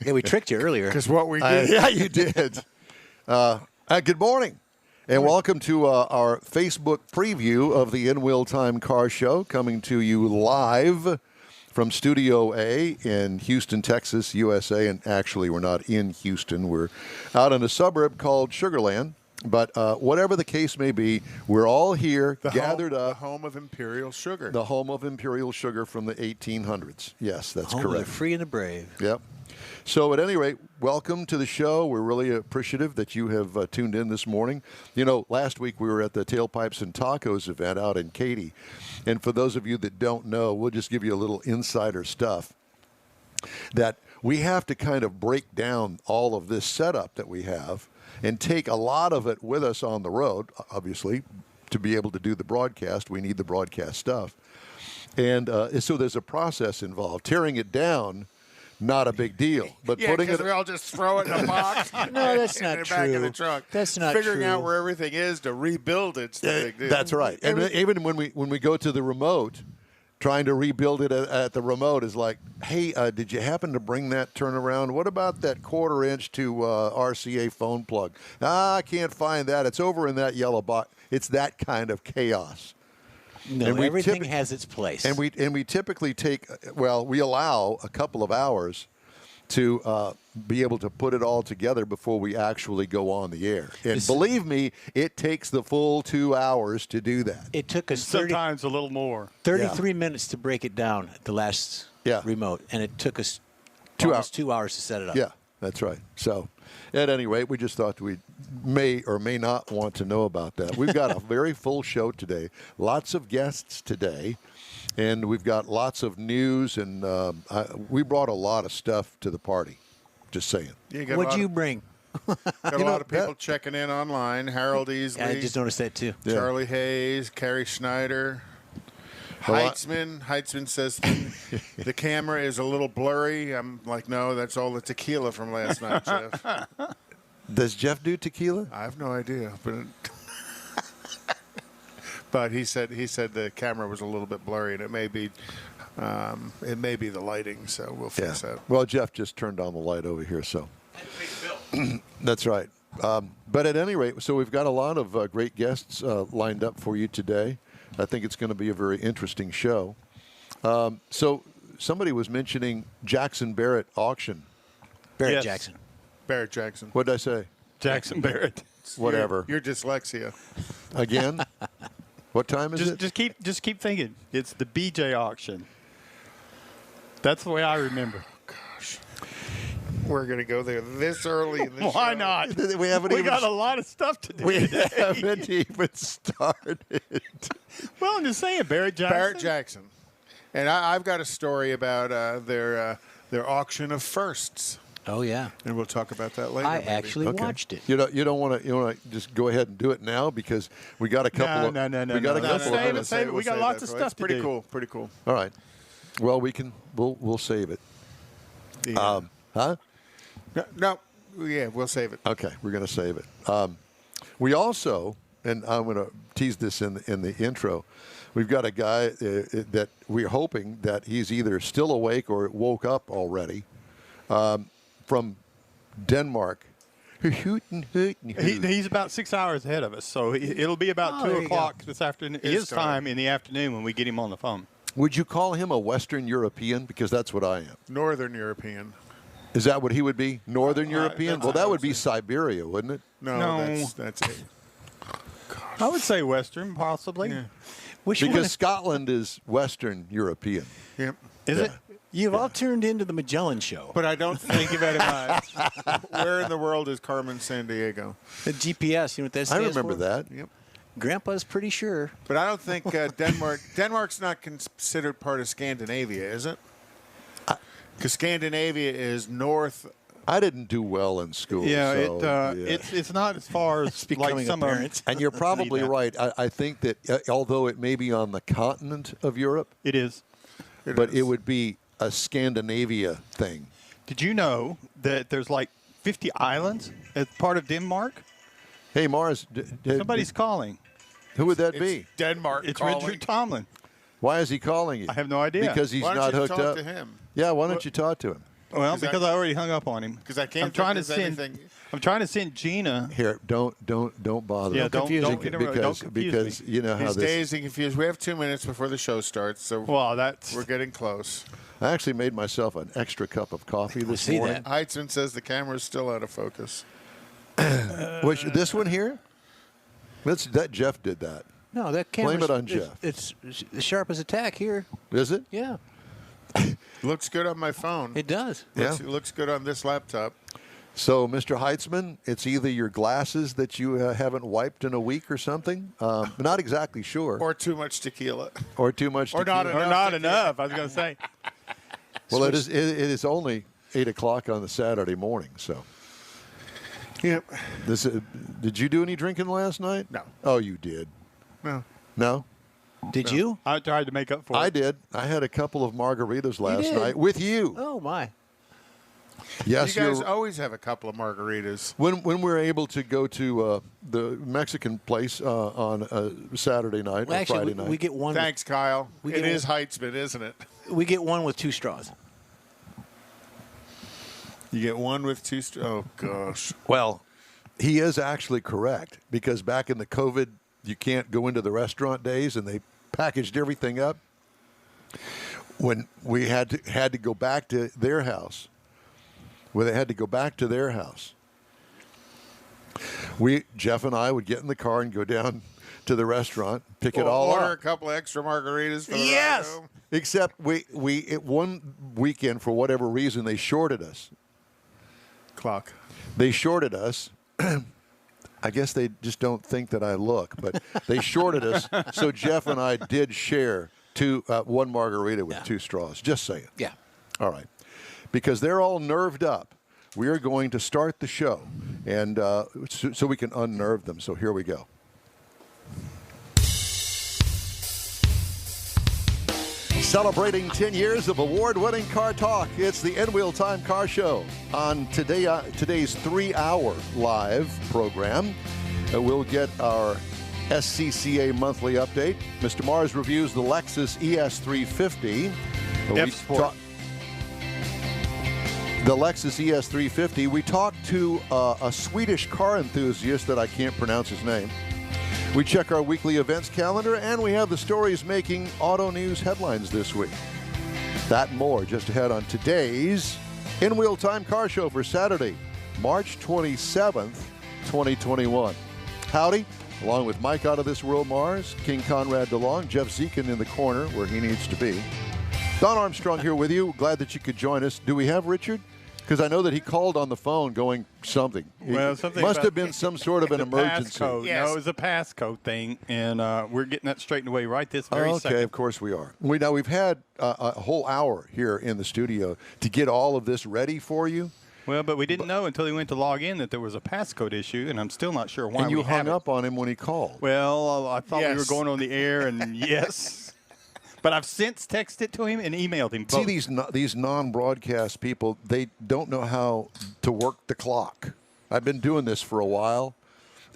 Yeah, we tricked you earlier. Because what we did. Yeah, you did. Good morning, and welcome to our Facebook preview of the In Wheel Time Car Show, coming to you live from Studio A in Houston, Texas, USA. And actually, we're not in Houston. We're out in a suburb called Sugar Land. But whatever the case may be, we're all here gathered up. The home of Imperial Sugar. The home of Imperial Sugar from the 1800s. Yes, that's Home correct. of the free and the brave. Yep. So at any rate, welcome to the show. We're really appreciative that you have tuned in this morning. You know, last week we were at the Tailpipes and Tacos event out in Katy. And for those of you that don't know, we'll just give you a little insider stuff that we have to kind of break down all of this setup that we have and take a lot of it with us on the road. Obviously, to be able to do the broadcast, we need the broadcast stuff. And so there's a process involved. Tearing it down, not a big deal. But putting it, we all just throw it in a box. No, that's not in the true. back of the truck. That's not Figuring true. out where everything is to rebuild it's the big deal. That's right. And even when we go to the remote, trying to rebuild it at the remote is like, hey, did you happen to bring that turnaround? What about that 1/4 inch to RCA phone plug? I can't find that. It's over in that yellow box. It's that kind of chaos. No, And everything has its place. And we typically take, we allow a couple of hours to be able to put it all together before we actually go on the air. And believe me, it takes the full 2 hours to do that. It took us sometimes a little more. 33 minutes to break it down at the last remote, and it took us almost 2 hours to set it up. Yeah, that's right. So at any rate, we just thought we may or may not want to know about that. We've got a very full show today, lots of guests today. And we've got lots of news, and we brought a lot of stuff to the party. Just saying. What'd you bring? Got a lot of people checking in online. Harold Easley. I just noticed that, too. Yeah. Charlie Hayes, Carrie Schneider. Heitzman says the camera is a little blurry. I'm like, no, that's all the tequila from last night, Jeff. Does Jeff do tequila? I have no idea, but he said the camera was a little bit blurry, and it may be the lighting. So we'll fix that. Well, Jeff just turned on the light over here, so that's right. But at any rate, so we've got a lot of great guests lined up for you today. I think it's going to be a very interesting show. So somebody was mentioning Jackson Barrett auction. Barrett Jackson. Barrett Jackson. What did I say? Jackson Barrett. Whatever. Your dyslexia. Again? What time is it? Just keep thinking. It's the BJ auction. That's the way I remember. Gosh. We're going to go there this early in the Why show. not? We got a lot of stuff to do. We today. haven't even started. Well, I'm just saying, Barrett Jackson. Barrett Jackson. And I've got a story about their auction of firsts. Oh, yeah. And we'll talk about that later. I maybe. actually watched it. You don't want to just go ahead and do it now because we got a couple No. We got a couple of minutes. Save it. We got lots of stuff to pretty do. cool. Pretty cool. All right. Well, we'll save it. Yeah. Huh? No. Yeah, we'll save it. Okay, we're going to save it. We also, and I'm going to tease this in the intro. We've got a guy that we're hoping that he's either still awake or woke up already. From Denmark. He's about 6 hours ahead of us, so it'll be about 2 o'clock this afternoon. His time in the afternoon when we get him on the phone. Would you call him a Western European? Because that's what I am. Northern European. Is that what he would be? Northern European? Well, that would be Siberia, wouldn't it? No. That's it. I would say Western, possibly. Yeah. Because Scotland is Western European. Yep. Is it? You've all turned into the Magellan Show. But I don't think you very much. Where in the world is Carmen San Diego? The GPS, you know what that I stands remember for? that. Yep. Grandpa's pretty sure. But I don't think Denmark's not considered part of Scandinavia, is it? Because Scandinavia is north. I didn't do well in school. Yeah, so, it's not as far as like some apparent. And you're probably right. I think that although it may be on the continent of Europe, it is. It would be a Scandinavia thing. Did you know that there's like 50 islands as part of Denmark? Hey, Mars. Somebody's calling. Who would that It's be? Denmark. It's calling. Richard Tomlin. Why is he calling you? I have no idea. Because he's Why don't not you hooked talk up. to him? Yeah, why don't you talk to him? Well, because I already hung up on him. Because I can't. I'm trying to send Gina. Here, don't bother. Yeah, don't because you know how He's this. dazed and confused. We have 2 minutes before the show starts, so we're getting close. I actually made myself an extra cup of coffee this morning. Heitzman says the camera's still out of focus. Which this one here? That Jeff did that. No, that camera. Blame it on Jeff. It's as sharp as a tack here. Is it? Yeah. Looks good on my phone. It does. It looks good on this laptop. So, Mr. Heitzman, it's either your glasses that you haven't wiped in a week or something. Not exactly sure. Or too much tequila. Or too much tequila. Or not enough. I was going to say. Well, it is only 8 o'clock on the Saturday morning, so. Yep. Did you do any drinking last night? No. Oh, you did. No. No? Did you? I tried to make up for it. I did. I had a couple of margaritas last night with you. Oh, my. Yes, you guys always have a couple of margaritas. When we're able to go to the Mexican place on a Saturday night or Friday night. We get one. Thanks, Kyle. It is Heitzman, isn't it? We get one with 2 straws. You get one with 2 straws. Oh, gosh. Well, he is actually correct because back in the COVID, you can't go into the restaurant days, and they packaged everything up. When we had to go back to their house, Jeff and I would get in the car and go down to the restaurant, pick it all up. Order a couple extra margaritas. For the yes. ride home. Except one weekend, for whatever reason, they shorted us. Clock. They shorted us. I guess they just don't think that I look, but they shorted us. So Jeff and I did share one margarita with 2 straws. Just saying. Yeah. All right. Because they're all nerved up. We are going to start the show, and so we can unnerve them. So here we go. Celebrating 10 years of award-winning car talk, it's the N-Wheel Time Car Show. On today's 3-hour live program, we'll get our SCCA monthly update. Mr. Mars reviews the Lexus ES350. The Lexus ES350. We talked to a Swedish car enthusiast that I can't pronounce his name. We check our weekly events calendar, and we have the stories making auto news headlines this week. That and more just ahead on today's In-Wheel Time Car Show for Saturday, March 27th, 2021. Howdy, along with Mike Out of This World Mars, King Conrad DeLong, Jeff Zekin in the corner where he needs to be. Don Armstrong here with you. Glad that you could join us. Do we have Richard? Because I know that he called on the phone going something. Well, something must have been some sort of an emergency. Passcode. Yes. No, it was a passcode thing, and we're getting that straightened away right this very second. Okay, of course we are. We've had a whole hour here in the studio to get all of this ready for you. Well, but we didn't know until he went to log in that there was a passcode issue, and I'm still not sure why. And you hung up on him when he called. Well, I thought we were going on the air, and yes. But I've since texted to him and emailed him both. See, these non-broadcast people, they don't know how to work the clock. I've been doing this for a while.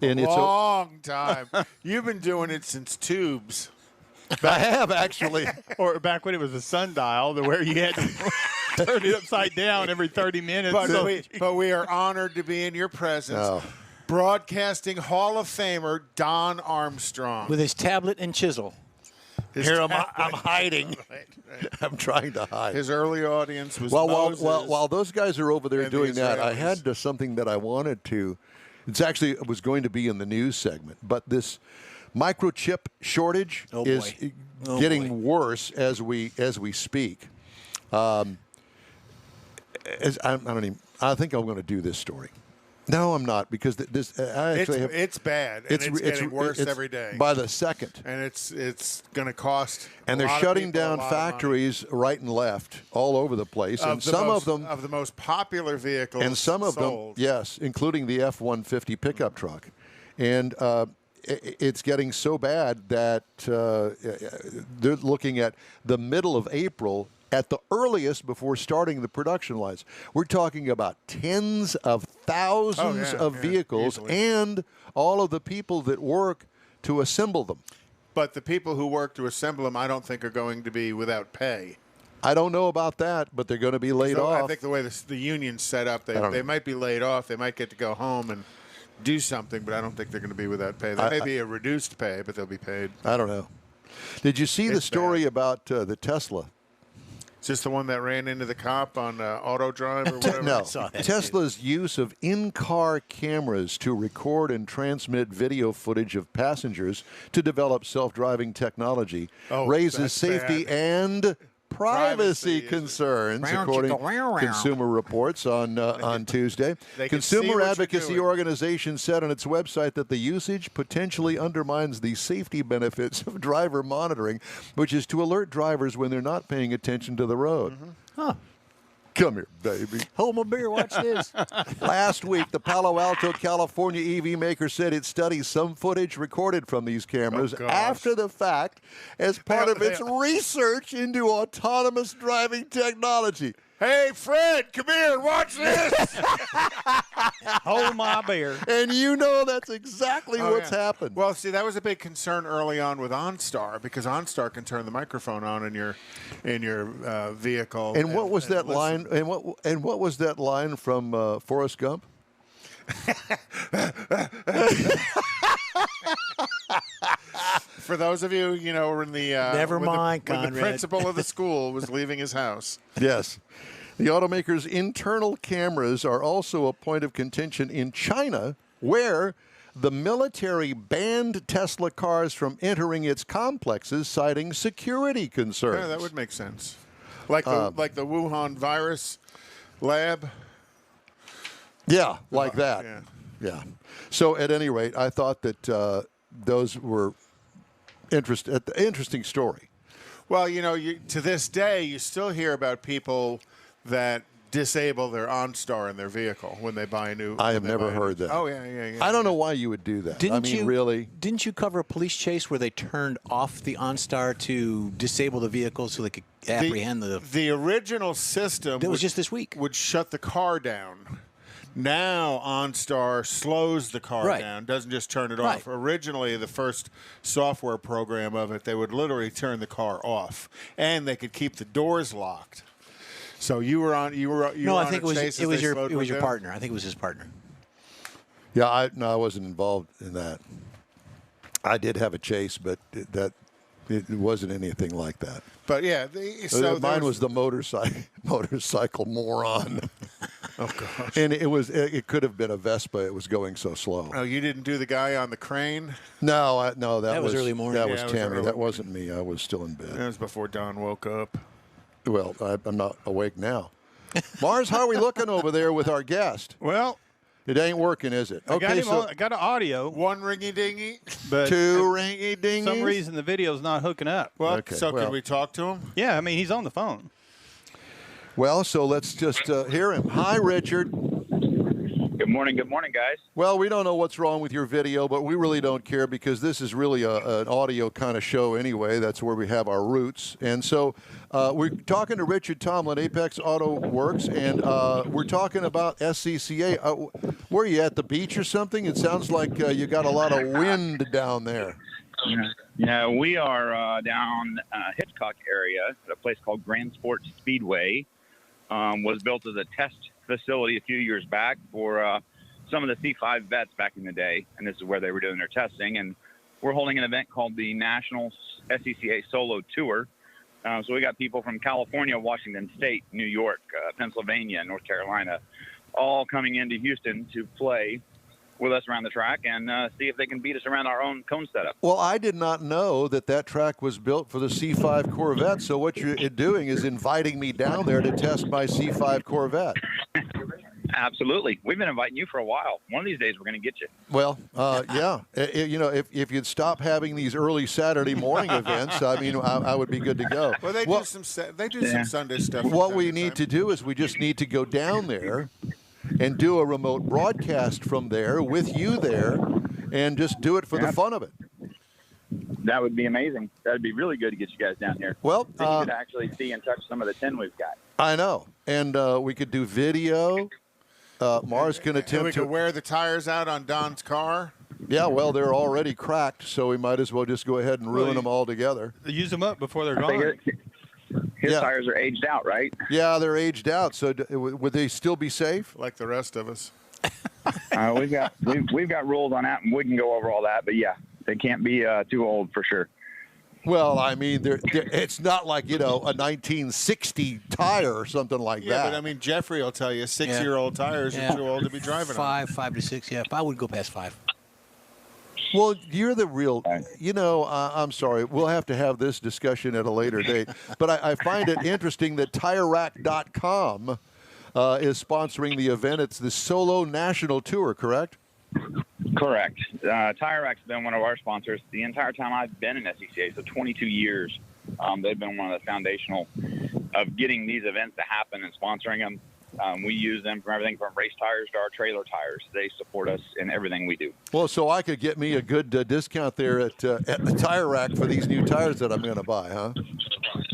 And it's a long time. You've been doing it since Tubes. I have, actually. Or back when it was a sundial, where you had to turn it upside down every 30 minutes. But we are honored to be in your presence. Oh. Broadcasting Hall of Famer Don Armstrong. With his tablet and chisel. Here I'm hiding. Right. I'm trying to hide. His early audience was while those guys are over there doing that, I had something that I wanted to. It was going to be in the news segment, but this microchip shortage is getting worse as we speak. I think I'm going to do this story. No, I'm not, because it's bad. And it's getting worse every day by the second. And it's going to cost. And they're shutting down factories right and left all over the place, and some of them of the most popular vehicles, and some of them, yes, including the F-150 pickup truck, and it's getting so bad that they're looking at the middle of April. At the earliest, before starting the production lines. We're talking about tens of thousands of vehicles and all of the people that work to assemble them. But the people who work to assemble them, I don't think are going to be without pay. I don't know about that, but they're going to be laid off. I think the way the union's set up, they might be laid off. They might get to go home and do something, but I don't think they're going to be without pay. They may be a reduced pay, but they'll be paid. I don't know. Did you see the story about the Tesla? Is this the one that ran into the cop on auto drive or whatever? No. Tesla's use of in-car cameras to record and transmit video footage of passengers to develop self-driving technology raises safety and privacy concerns, according to Consumer Reports on Tuesday. Consumer advocacy organization said on its website that the usage potentially undermines the safety benefits of driver monitoring, which is to alert drivers when they're not paying attention to the road. Huh. Come here, baby. Hold my beer. Watch this. Last week, the Palo Alto, California EV maker said it studies some footage recorded from these cameras after the fact as part of its research into autonomous driving technology. Hey, Fred, come here and watch this. Hold my beer. And you know that's exactly what's happened. Well, see, that was a big concern early on with OnStar because OnStar can turn the microphone on in your vehicle. And what was that line? And what was that line from Forrest Gump? For those of you, were in the never mind, when the principal of the school was leaving his house. Yes. The automaker's internal cameras are also a point of contention in China, where the military banned Tesla cars from entering its complexes, citing security concerns. Yeah, that would make sense. Like the Wuhan virus lab. Yeah, like that. Yeah. Yeah. So at any rate, I thought that those were interesting story. Well, to this day, you still hear about people that disable their OnStar in their vehicle when they buy a new. I have never heard that. Oh yeah. I don't know why you would do that. Really? Didn't you cover a police chase where they turned off the OnStar to disable the vehicle so they could apprehend the original system? That was just this week. Would shut the car down. Now OnStar slows the car down, doesn't just turn it off. Originally, the first software program of it, they would literally turn the car off, and they could keep the doors locked. So you were on. No, I think it was your partner. I think it was his partner. Yeah, I wasn't involved in that. I did have a chase, but it wasn't anything like that. But yeah, mine was the motorcycle moron. Oh gosh! And it could have been a Vespa. It was going so slow. Oh, you didn't do the guy on the crane? No, that was early morning. That was Tammy. That wasn't me. I was still in bed. That was before Don woke up. Well, I'm not awake now. Mars, how are we looking over there with our guest? Well, it ain't working, is it? I got an audio. One ringy dingy, but two ringy dingies. For some reason, the video's not hooking up. Well, can we talk to him? Yeah, I mean he's on the phone. Well, so let's just hear him. Hi, Richard. Good morning, guys. Well, we don't know what's wrong with your video, but we really don't care because this is really an audio kind of show anyway. That's where we have our roots. And so we're talking to Richard Tomlin, Apex Auto Works, and we're talking about SCCA. Were you at the beach or something? It sounds like you got a lot of wind down there. Yeah, we are down Hitchcock area at a place called Grand Sports Speedway. Was built as a test facility a few years back for some of the C5 vets back in the day, and this is where they were doing their testing. And we're holding an event called the National SCCA Solo Tour. So we got people from California, Washington State, New York, Pennsylvania, North Carolina, all coming into Houston to play with us around the track and see if they can beat us around our own cone setup. Well, I did not know that track was built for the C5 Corvette, so what you're doing is inviting me down there to test my C5 Corvette. Absolutely. We've been inviting you for a while. One of these days, we're going to get you. Well, yeah. If you'd stop having these early Saturday morning events, I mean, I would be good to go. Well, they do some Sunday stuff. What we need to do is we just need to go down there and do a remote broadcast from there with you there and just do it for the fun of it. That would be amazing. That would be really good to get you guys down here. Well, you could actually see and touch some of the tin we've got. I know. And we could do video. Mars can attempt we could wear the tires out on Don's car. Yeah, well, they're already cracked, so we might as well just go ahead and ruin them all together. Use them up before they're gone. His tires are aged out, right? Yeah, they're aged out. So would they still be safe? Like the rest of us. We've got rules on that, and we can go over all that. But yeah, they can't be too old for sure. Well, I mean, it's not like, a 1960 tire or something like that. Yeah, but I mean, Jeffrey will tell you 6-year-old tires are too old to be driving on. 5 to 6. Yeah, I would go past 5. Well, you're the real, I'm sorry, we'll have to have this discussion at a later date. But I find it interesting that TireRack.com is sponsoring the event. It's the Solo National Tour, correct? Correct. Tire Rack's been one of our sponsors the entire time I've been in SCCA, so 22 years. They've been one of the foundational of getting these events to happen and sponsoring them. We use them for everything from race tires to our trailer tires. They support us in everything we do. Well, so I could get me a good discount there at the Tire Rack for these new tires that I'm going to buy, huh?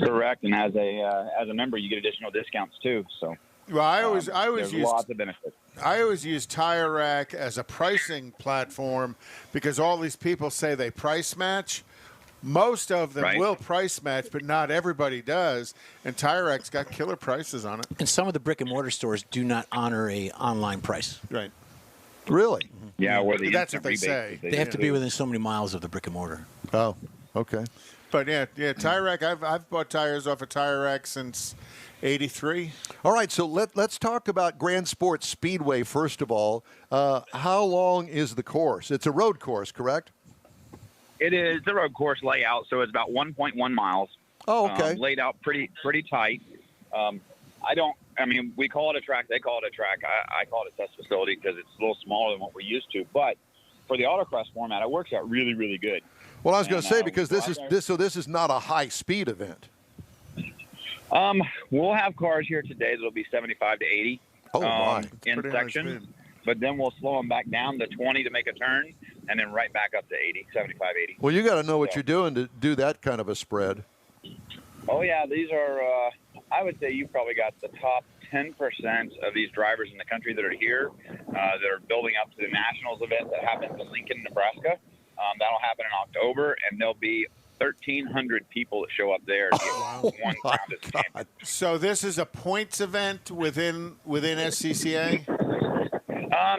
Correct, and as a member, you get additional discounts too. So, well, I always there's use lots of benefits. I always use Tire Rack as a pricing platform because all these people say they price match. Most of them will price match, but not everybody does. And Tire Rack's got killer prices on it. And some of the brick and mortar stores do not honor a online price. Right. Really? Mm-hmm. Yeah, where that's what they say. They have to be within so many miles of the brick and mortar. Oh, okay. But yeah, Tire Rack. I've bought tires off of Tire Rack since '83. All right, so let's talk about Grand Sports Speedway first of all. How long is the course? It's a road course, correct? It is the road course layout, so it's about 1.1 miles. Oh, okay. Laid out pretty tight. We call it a track. They call it a track. I call it a test facility because it's a little smaller than what we're used to. But for the autocross format, it works out really, really good. Well, I was going to say because this is not a high speed event. We'll have cars here today that'll be 75 to 80 in section, but then we'll slow them back down to 20 to make a turn, and then right back up to 80, 75, 80. Well, you got to know what you're doing to do that kind of a spread. Oh, yeah. These are, I would say you probably got the top 10% of these drivers in the country that are here that are building up to the Nationals event that happens in Lincoln, Nebraska. That'll happen in October, and there'll be 1,300 people that show up there to get one round of champion. So this is a points event within SCCA?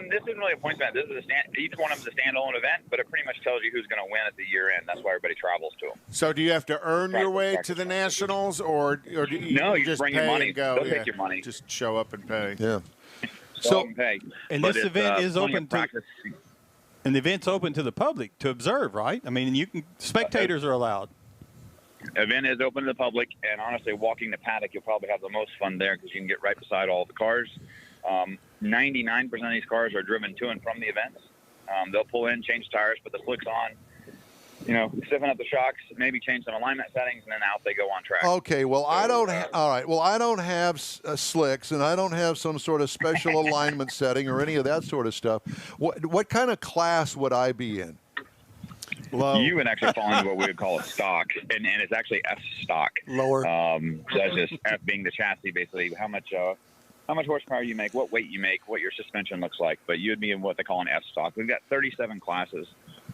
This isn't really a points event. This is each one of them is a standalone event, but it pretty much tells you who's going to win at the year end. That's why everybody travels to them. So do you have to earn your way to the Nationals, or do you just bring your money? They'll take your money. Just show up and pay. Yeah. Show up and pay. And this event is open to and the event's open to the public to observe, right? I mean, spectators are allowed. Event is open to the public, and honestly, walking the paddock, you'll probably have the most fun there because you can get right beside all the cars. 99% of these cars are driven to and from the events. They'll pull in, change tires, put the slicks on, stiffen up the shocks, maybe change some alignment settings, and then out they go on track. Okay, well, I don't have slicks, and I don't have some sort of special alignment setting or any of that sort of stuff. What kind of class would I be in? Well, you would actually fall into what we would call a stock, and it's actually F stock. Lower. So that's just F being the chassis, basically, how much horsepower you make, what weight you make, what your suspension looks like. But you would be in what they call an F stock. We've got 37 classes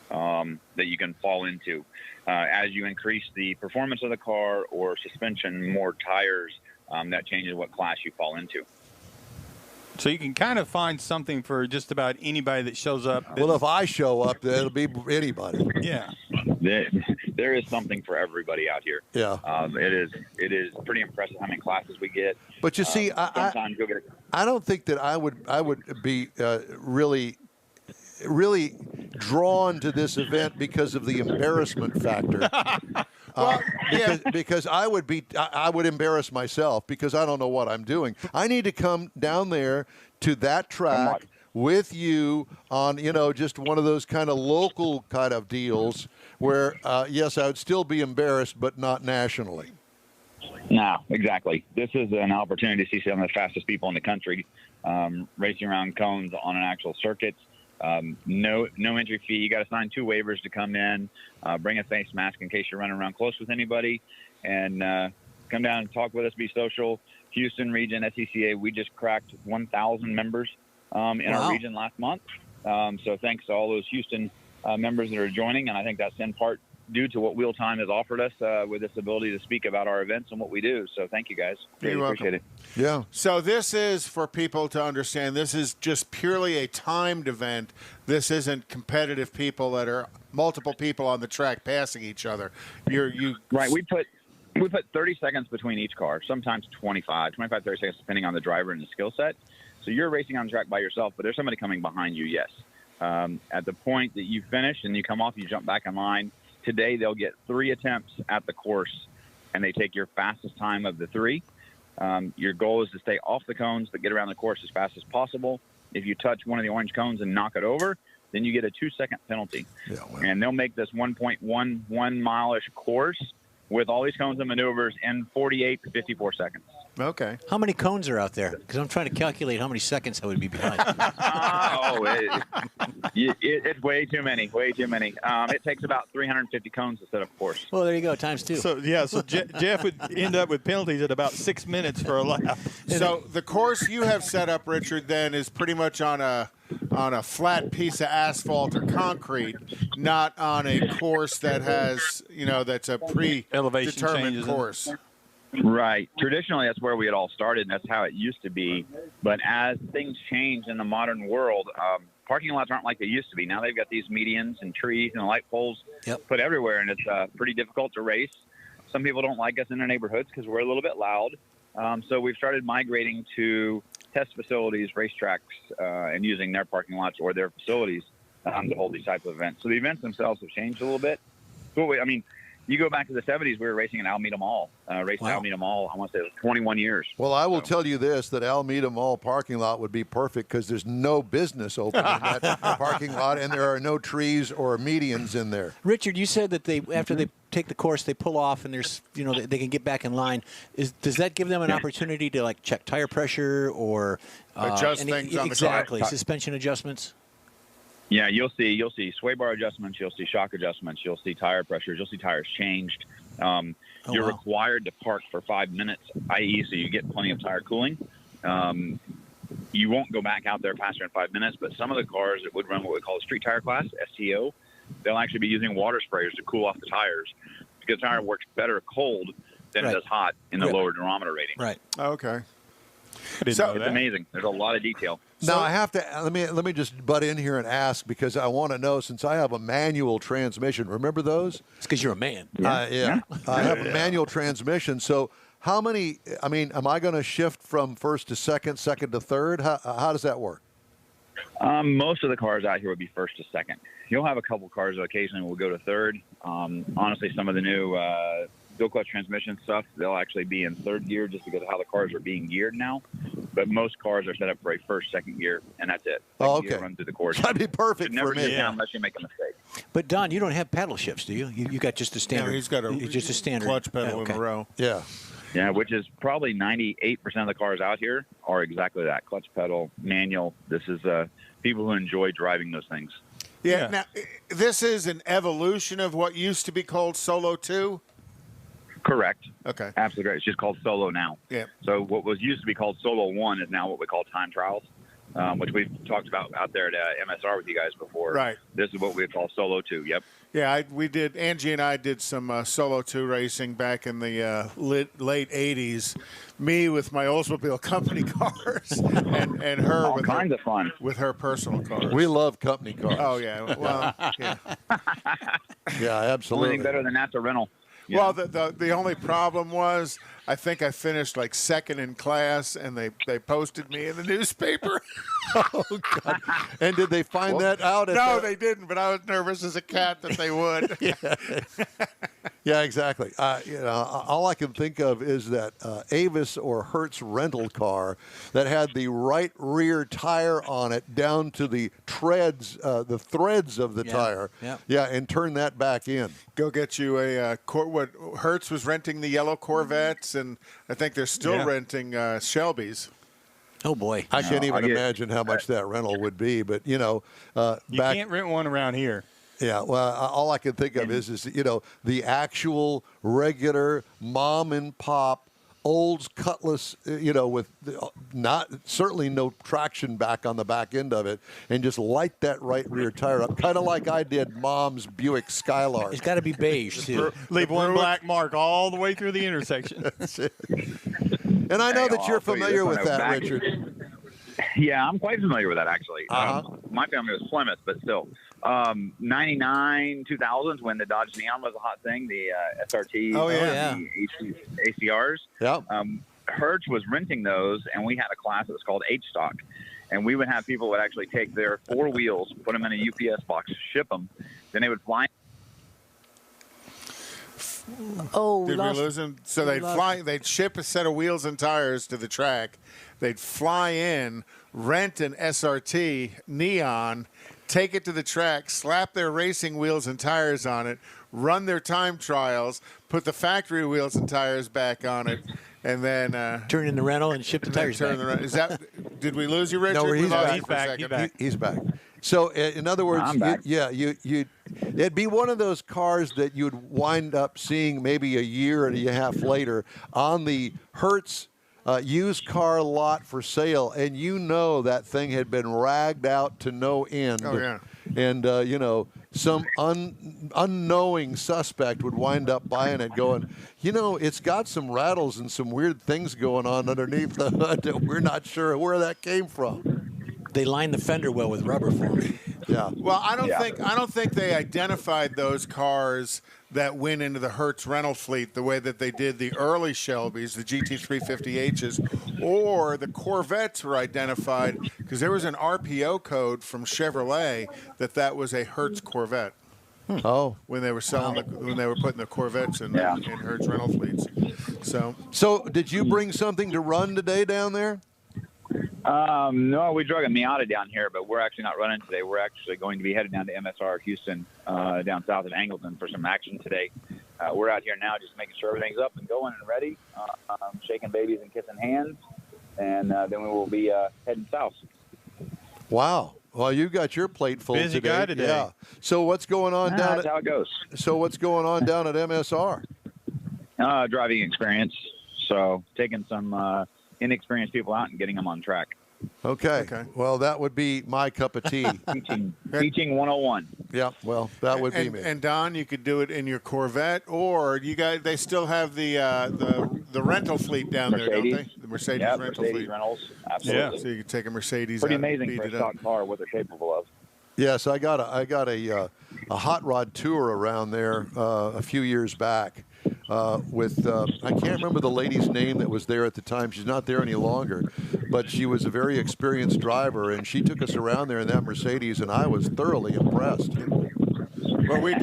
that you can fall into. As you increase the performance of the car or suspension, more tires, that changes what class you fall into. So you can kind of find something for just about anybody that shows up. Well, if I show up, then it'll be anybody. Yeah. There is something for everybody out here. Yeah. It is pretty impressive how many classes we get. But you see, sometimes you'll get I don't think that I would be really drawn to this event because of the embarrassment factor. Because I would embarrass myself because I don't know what I'm doing. I need to come down there to that track with you on, just one of those kind of local kind of deals where, yes, I would still be embarrassed, but not nationally. No, exactly. This is an opportunity to see some of the fastest people in the country racing around cones on an actual circuit. No entry fee. You got to sign 2 waivers to come in. Bring a face mask in case you're running around close with anybody, and come down and talk with us. Be social. Houston region SCCA. We just cracked 1,000 members in our region last month. So thanks to all those Houston members that are joining, and I think that's in part due to what Wheel Time has offered us with this ability to speak about our events and what we do. So thank you guys. Really appreciate it. Yeah. So this is, for people to understand, this is just purely a timed event. This isn't competitive people that are multiple people on the track passing each other. Right. We put 30 seconds between each car, sometimes 30 seconds, depending on the driver and the skill set. So you're racing on the track by yourself, but there's somebody coming behind you, yes. At the point that you finish and you come off, you jump back in line. Today, they'll get 3 attempts at the course, and they take your fastest time of the 3. Your goal is to stay off the cones, but get around the course as fast as possible. If you touch one of the orange cones and knock it over, then you get a 2-second penalty. Yeah, well. And they'll make this 1.11 mile-ish course with all these cones and maneuvers in 48 to 54 seconds. Okay. How many cones are out there? Because I'm trying to calculate how many seconds I would be behind. It's way too many. It takes about 350 cones to set up a course. Well, there you go, times 2. So Jeff would end up with penalties at about 6 minutes for a lap. So the course you have set up, Richard, then is pretty much on a flat piece of asphalt or concrete, not on a course that has, that's a predetermined course. Right. Traditionally, that's where we had all started, and that's how it used to be. But as things change in the modern world, parking lots aren't like they used to be. Now they've got these medians and trees and light poles put everywhere, and it's pretty difficult to race. Some people don't like us in their neighborhoods because we're a little bit loud. So we've started migrating to test facilities, racetracks, and using their parking lots or their facilities to hold these type of events. So the events themselves have changed a little bit. You go back to the 70s, we were racing in Alameda Mall. Alameda Mall, I want to say it was 21 years. Well, I will tell you this, that Alameda Mall parking lot would be perfect because there's no business open in that parking lot, and there are no trees or medians in there. Richard, you said that after they take the course, they pull off, and there's, they can get back in line. Does that give them an opportunity to, check tire pressure or adjust things on the car? Exactly, suspension adjustments? Yeah, you'll see sway bar adjustments, you'll see shock adjustments, you'll see tire pressures, you'll see tires changed. You're required to park for 5 minutes, i.e., so you get plenty of tire cooling. You won't go back out there faster than 5 minutes, but some of the cars that would run what we call a street tire class, STO, they'll actually be using water sprayers to cool off the tires because the tire works better cold than it does hot in the lower durometer rating. Right. Okay. It's amazing. There's a lot of detail. Now I have to let me just butt in here and ask because I want to know, since I have a manual transmission. Remember those? It's because you're a man. I have a manual transmission. So how many? Am I going to shift from first to second to third? How does that work? Most of the cars out here would be first to second. You'll have a couple cars that occasionally will go to third. Honestly, some of the new dual clutch transmission stuff, they'll actually be in third gear just because of how the cars are being geared now. But most cars are set up for a first, second gear, and that's it. Okay. Run through the course. That'd be perfect for never me. sit down unless you make a mistake. But Don, you don't have paddle shifts, do you? You got just a standard. No, he's got just a standard clutch pedal in a row. Yeah. Yeah, which is probably 98% of the cars out here are exactly that: clutch pedal, manual. This is people who enjoy driving those things. Yeah. Now, this is an evolution of what used to be called Solo 2? Correct. Okay. Absolutely right. It's just called Solo now. Yeah. So what was used to be called Solo 1 is now what we call time trials, which we've talked about out there at MSR with you guys before. Right. This is what we call Solo 2. Yep. Yeah, we did. Angie and I did some Solo 2 racing back in the late 80s. Me with my Oldsmobile company cars, and her all with kinds of fun with her personal cars. We love company cars. Oh yeah, well, yeah, absolutely. Only thing better than that's a rental. Well, the only problem was I think I finished like second in class, and they posted me in the newspaper. Oh, God. And did they find that out? No, they didn't, but I was nervous as a cat that they would. Yeah, exactly. All I can think of is that Avis or Hertz rental car that had the right rear tire on it down to the threads of the tire. Yeah. Yeah, and turn that back in. Go get you a what Hertz was renting the yellow Corvettes, and I think they're still renting Shelbys. Oh boy! I can't even imagine how much that rental would be, but you can't rent one around here. Yeah, well, all I can think of is the actual regular mom and pop Olds Cutlass, with certainly no traction back on the back end of it, and just light that right rear tire up, kind of like I did Mom's Buick Skylark. It's got to be beige too. Leave one black mark all the way through the intersection. That's it. And I know that you're familiar with that, Richard. Yeah, I'm quite familiar with that, actually. My family was Plymouth, but still. 99, 2000s, when the Dodge Neon was a hot thing, the SRT, the ACRs. Yeah. Hertz was renting those, and we had a class that was called H-Stock. And we would have people would actually take their 4 wheels, put them in a UPS box, ship them. Then they would fly. Oh, did we lose them? So they'd ship a set of wheels and tires to the track. They'd fly in, rent an SRT Neon, take it to the track, slap their racing wheels and tires on it, run their time trials, put the factory wheels and tires back on it, and then turn in the rental and ship the tires back. Is that? Did we lose you, Richard? No, he's back. He's back. So, in other words, it'd be one of those cars that you'd wind up seeing maybe a year and a half later on the Hertz used car lot for sale, and that thing had been ragged out to no end. Oh, yeah. And, some unknowing suspect would wind up buying it going, it's got some rattles and some weird things going on underneath the hood that we're not sure where that came from. They lined the fender well with rubber for me. Yeah. Well, I don't think they identified those cars that went into the Hertz rental fleet the way that they did the early Shelbys, the GT350Hs, or the Corvettes were identified because there was an RPO code from Chevrolet that was a Hertz Corvette. Oh, when they were selling, when they were putting the Corvettes in Hertz rental fleets. So did you bring something to run today down there? No, we drug a Miata down here, but we're actually not running today. We're actually going to be headed down to MSR Houston, down south of Angleton for some action today. We're out here now just making sure everything's up and going and ready, shaking babies and kissing hands, and then we will be heading south. Wow. Well, you got your plate full Busy today. guy today. Yeah. So what's going on down that's how it goes. So what's going on down at MSR? Driving experience. So taking some inexperienced people out and getting them on track. Okay. Well, that would be my cup of tea. Teaching 101. Yeah. Well, that would be me. And Don, you could do it in your Corvette, or they still have the rental fleet down Mercedes. there, don't they? The Mercedes rental Mercedes fleet. Rentals. Absolutely. Yeah. So you could take a Mercedes. Pretty out amazing and for a beat it stock up. car what they're capable of. Yes, I got a hot rod tour around there a few years back with I can't remember the lady's name that was there at the time. She's not there any longer, but she was a very experienced driver, and she took us around there in that Mercedes, and I was thoroughly impressed. Well, we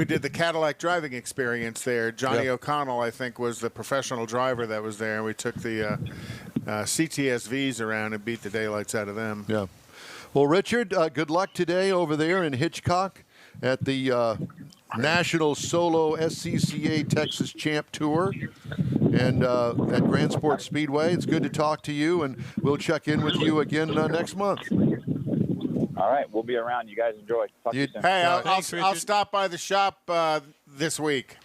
did the Cadillac driving experience there. Johnny O'Connell, I think, was the professional driver that was there, and we took the CTSVs around and beat the daylights out of them. Yeah. Well, Richard, good luck today over there in Hitchcock at the National Solo SCCA Texas Champ Tour and at Grand Sports Speedway. It's good to talk to you, and we'll check in with you again next month. All right, we'll be around. You guys enjoy. Talk to you soon. Hey, I'll stop by the shop this week.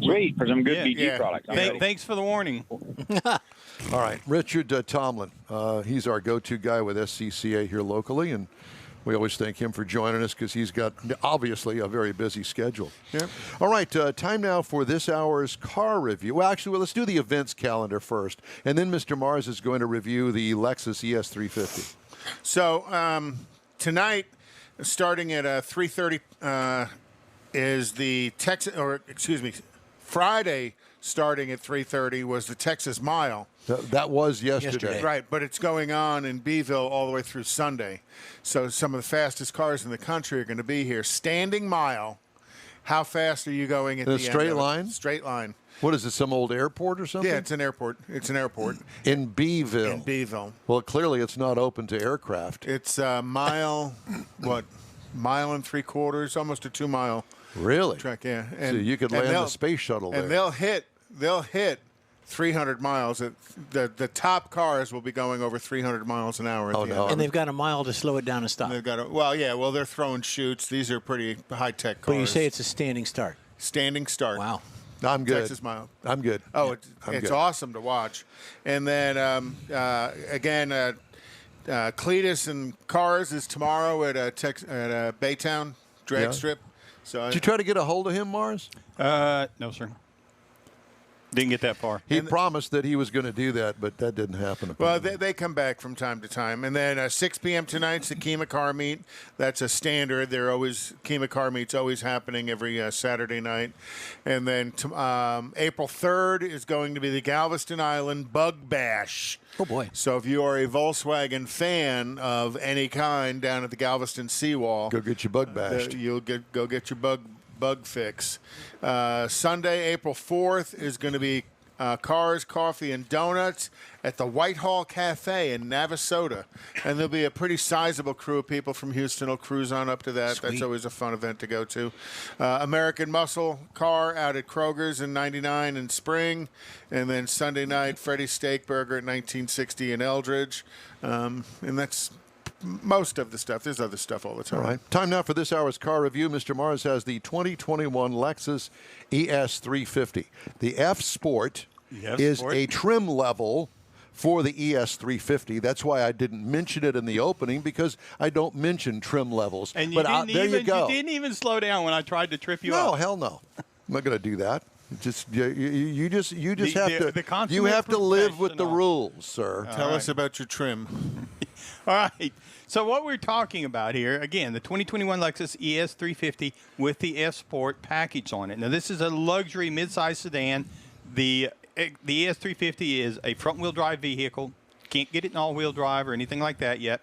Sweet, for some good BG products. Thanks for the warning. All right, Richard Tomlin. He's our go-to guy with SCCA here locally, and we always thank him for joining us because he's got, obviously, a very busy schedule. Yeah. All right, time now for this hour's car review. Well, actually, let's do the events calendar first, and then Mr. Mars is going to review the Lexus ES350. So tonight, starting at 3:30, is the Friday starting at 3:30 was the Texas Mile. That was yesterday. Right, but it's going on in Beeville all the way through Sunday. So some of the fastest cars in the country are going to be here. Standing mile. How fast are you going at the end? Straight line? Straight line. What is it, some old airport or something? Yeah, it's an airport. It's an airport. In Beeville. In Beeville. Well, clearly it's not open to aircraft. It's a mile, mile and 3/4, almost a 2 mile Really? track, yeah. So you could land the space shuttle there. And they'll hit 300 miles. The top cars will be going over 300 miles an hour. And they've got a mile to slow it down and stop. They're throwing chutes. These are pretty high-tech cars. But you say it's a standing start. Standing start. Wow. I'm good. Texas Mile. I'm good. Oh, Yeah, I'm it's good. awesome to watch. And then again, Cletus and Cars is tomorrow at Baytown Drag Yeah. Strip. So Did you try to get a hold of him, Mars? No, sir. Didn't get that far. He promised that he was going to do that, but that didn't happen. Well, they come back from time to time. And then 6 p.m. tonight's the Kima Car Meet. That's a standard. Kima Car Meet's always happening every Saturday night. And then April 3rd is going to be the Galveston Island Bug Bash. Oh, boy. So if you are a Volkswagen fan of any kind down at the Galveston Seawall, Go get your bug bashed. you'll go get your bug fix. Sunday, April 4th is going to be Cars, Coffee, and Donuts at the Whitehall Cafe in Navasota. And there'll be a pretty sizable crew of people from Houston will cruise on up to that. Sweet. That's always a fun event to go to. American Muscle Car out at Kroger's in 99 in spring. And then Sunday night, Freddie Steakburger at 1960 in Eldridge. And that's most of the stuff. There's other stuff all the time. All right. Time now for this hour's car review. Mr. Mars has the 2021 Lexus ES350. The F Sport is a trim level for the ES350. That's why I didn't mention it in the opening, because I don't mention trim levels. And you but didn't there you go. You didn't even slow down when I tried to trip you up. No, hell no. I'm not going to do that. Just you just have the to you have to live with the professional. rules, sir. Tell us about your trim. All right. So what we're talking about here, again, the 2021 Lexus ES350 with the F Sport package on it. Now, this is a luxury midsize sedan. The ES350 is a front-wheel drive vehicle. Can't get it in all-wheel drive or anything like that yet.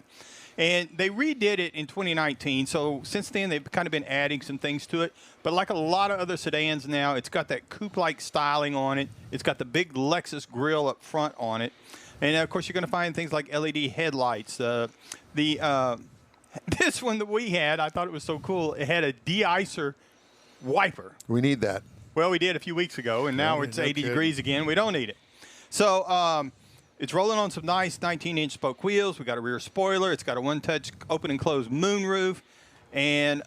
And they redid it in 2019, so since then they've kind of been adding some things to it. But like a lot of other sedans now, it's got that coupe-like styling on it. It's got the big Lexus grille up front on it. And, of course, you're going to find things like LED headlights. This one that we had, I thought it was so cool. It had a de-icer wiper. We need that. Well, we did a few weeks ago, and now it's 80 degrees again. We don't need it. So it's rolling on some nice 19-inch spoke wheels. We got a rear spoiler. It's got a one-touch open and close moonroof. And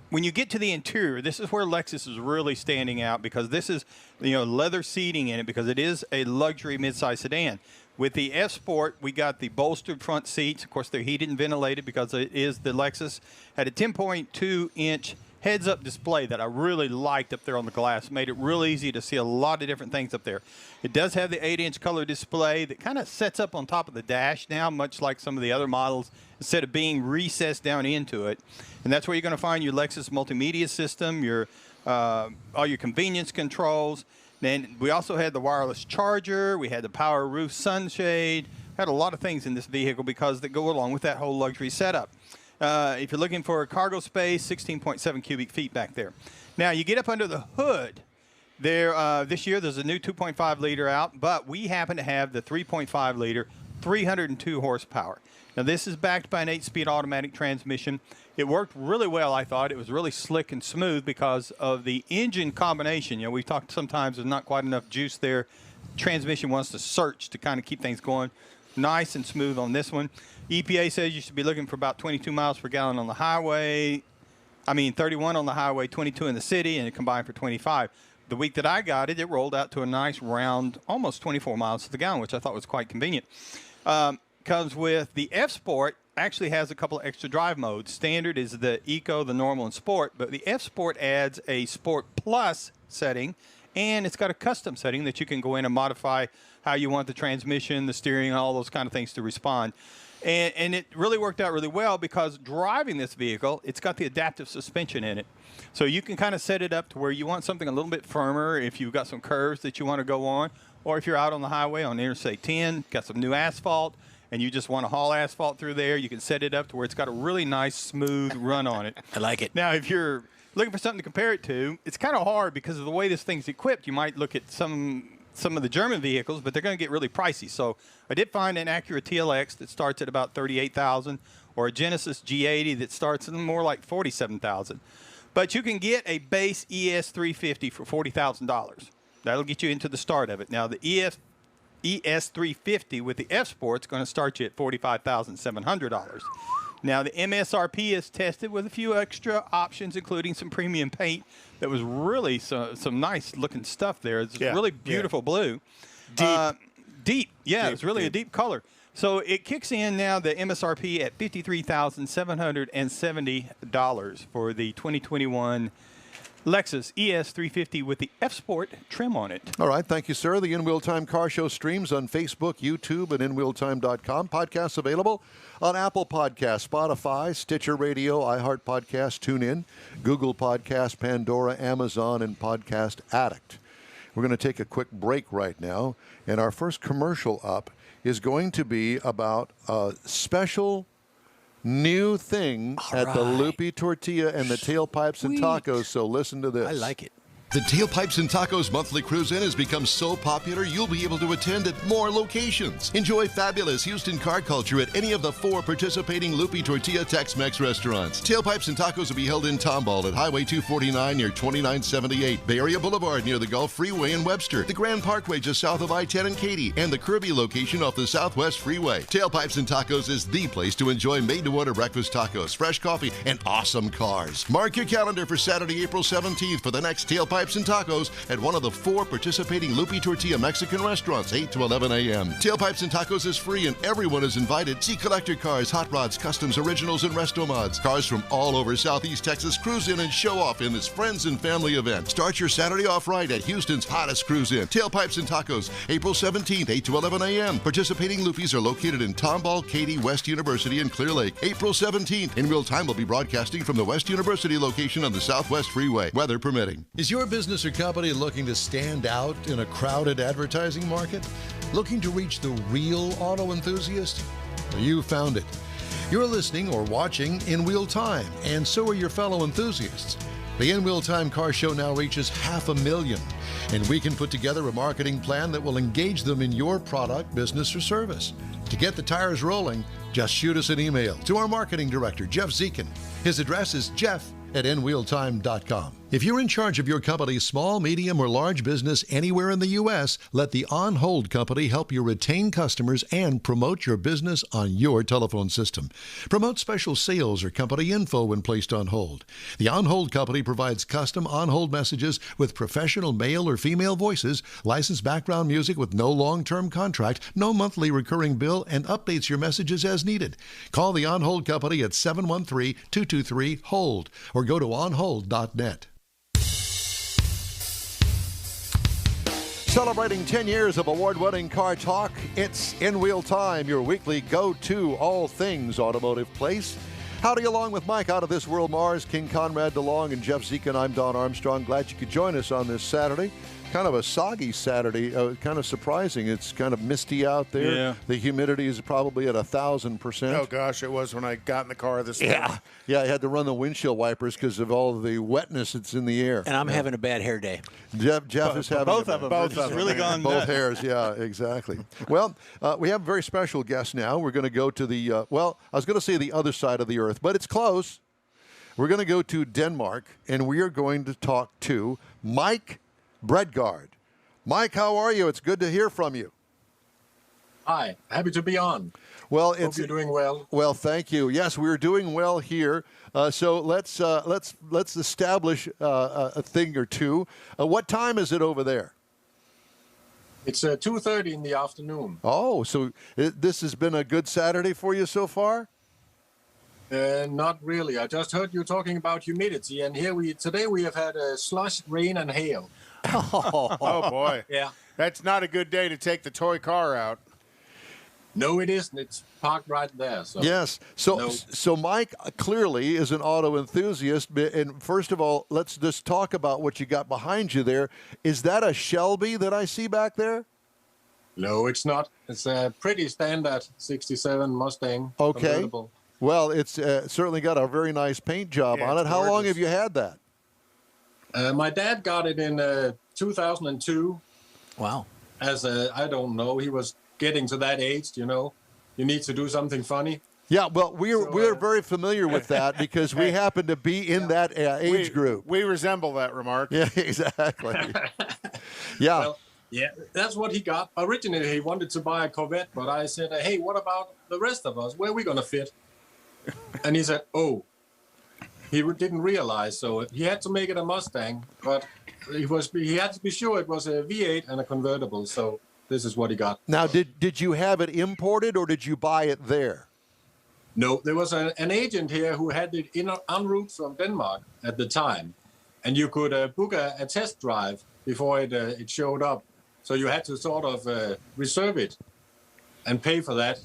when you get to the interior, this is where Lexus is really standing out, because this is, leather seating in it, because it is a luxury midsize sedan. With the F Sport, we got the bolstered front seats. Of course, they're heated and ventilated because it is the Lexus. Had a 10.2-inch heads-up display that I really liked up there on the glass. Made it real easy to see a lot of different things up there. It does have the 8-inch color display that kind of sets up on top of the dash now, much like some of the other models, instead of being recessed down into it. And that's where you're going to find your Lexus multimedia system, your all your convenience controls. Then we also had the wireless charger. We had the power roof sunshade. Had a lot of things in this vehicle because they go along with that whole luxury setup. If you're looking for cargo space, 16.7 cubic feet back there. Now, you get up under the hood. This year, there's a new 2.5 liter out, but we happen to have the 3.5 liter, 302 horsepower. Now, this is backed by an 8-speed automatic transmission. It worked really well, I thought. It was really slick and smooth because of the engine combination. We've talked sometimes there's not quite enough juice there. Transmission wants to search to kind of keep things going. Nice and smooth on this one. EPA says you should be looking for about 22 miles per gallon on the highway. 31 on the highway, 22 in the city, and it combined for 25. The week that I got it, it rolled out to a nice round, almost 24 miles to the gallon, which I thought was quite convenient. Comes with the F Sport, actually has a couple of extra drive modes. Standard is the Eco, the Normal, and Sport, but the F Sport adds a Sport Plus setting, and it's got a custom setting that you can go in and modify how you want the transmission, the steering, all those kind of things to respond. And it really worked out really well because driving this vehicle, it's got the adaptive suspension in it. So you can kind of set it up to where you want something a little bit firmer if you've got some curves that you want to go on, or if you're out on the highway on Interstate 10, got some new asphalt, and you just want to haul asphalt through there, you can set it up to where it's got a really nice, smooth run on it. I like it. Now, if you're looking for something to compare it to, it's kind of hard because of the way this thing's equipped. You might look at some of the German vehicles, but they're going to get really pricey. So I did find an Acura TLX that starts at about $38,000, or a Genesis G80 that starts at more like $47,000. But you can get a base ES350 for $40,000. That'll get you into the start of it. Now, the ES350 with the F Sport is going to start you at $45,700. Now, the MSRP is tested with a few extra options, including some premium paint that was really some nice-looking stuff there. It's really beautiful blue. Deep. Yeah, it's really a deep color. So it kicks in now, the MSRP at $53,770 for the 2021 Lexus ES350 with the F-Sport trim on it. All right. Thank you, sir. The In Wheel Time Car Show streams on Facebook, YouTube, and InWheelTime.com. Podcasts available on Apple Podcasts, Spotify, Stitcher Radio, iHeart Podcast, TuneIn, Google Podcast, Pandora, Amazon, and Podcast Addict. We're going to take a quick break right now, and our first commercial up is going to be about a special new thing at the Loopy Tortilla and the Tailpipes and Tacos, so listen to this. I like it. The Tailpipes and Tacos monthly cruise-in has become so popular, you'll be able to attend at more locations. Enjoy fabulous Houston car culture at any of the 4 participating Loopy Tortilla Tex-Mex restaurants. Tailpipes and Tacos will be held in Tomball at Highway 249 near 2978, Bay Area Boulevard near the Gulf Freeway in Webster, the Grand Parkway just south of I-10 and Katy, and the Kirby location off the Southwest Freeway. Tailpipes and Tacos is the place to enjoy made-to-order breakfast tacos, fresh coffee, and awesome cars. Mark your calendar for Saturday, April 17th for the next Tailpipes and Tacos at one of the 4 participating Loopy Tortilla Mexican restaurants, 8 to 11 a.m. Tailpipes and Tacos is free and everyone is invited. See collector cars, hot rods, customs, originals, and resto mods. Cars from all over Southeast Texas cruise in and show off in this friends and family event. Start your Saturday off right at Houston's hottest cruise in. Tailpipes and Tacos, April 17th, 8 to 11 a.m. Participating Loopys are located in Tomball, Katy, West University, and Clear Lake. April 17th. In real time, we'll be broadcasting from the West University location on the Southwest Freeway, weather permitting. Is your business or company looking to stand out in a crowded advertising market? Looking to reach the real auto enthusiast? Well, you found it. You're listening or watching In Wheel Time, and so are your fellow enthusiasts. The In Wheel Time Car Show now reaches 500,000, and we can put together a marketing plan that will engage them in your product, business, or service. To get the tires rolling, just shoot us an email to our marketing director, Jeff Zekin. His address is jeff@inwheeltime.com. If you're in charge of your company's small, medium, or large business anywhere in the U.S., let the On Hold Company help you retain customers and promote your business on your telephone system. Promote special sales or company info when placed on hold. The On Hold Company provides custom on-hold messages with professional male or female voices, licensed background music with no long-term contract, no monthly recurring bill, and updates your messages as needed. Call the On Hold Company at 713-223-HOLD or go to onhold.net. Celebrating 10 years of award-winning car talk, it's In Wheel Time, your weekly go-to all things automotive place. Howdy along with Mike out of This World Mars, King Conrad DeLong, and Jeff Zekin. I'm Don Armstrong. Glad you could join us on this Saturday. Kind of a soggy Saturday, kind of surprising. It's kind of misty out there. Yeah. The humidity is probably at 1,000%. Oh, gosh, it was when I got in the car this morning. Yeah, I had to run the windshield wipers because of all the wetness that's in the air. And I'm having a bad hair day. Jeff is having both of them. Both of them. Really gone both nuts. hairs, yeah, exactly. Well, we have a very special guest now. We're going to go to the, I was going to say the other side of the earth, but it's close. We're going to go to Denmark, and we are going to talk to Mike Bredgaard. Mike, how are you? It's good to hear from you. Hi, happy to be on. Well, Hope you're doing well. Well, thank you. Yes, we're doing well here. So let's establish a thing or two. What time is it over there? It's 2:30 in the afternoon. Oh, so this has been a good Saturday for you so far? Not really. I just heard you talking about humidity, and today we have had slush, rain, and hail. Oh, boy. Yeah. That's not a good day to take the toy car out. No, it isn't. It's parked right there. So. Yes. So Mike clearly is an auto enthusiast. And first of all, let's just talk about what you got behind you there. Is that a Shelby that I see back there? No, it's not. It's a pretty standard 67 Mustang. Okay. Convertible. Well, it's certainly got a very nice paint job on it. How long have you had that? My dad got it in 2002. Wow. I don't know, he was getting to that age, you know. You need to do something funny. Yeah, well, we're very familiar with that because we happen to be in that age group. We resemble that remark. Yeah, exactly. Yeah. Well, yeah, that's what he got. Originally, he wanted to buy a Corvette, but I said, hey, what about the rest of us? Where are we going to fit? And he said, oh, he didn't realize. So he had to make it a Mustang, but he had to be sure it was a V8 and a convertible. So this is what he got. Now, did you have it imported or did you buy it there? No, there was an agent here who had it en route from Denmark at the time. And you could book a test drive before it showed up. So you had to sort of reserve it and pay for that.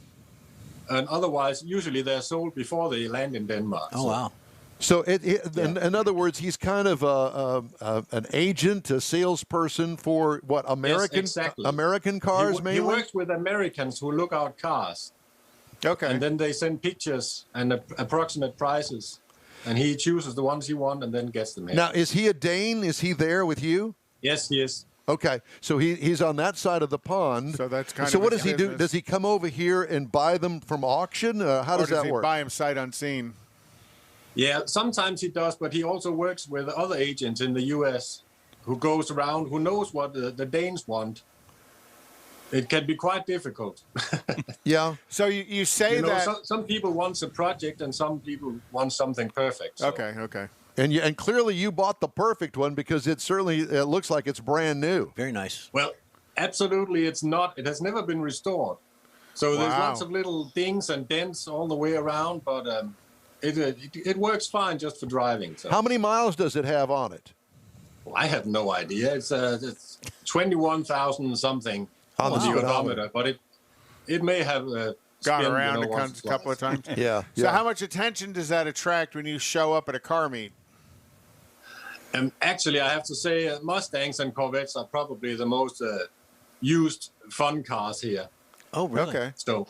And otherwise, usually they're sold before they land in Denmark. Oh, wow. So, in other words, he's kind of an agent, a salesperson for what, American, yes, exactly. American cars, mainly? He works with Americans who look out cars. Okay. And then they send pictures and approximate prices. And he chooses the ones he wants and then gets them here. Now, is he a Dane? Is he there with you? Yes, he is. Okay, so he's on that side of the pond. So that's kind so of what his does he do? business. Does he come over here and buy them from auction? How does that he work? buy them sight unseen? Yeah, sometimes he does, but he also works with other agents in the U.S. who goes around, who knows what the Danes want. It can be quite difficult. Yeah. So you say that some people want a project and some people want something perfect. So. Okay. And clearly you bought the perfect one because it looks like it's brand new. Very nice. Well, absolutely, it's not. It has never been restored. So there's Wow. lots of little dings and dents all the way around, but it works fine just for driving. So. How many miles does it have on it? Well, I have no idea. It's 21,000 something On the speedometer, but it may have gone spin, around once a couple of times. Yeah. So how much attention does that attract when you show up at a car meet? Actually, I have to say Mustangs and Corvettes are probably the most used fun cars here. Oh, really? Okay. So,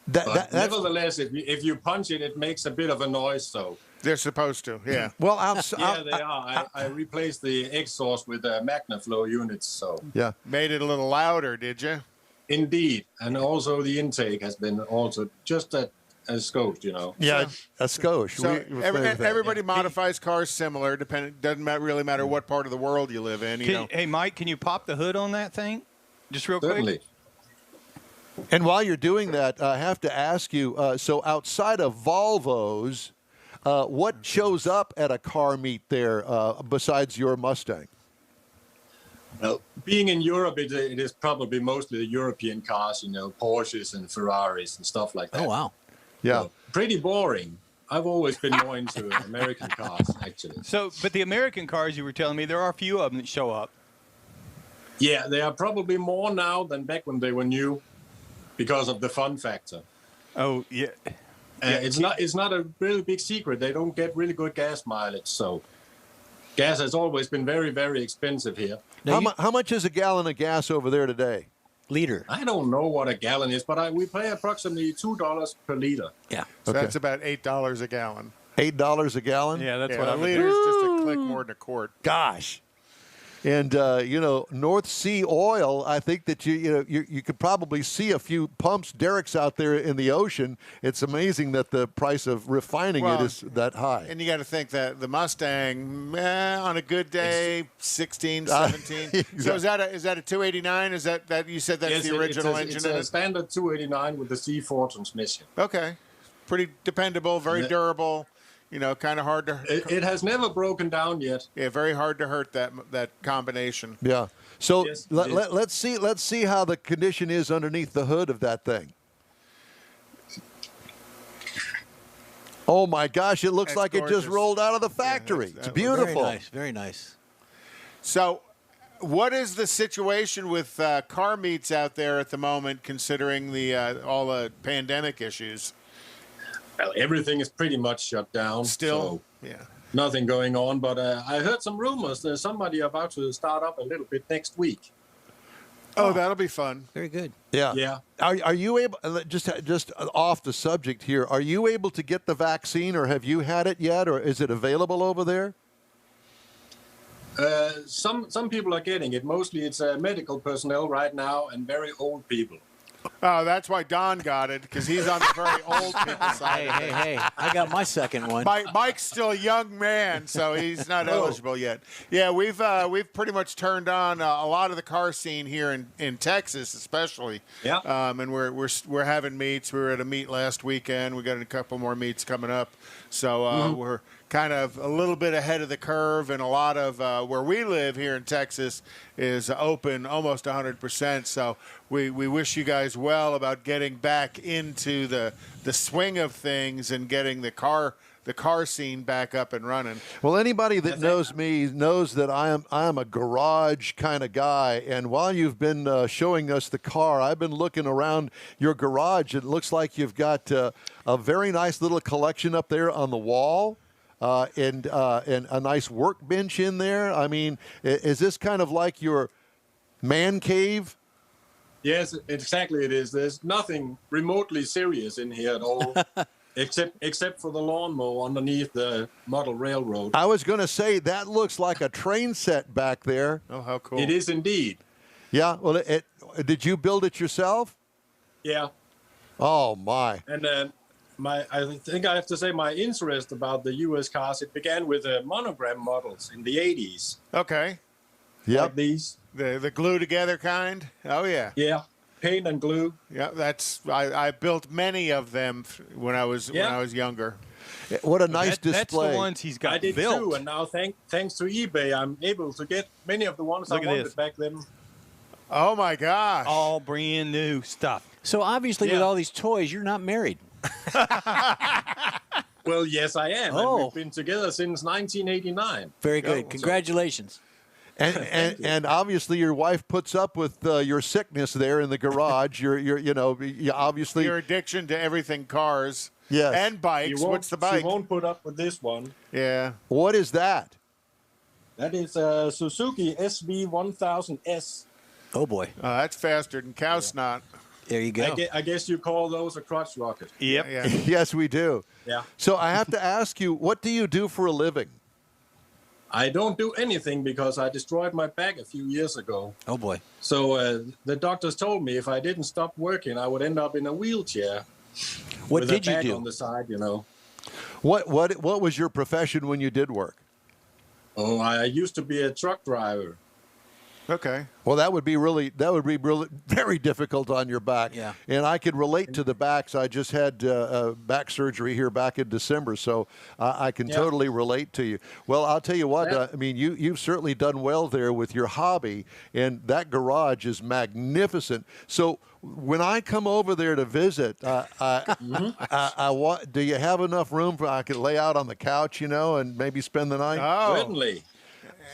That's, nevertheless, if you punch it, it makes a bit of a noise. So They're supposed to, yeah. well, yeah, they are. I replaced the exhaust with MagnaFlow units. So yeah. Made it a little louder, did you? indeed, and also the intake has been altered just a skosh, Yeah, a skosh. So We're familiar with that. everybody modifies cars similar. Doesn't really matter what part of the world you live in. Hey, Mike, can you pop the hood on that thing? Just real Certainly. quick. And while you're doing that, I have to ask you, so outside of Volvos, what shows up at a car meet there besides your Mustang? Well, being in Europe, it is probably mostly the European cars, Porsches and Ferraris and stuff like that. Oh, wow. Yeah. So, pretty boring. I've always been more into American cars, actually. So, but the American cars, you were telling me, there are a few of them that show up. Yeah, they are probably more now than back when they were new because of the fun factor. Oh, yeah. It's not a really big secret. They don't get really good gas mileage, so gas has always been very, very expensive here. How much is a gallon of gas over there today? Liter. I don't know what a gallon is, but we pay approximately $2 per liter. Yeah. So Okay. that's about $8 a gallon. $8 a gallon? Yeah, that's Yeah, what a I'm liter is just a click more than a quart. Gosh. And North Sea oil. I think that you could probably see a few pumps, derricks out there in the ocean. It's amazing that the price of refining it is that high. And you got to think that the Mustang, on a good day, 16, 17. Exactly. So is that a 289? Is that you said that's Yes, the original engine? It's in a it? standard 289 with the C4 transmission. Okay, pretty dependable, very durable. Kind of hard to. It has never broken down yet. Yeah, very hard to hurt that combination. Yeah. So Yes, let's see how the condition is underneath the hood of that thing. Oh my gosh! It looks That's like it just gorgeous. rolled out of the factory. that's- It's beautiful. Very nice. Very nice. So, what is the situation with car meets out there at the moment, considering all the pandemic issues? Well, everything is pretty much shut down. Still, so yeah. nothing going on. But I heard some rumors. There's somebody about to start up a little bit next week. Oh, that'll be fun. Very good. Yeah. Yeah. Are you able? Just off the subject here. Are you able to get the vaccine, or have you had it yet, or is it available over there? Some people are getting it. Mostly it's medical personnel right now and very old people. Oh, that's why Don got it, because he's on the very old people side. Hey, I got my second one. Mike's still a young man, so he's not eligible yet. Yeah, we've pretty much turned on a lot of the car scene here in Texas, especially. Yeah. And we're having meets. We were at a meet last weekend. We got a couple more meets coming up. So we're kind of a little bit ahead of the curve, and a lot of where we live here in Texas is open almost 100%. So we wish you guys well about getting back into the swing of things and getting the car scene back up and running. Well, anybody that knows me knows that I am a garage kind of guy. And while you've been showing us the car, I've been looking around your garage. It looks like you've got a very nice little collection up there on the wall. And a nice workbench in there. I mean, is this kind of like your man cave? Yes, exactly it is. There's nothing remotely serious in here at all, except for the lawnmower underneath the model railroad. I was going to say, that looks like a train set back there. Oh, how cool. It is indeed. Yeah, well, did you build it yourself? Yeah. Oh, my. And I think I have to say my interest about the U.S. cars, it began with monogram models in the 80s. Okay. Yep. Like these. The glue together kind? Oh, yeah. Yeah. Paint and glue. Yeah, I built many of them when I was younger. What a nice display. That's the ones he's got I did built. too, and now thanks to eBay, I'm able to get many of the ones I wanted back then. Oh, my gosh. All brand new stuff. So obviously with all these toys, you're not married. Well, yes, I am. Oh. And we've been together since 1989. Very good. Congratulations. And obviously your wife puts up with your sickness there in the garage. You obviously your addiction to everything cars. Yes. And bikes. What's the bike? She won't put up with this one. Yeah. What is that? That is a Suzuki SV1000S. Oh boy. That's faster than cow snot. There you go. I guess you call those a crotch rocket. Yep. Yeah. Yes, we do. Yeah. So I have to ask you, what do you do for a living? I don't do anything because I destroyed my back a few years ago. Oh boy. So the doctors told me if I didn't stop working, I would end up in a wheelchair. What with did a you bag do? on the side, you know. What was your profession when you did work? Oh, I used to be a truck driver. Okay. Well, that would be really very difficult on your back. Yeah. And I can relate to the backs. I just had back surgery here back in December, so I can totally relate to you. Well, I'll tell you what. I mean, you've certainly done well there with your hobby, and that garage is magnificent. So when I come over there to visit, I want. Do you have enough room for I could lay out on the couch, and maybe spend the night? Oh. Certainly.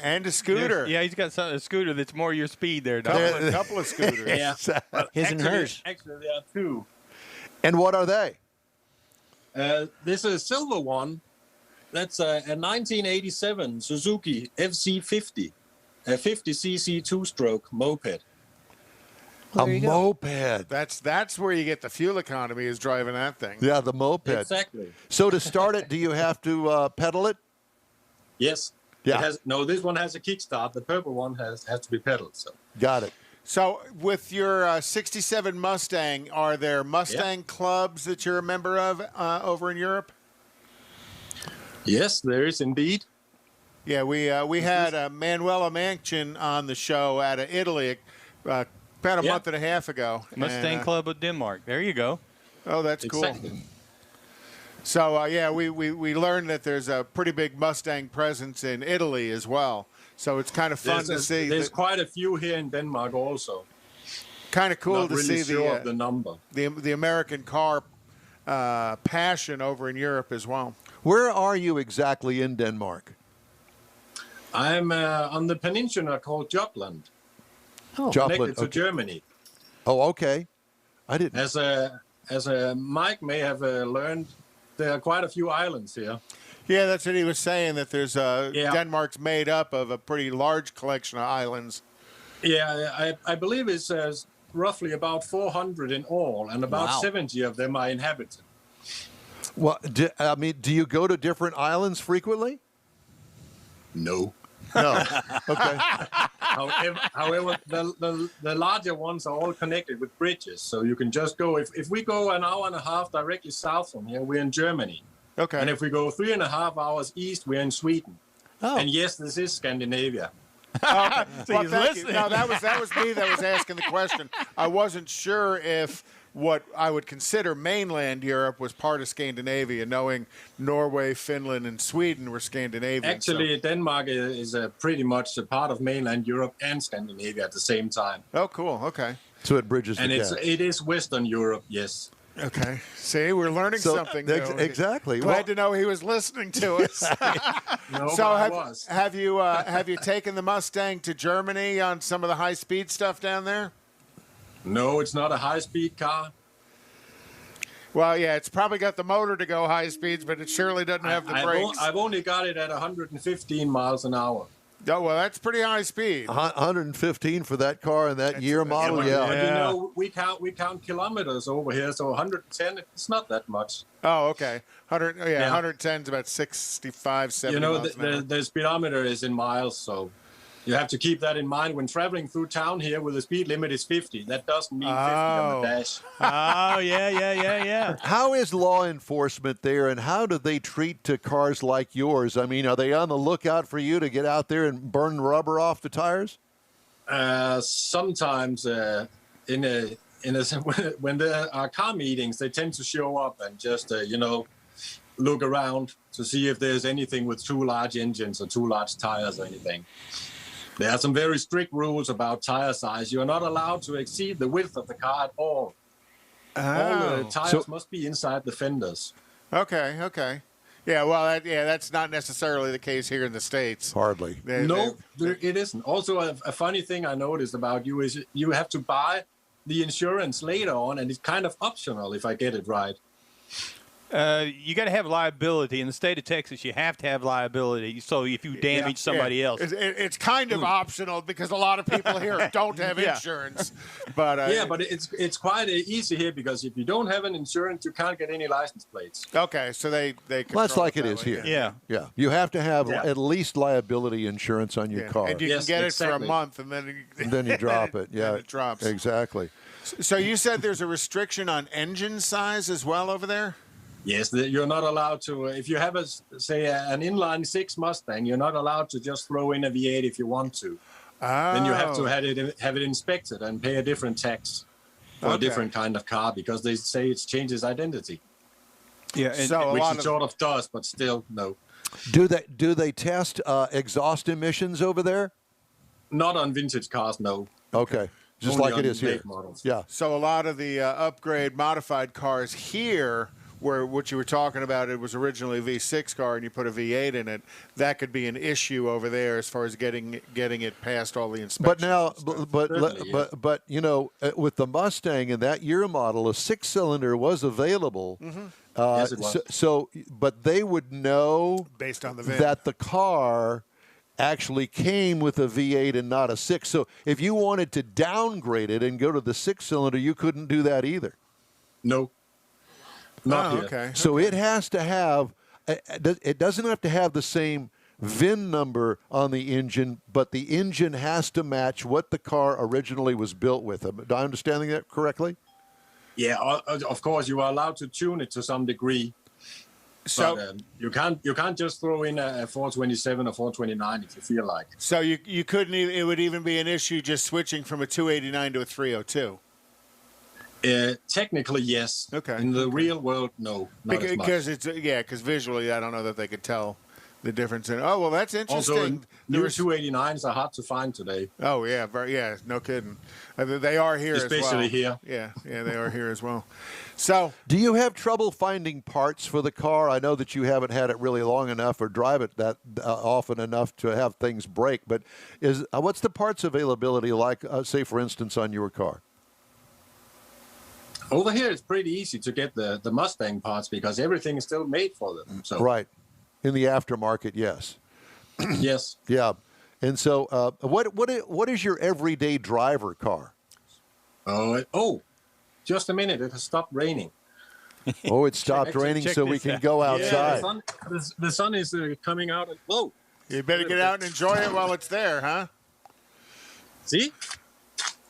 And a scooter. Yeah, he's got a scooter that's more your speed there, Doc. A couple of scooters. Yeah. His and hers. Actually, there are two. And what are they? This is a silver one. That's a 1987 Suzuki FC50, a 50cc two-stroke moped. Well, A there you go. moped. That's where you get the fuel economy is driving that thing. Yeah, the moped. Exactly. So to start it, do you have to pedal it? Yes. Yeah. This one has a kickstart. The purple one has to be pedaled. So. Got it. So with your 67 Mustang, are there Mustang Clubs that you're a member of over in Europe? Yes, there is indeed. Yeah, we had Manuela Manchin on the show out of Italy about a month and a half ago. Mustang Club of Denmark. There you go. Oh, that's cool. Exactly. So, we learned that there's a pretty big Mustang presence in Italy as well. So it's kind of fun to see. There's quite a few here in Denmark also. Kind of cool Not to really see sure of the number. the American car passion over in Europe as well. Where are you exactly in Denmark? I'm on the peninsula called Jutland, Oh, connected to okay. Germany. Oh, okay. I didn't. As Mike may have learned, there are quite a few islands here. Yeah, that's what he was saying, that there's Denmark's made up of a pretty large collection of islands. Yeah, I believe it says roughly about 400 in all, and about 70 of them are inhabited. Well, do you go to different islands frequently? No. No. Okay. However, the larger ones are all connected with bridges, so you can just go. If we go an hour and a half directly south from here, we're in Germany. Okay. And if we go 3.5 hours east, we're in Sweden. Oh. And yes, this is Scandinavia. Okay. So Well, he's thank you. listening. No, that was me that was asking the question. I wasn't sure if what I would consider mainland Europe was part of Scandinavia, knowing Norway, Finland, and Sweden were Scandinavian. Actually, Denmark is pretty much a part of mainland Europe and Scandinavia at the same time. Oh, cool. Okay. So it bridges And the gap. it is Western Europe, yes. Okay. See, we're learning something new. Exactly. Glad to know he was listening to us. No, So but I was. have you taken the Mustang to Germany on some of the high speed stuff down there? No, it's not a high-speed car. Well, yeah, it's probably got the motor to go high speeds, but it surely doesn't have the brakes. I've only got it at 115 miles an hour. Oh, well, that's pretty high speed. 115 for that car and that year model, But, yeah. you know, we count kilometers over here, so 110, it's not that much. Oh, okay. 100, yeah, Yeah. 110 is about 65, 70 You know, miles an hour. the speedometer is in miles, so you have to keep that in mind when traveling through town here where the speed limit is 50. That doesn't mean 50 on the dash. Oh, yeah. How is law enforcement there, and how do they treat cars like yours? I mean, are they on the lookout for you to get out there and burn rubber off the tires? Sometimes when there are car meetings, they tend to show up and just, look around to see if there's anything with too large engines or too large tires or anything. There are some very strict rules about tire size. You're not allowed to exceed the width of the car at all. All the tires must be inside the fenders. Okay. Yeah, well, that's not necessarily the case here in the States. Hardly. It isn't. Also, a funny thing I noticed about you is you have to buy the insurance later on, and it's kind of optional if I get it right. You got to have liability. In the state of Texas, you have to have liability. So if you damage somebody else. It's kind of optional because a lot of people here don't have insurance. But but it's quite easy here because if you don't have an insurance, you can't get any license plates. Okay, so they Well, that's like it is here. Yeah. You have to have at least liability insurance on your car. And you can get it for a month, and then you drop it. Yeah, it drops. Exactly. So you said there's a restriction on engine size as well over there? Yes, you're not allowed to. If you have an inline 6 Mustang, you're not allowed to just throw in a V8 if you want to. Oh. Then you have to have it inspected and pay a different tax for a different kind of car because they say it changes identity. Yeah, which it sort of does, but still no. Do they test exhaust emissions over there? Not on vintage cars, no. Okay. Just Only like it on is here. late models. Yeah. So a lot of the upgrade modified cars here, where what you were talking about, it was originally a V6 car and you put a V8 in it, that could be an issue over there as far as getting it past all the inspections. But you know, with the Mustang and that year model, a 6-cylinder was available. Mm-hmm. Yes, it was. But they would know based on the VIN that the car actually came with a V8 and not a 6. So if you wanted to downgrade it and go to the 6-cylinder, you couldn't do that either. No. Not here. Okay. So it has to have, it doesn't have to have the same VIN number on the engine, but the engine has to match what the car originally was built with. Am I understanding that correctly? Yeah, of course, you are allowed to tune it to some degree. So but, you can't just throw in a 427 or 429 if you feel like. So you couldn't even, it would even be an issue just switching from a 289 to a 302. Technically, yes. Okay. In the real world, no. Not as much. Because visually, I don't know that they could tell the difference in. Oh well, that's interesting. Also, new 289s are hard to find today. Oh yeah, no kidding. They are here as well. Especially here. Yeah, they are here as well. So, do you have trouble finding parts for the car? I know that you haven't had it really long enough or drive it that often enough to have things break. But what's the parts availability like? Say, for instance, on your car. Over here, it's pretty easy to get the Mustang parts because everything is still made for them. So. Right. In the aftermarket, yes. Yes. Yeah. And so what is your everyday driver car? Just a minute. It has stopped raining. Oh, it stopped raining so we can go outside. Yeah, the sun is coming out. Whoa. You better get out and enjoy it while it's there, huh? See?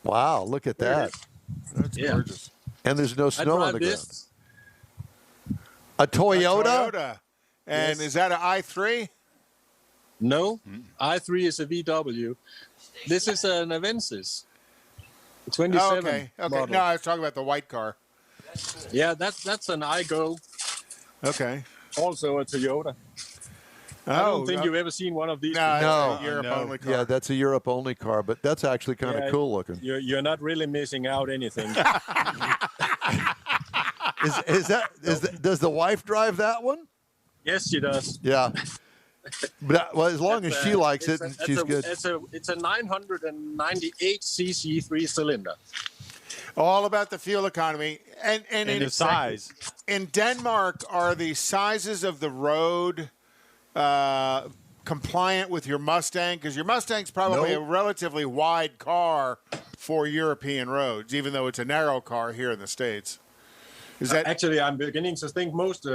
Wow, look at There it that. is. That's Yeah. gorgeous. And there's no I snow on drive the ground. this. A Toyota? Toyota. And Yes. is that an i3? No, i3 is a VW. This is an Avensis. 27 Oh, okay. model. No, I was talking about the white car. Yeah, that's an iGo. Okay. Also a Toyota. I don't think you've ever seen one of these. No, No. it's a Europe No. only car. Yeah, that's a Europe only car, but that's actually kind of Yeah, cool looking. You're not really missing out anything. Does the wife drive that one? Yes, she does. Yeah. But well, as long as she likes it, and she's good. It's a 998 cc 3-cylinder. All about the fuel economy. And And in the size. In Denmark, are the sizes of the road compliant with your Mustang? Because your Mustang's probably a relatively wide car for European roads, even though it's a narrow car here in the States. Is that Actually, I'm beginning to think most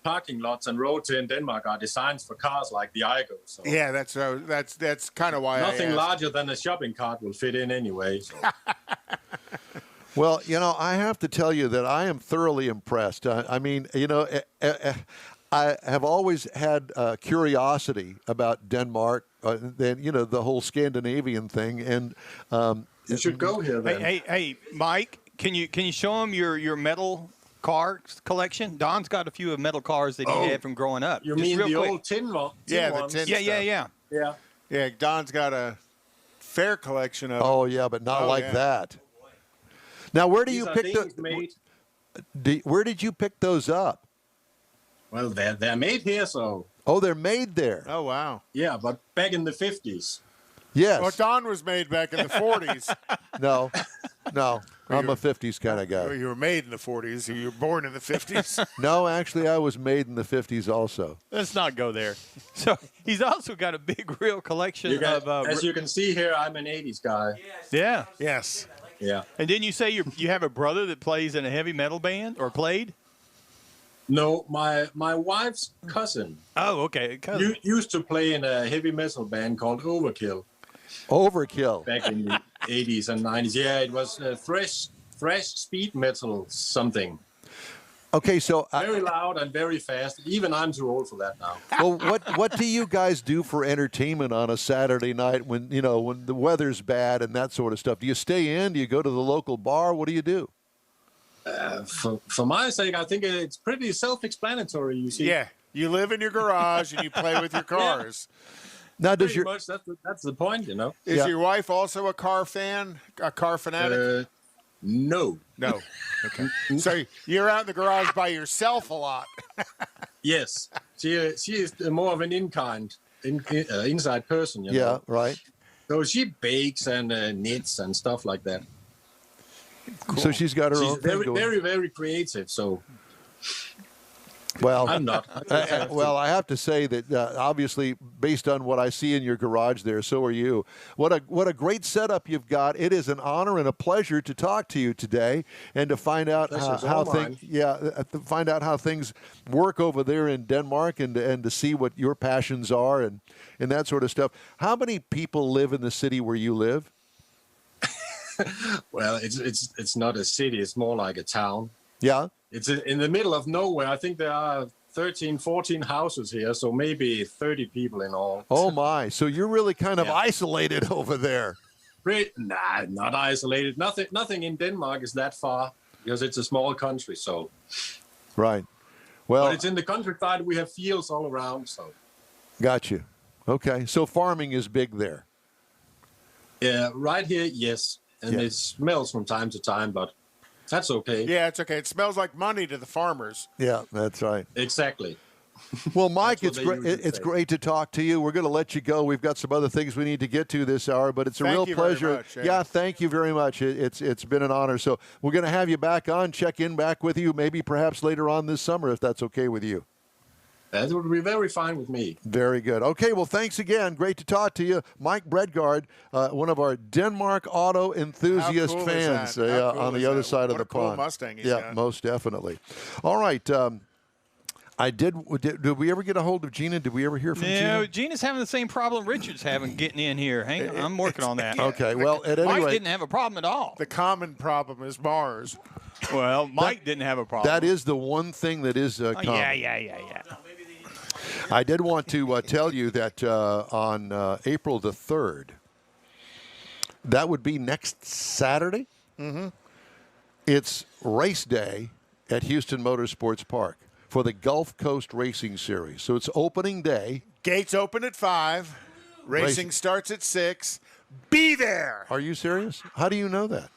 parking lots and roads here in Denmark are designed for cars like the iGo. So Yeah, that's kind of why nothing I asked. larger than a shopping cart will fit in anyway. So. Well, I have to tell you that I am thoroughly impressed. I mean, I have always had curiosity about Denmark, then the whole Scandinavian thing, and You should go here then. Hey, Mike, can you show him your metal car collection? Don's got a few of metal cars that he had from growing up. You Just mean real the quick. old tin ones? Yeah, the tin Yeah. Yeah. Yeah, Don's got a fair collection of. oh yeah, but not like yeah. that. Now, where do These you are pick things made. where did you pick those up? Well, they're made here, so Oh, they're made there. Oh, wow. yeah. But back in the 50s. Yes. Well, Don was made back in the 40s. No. I'm a 50s kind of guy. You were made in the 40s. You were born in the 50s. No, actually, I was made in the 50s also. Let's not go there. So he's also got a big real collection of. As you can see here, I'm an 80s guy. Yeah. Yes. Yeah. And didn't you say you have a brother that plays in a heavy metal band or played? No, my wife's cousin Oh, okay. used to play in a heavy metal band called Overkill Overkill. back in the 80s and 90s. Yeah, it was thrash speed metal something. Okay, so Very loud and very fast. Even I'm too old for that now. well, what do you guys do for entertainment on a Saturday night when when the weather's bad and that sort of stuff? Do you stay in? Do you go to the local bar? What do you do? For my sake, I think it's pretty self-explanatory. You see, Yeah. You live in your garage and you play with your cars. Now, does pretty your much that's the point, Is Yeah. your wife also a car fan? A car fanatic? No. No. Okay. So you're out in the garage by yourself a lot. Yes, she is more of an inside person. You know? right? So she bakes and knits and stuff like that. So she's got her She's own thing very, going. very, very creative. So Well, I'm not. well, I have to say that obviously, based on what I see in your garage there, so are you. What a great setup you've got! It is an honor and a pleasure to talk to you today and to find out Pleasure's how all things mine. to find out how things work over there in Denmark and to see what your passions are and that sort of stuff. How many people live in the city where you live? Well, it's not a city. It's more like a town. Yeah. It's in the middle of nowhere. I think there are 13, 14 houses here, so maybe 30 people in all. Oh my! So you're really kind of Yeah. isolated over there. Nah, not isolated. Nothing in Denmark is that far because it's a small country. So, Right. Well, but it's in the countryside. We have fields all around. So, got you. Okay. So farming is big there. yeah, right here, yes, and Yeah. it smells from time to time, but that's okay. Yeah, it's okay. It smells like money to the farmers. Yeah, that's right. Exactly. Well, Mike, That's it's what they great. usually It's say. great to talk to you. We're going to let you go. We've got some other things we need to get to this hour, but it's a Thank real you very pleasure. much, yeah. Yeah, thank you very much. It's been an honor. So we're going to have you back on, check in back with you, maybe perhaps later on this summer, if that's okay with you. That would be very fine with me. Very good. Okay, well, thanks again. Great to talk to you. Mike Bredgard, one of our Denmark auto enthusiast How cool is fans that? How cool on is the other that? side of What the a cool pond. Mustang he's yeah, got. most definitely. All right. I did. Did we ever get a hold of Gina? Did we ever hear from Gina? No, Gina's having the same problem Richard's having getting in here. Hang on, I'm working on that. Okay, well, at any Mike rate, didn't have a problem at all. The common problem is Mars. Well, Mike didn't have a problem. that is the one thing that is common. Yeah. I did want to tell you that on April the 3rd, that would be next Saturday. Mm-hmm. It's race day at Houston Motorsports Park for the Gulf Coast Racing Series. So it's opening day. Gates open at 5. Racing starts at 6. Be there. Are you serious? How do you know that?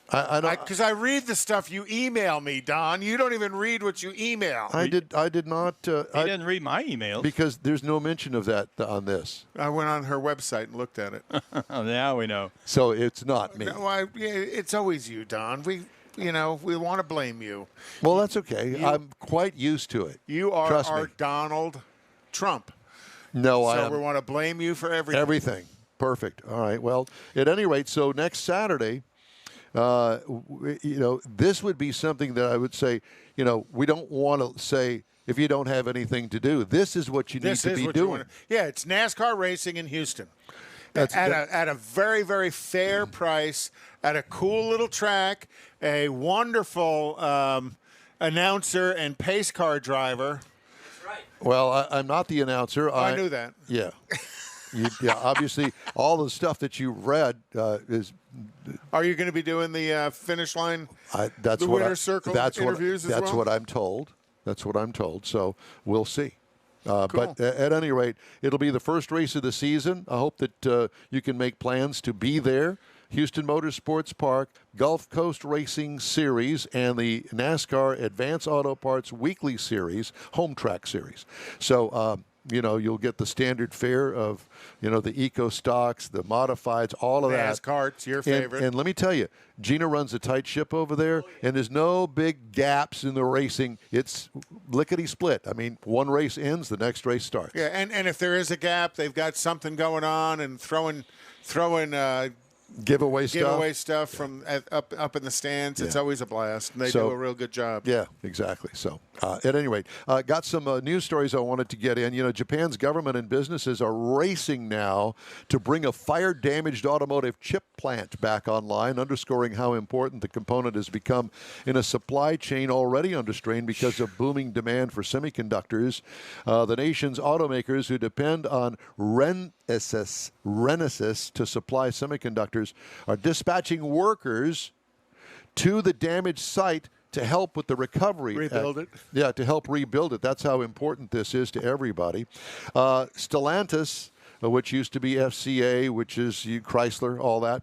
I don't. Because I read the stuff you email me, Don. You don't even read what you email. I did not. He didn't read my emails. Because there's no mention of that on this. I went on her website and looked at it. Oh, now we know. So it's not me. No, it's always you, Don. We want to blame you. Well, that's okay. I'm quite used to it. You are Trust our me. Donald Trump. No, So we want to blame you for everything. Everything. Perfect. All right. Well, at any rate, so next Saturday, this would be something that I would say, we don't want to say if you don't have anything to do. This is what you need to be doing. Yeah, it's NASCAR racing in Houston. At a very, very fair price, at a cool little track, a wonderful announcer and pace car driver. That's right. Well, I'm not the announcer. I knew that. Yeah. Obviously, all the stuff that you read is. Are you going to be doing the finish line? That's the what winner's circle interviews as well? That's what I'm told. That's what I'm told. So we'll see. Cool. But at any rate, it'll be the first race of the season. I hope that you can make plans to be there. Houston Motorsports Park, Gulf Coast Racing Series, and the NASCAR Advanced Auto Parts Weekly Series, Home Track Series. So, you'll get the standard fare of, the eco stocks, the modifieds, all of that. NASCAR's your favorite. And let me tell you, Gina runs a tight ship over there, and there's no big gaps in the racing. It's lickety split. I mean, one race ends, the next race starts. Yeah, and if there is a gap, they've got something going on and throwing giveaway stuff from up in the stands. It's always a blast. And they do a real good job. Yeah, exactly. So, at any rate, got some news stories I wanted to get in. Japan's government and businesses are racing now to bring a fire-damaged automotive chip plant back online, underscoring how important the component has become in a supply chain already under strain because of booming demand for semiconductors. The nation's automakers, who depend on Renesas to supply semiconductors, are dispatching workers to the damaged site to help with the recovery. Rebuild it. Yeah, to help rebuild it. That's how important this is to everybody. Stellantis, which used to be FCA, which is Chrysler, all that,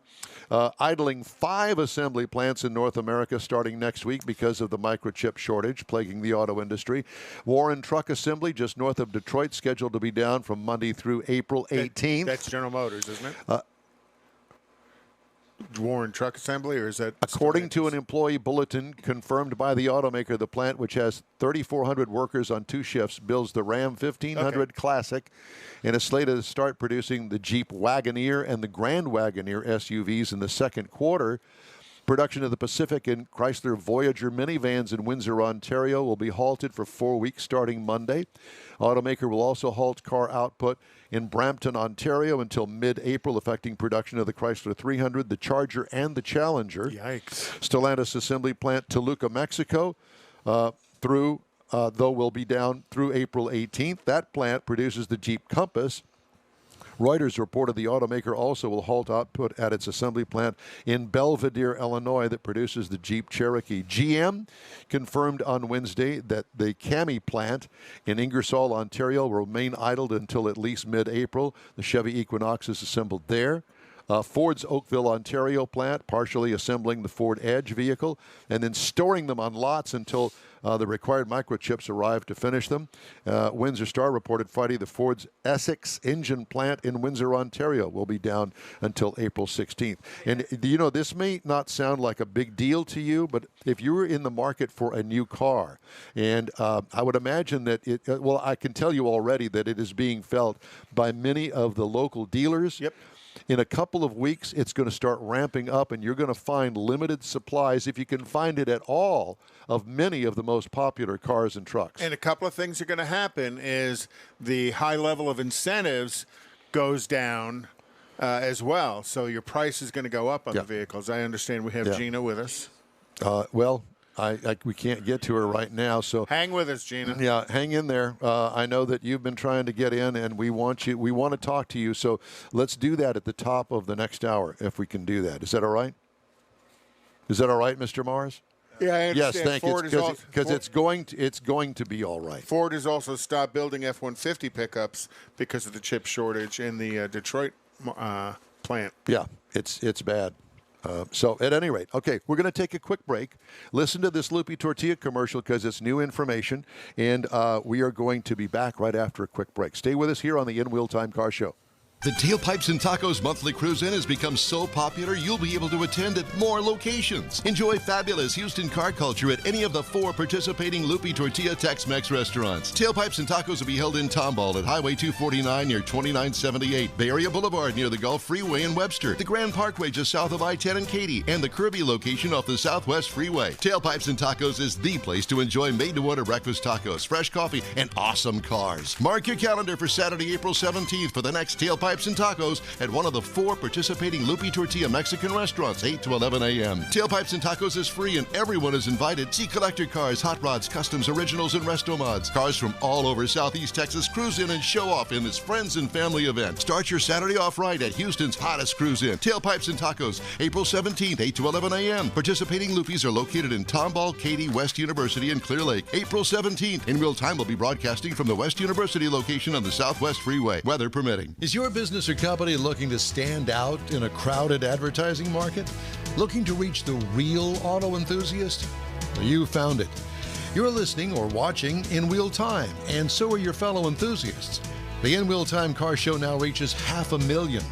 idling 5 assembly plants in North America starting next week because of the microchip shortage plaguing the auto industry. Warren Truck Assembly, just north of Detroit, scheduled to be down from Monday through April 18th. That's General Motors, isn't it? Warren Truck Assembly, or is that? According to an employee bulletin confirmed by the automaker, the plant, which has 3,400 workers on 2 shifts, builds the Ram 1500 Classic and is slated to start producing the Jeep Wagoneer and the Grand Wagoneer SUVs in the second quarter. Production of the Pacific and Chrysler Voyager minivans in Windsor, Ontario will be halted for 4 weeks starting Monday. Automaker will also halt car output in Brampton, Ontario until mid-April, affecting production of the Chrysler 300, the Charger, and the Challenger. Yikes. Stellantis assembly plant Toluca, Mexico, though will be down through April 18th. That plant produces the Jeep Compass. Reuters reported the automaker also will halt output at its assembly plant in Belvidere, Illinois, that produces the Jeep Cherokee. GM confirmed on Wednesday that the Cami plant in Ingersoll, Ontario, will remain idled until at least mid-April. The Chevy Equinox is assembled there. Ford's Oakville, Ontario plant partially assembling the Ford Edge vehicle and then storing them on lots until the required microchips arrive to finish them. Windsor Star reported Friday the Ford's Essex engine plant in Windsor, Ontario will be down until April 16th. And, this may not sound like a big deal to you, but if you were in the market for a new car, and I would imagine that I can tell you already that it is being felt by many of the local dealers. Yep. In a couple of weeks, it's going to start ramping up, and you're going to find limited supplies, if you can find it at all, of many of the most popular cars and trucks. And a couple of things are going to happen is the high level of incentives goes down as well. So your price is going to go up on the vehicles. I understand we have Gina with us. Well, we can't get to her right now, so hang with us, Gina. Yeah, hang in there. I know that you've been trying to get in, and we want to talk to you. So let's do that at the top of the next hour, if we can do that. Is that all right? Is that all right, Mr. Mars? Yeah, I understand. Yes, thank Ford you. Because it's going to be all right. Ford has also stopped building F-150 pickups because of the chip shortage in the Detroit plant. Yeah, it's bad. So at any rate, okay, we're going to take a quick break. Listen to this Loopy Tortilla commercial because it's new information, and we are going to be back right after a quick break. Stay with us here on the In Wheel Time Car Show. The Tailpipes and Tacos monthly cruise-in has become so popular you'll be able to attend at more locations. Enjoy fabulous Houston car culture at any of the 4 participating Loopy Tortilla Tex-Mex restaurants. Tailpipes and Tacos will be held in Tomball at Highway 249 near 2978, Bay Area Boulevard near the Gulf Freeway in Webster, the Grand Parkway just south of I-10 in Katy, and the Kirby location off the Southwest Freeway. Tailpipes and Tacos is the place to enjoy made-to-order breakfast tacos, fresh coffee, and awesome cars. Mark your calendar for Saturday, April 17th for the next Tailpipes and Tacos at one of the 4 participating Loopy Tortilla Mexican restaurants, 8 to 11 a.m. Tailpipes and Tacos is free and everyone is invited. See collector cars, hot rods, customs, originals, and resto mods. Cars from all over Southeast Texas cruise in and show off in this friends and family event. Start your Saturday off right at Houston's hottest cruise-in. Tailpipes and Tacos, April 17th, 8 to 11 a.m. Participating Loopies are located in Tomball, Katy, West University, and Clear Lake. April 17th, In Real Time will be broadcasting from the West University location on the Southwest Freeway, weather permitting. Is your business or company looking to stand out in a crowded advertising market? Looking to reach the real auto enthusiast? Well, you found it. You're listening or watching In Wheel Time, and so are your fellow enthusiasts. The In Wheel Time Car Show now reaches 500,000,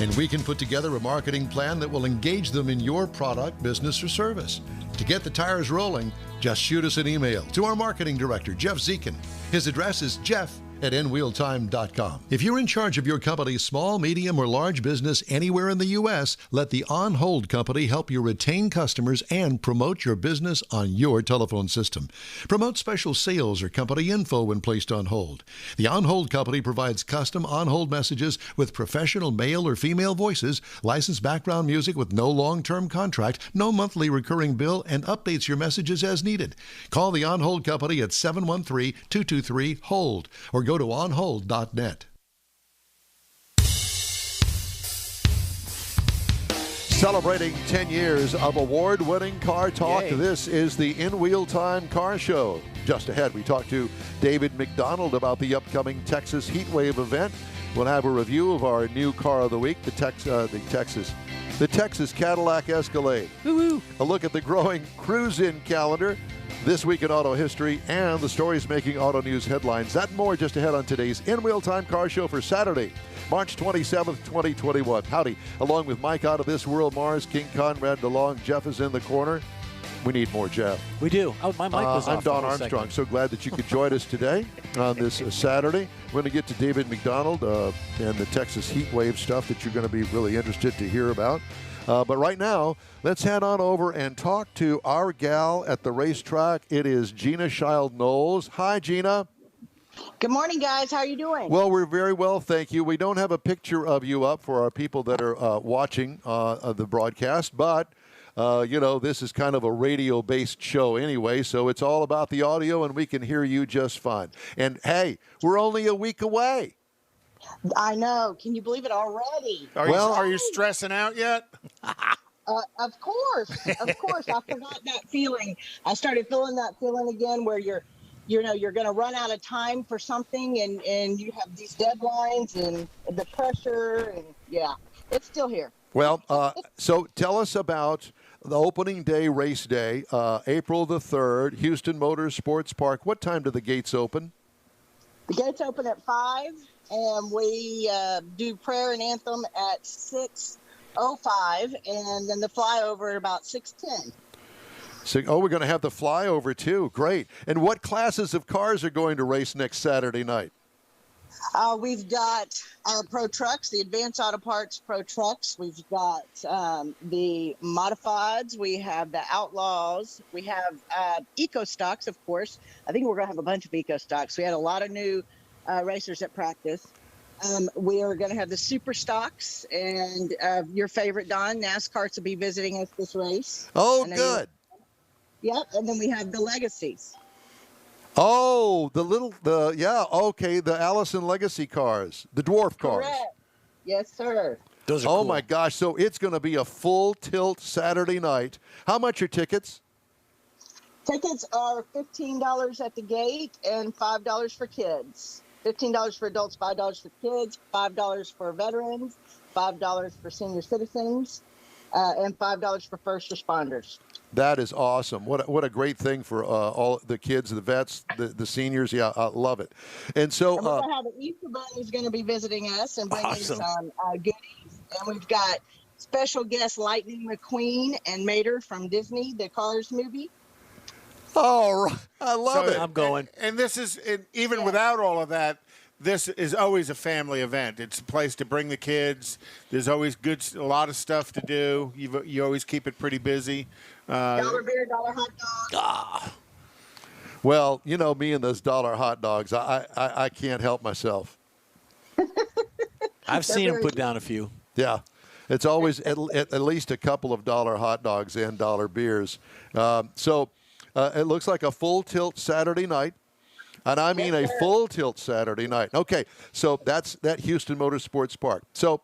and we can put together a marketing plan that will engage them in your product, business, or service. To get the tires rolling, just shoot us an email to our marketing director, Jeff Zekin. His address is jeff@inwheeltime.com. If you're in charge of your company's small, medium, or large business anywhere in the U.S., let the On Hold Company help you retain customers and promote your business on your telephone system. Promote special sales or company info when placed on hold. The On Hold Company provides custom on-hold messages with professional male or female voices, licensed background music with no long-term contract, no monthly recurring bill, and updates your messages as needed. Call the On Hold Company at 713-223-HOLD or go to onhold.net. Celebrating 10 years of award-winning car talk, Yay. This is the In Wheel Time Car Show. Just ahead, we talk to David Mcdonald about the upcoming Texas Heatwave event. We'll have a review of our new car of the week, the Texas Cadillac Escalade. Woo-hoo. A look at the growing cruise-in calendar, this week in auto history, and the stories making auto news headlines. That and more just ahead on today's In Wheel Time Car Show for Saturday, March 27th, 2021. Howdy. Along with Mike out of this world, Mars, King Conrad DeLong, Jeff is in the corner. We need more Jeff. We do. Oh, my mic was I'm off. Don for a Armstrong. second. So glad that you could join us today on this Saturday. We're going to get to David McDonald and the Texas heat wave stuff that you're going to be really interested to hear about. But right now, let's head on over and talk to our gal at the racetrack. It is Gina Child-Knowles. Hi, Gina. Good morning, guys. How are you doing? Well, we're very well, thank you. We don't have a picture of you up for our people that are watching the broadcast, but this is kind of a radio-based show anyway, so it's all about the audio, and we can hear you just fine. And, hey, we're only a week away. I know. Can you believe it already? Are you stressing out yet? Of course. I forgot that feeling. I started feeling that feeling again where you're going to run out of time for something and you have these deadlines and the pressure and it's still here. Well, so tell us about the opening day race day, April the 3rd, Houston Motor Sports Park. What time do the gates open? The gates open at 5. And we do prayer and anthem at 6:05, and then the flyover at about 6:10. So, we're going to have the flyover too. Great. And what classes of cars are going to race next Saturday night? We've got our Pro Trucks, the Advanced Auto Parts Pro Trucks. We've got the Modifieds. We have the Outlaws. We have Eco Stocks, of course. I think we're going to have a bunch of Eco Stocks. We had a lot of new racers at practice. We are going to have the Super Stocks, and your favorite, Don, NASCAR, to be visiting us this race. Oh, good. Yep, and then we have the Legacies. Oh, the Allison Legacy cars, the dwarf cars. Correct. Yes, sir. Those are cool. My gosh, so it's going to be a full tilt Saturday night. How much are tickets? Tickets are $15 at the gate and $5 for kids. $15 for adults, $5 for kids, $5 for veterans, $5 for senior citizens, and $5 for first responders. That is awesome. What a great thing for all the kids, the vets, the seniors. Yeah, I love it. And so we're going to have an Easter Bunny who's going to be visiting us and bringing some goodies. And we've got special guest Lightning McQueen and Mater from Disney, the Cars movie. Oh, I love it. I'm going. And this is, even without all of that, this is always a family event. It's a place to bring the kids. There's always a lot of stuff to do. You always keep it pretty busy. Dollar beer, dollar hot dog. Well, you know me and those dollar hot dogs. I can't help myself. I've seen them put down a few. Yeah. It's always at least a couple of dollar hot dogs and dollar beers. So it looks like a full tilt Saturday night. And I mean a full tilt Saturday night. Okay, so that's that Houston Motorsports Park. So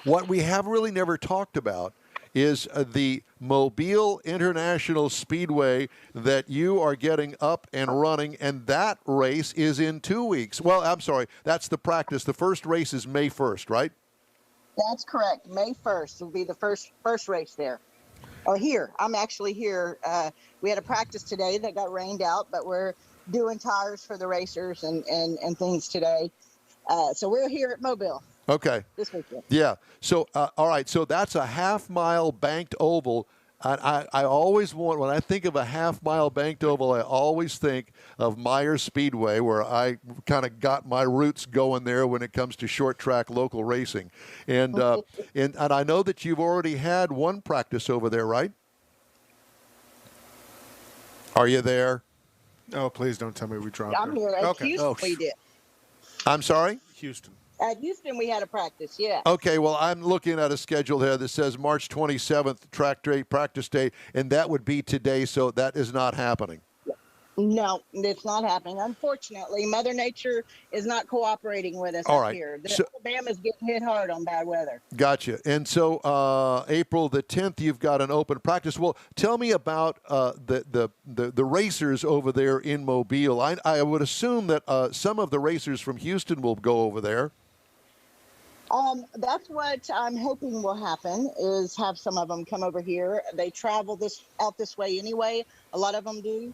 what we have really never talked about is the Mobile International Speedway that you are getting up and running, and that race is in 2 weeks. Well, I'm sorry, that's the practice. The first race is May 1st, right? That's correct. May 1st will be the first race there. Or here. I'm actually here. We had a practice today that got rained out, but we're doing tires for the racers and things today. So we're here at Mobile. Okay. This weekend. Yeah. So, all right. So that's a half-mile banked oval. I always when I think of a half-mile banked oval, I always think of Myers Speedway, where I kind of got my roots going there when it comes to short-track local racing. And, and I know that you've already had one practice over there, right? Are you there? Oh, please don't tell me we dropped I'm here. At Houston, we did. I'm sorry? Houston. At Houston, we had a practice, yeah. Okay, well, I'm looking at a schedule here that says March 27th, track day, practice day, and that would be today, so that is not happening. No, it's not happening. Unfortunately, Mother Nature is not cooperating with us up here. Alabama's getting hit hard on bad weather. Gotcha. And so April the 10th, you've got an open practice. Well, tell me about the racers over there in Mobile. I would assume that some of the racers from Houston will go over there. That's what I'm hoping will happen, is have some of them come over here. They travel out this way anyway. A lot of them do.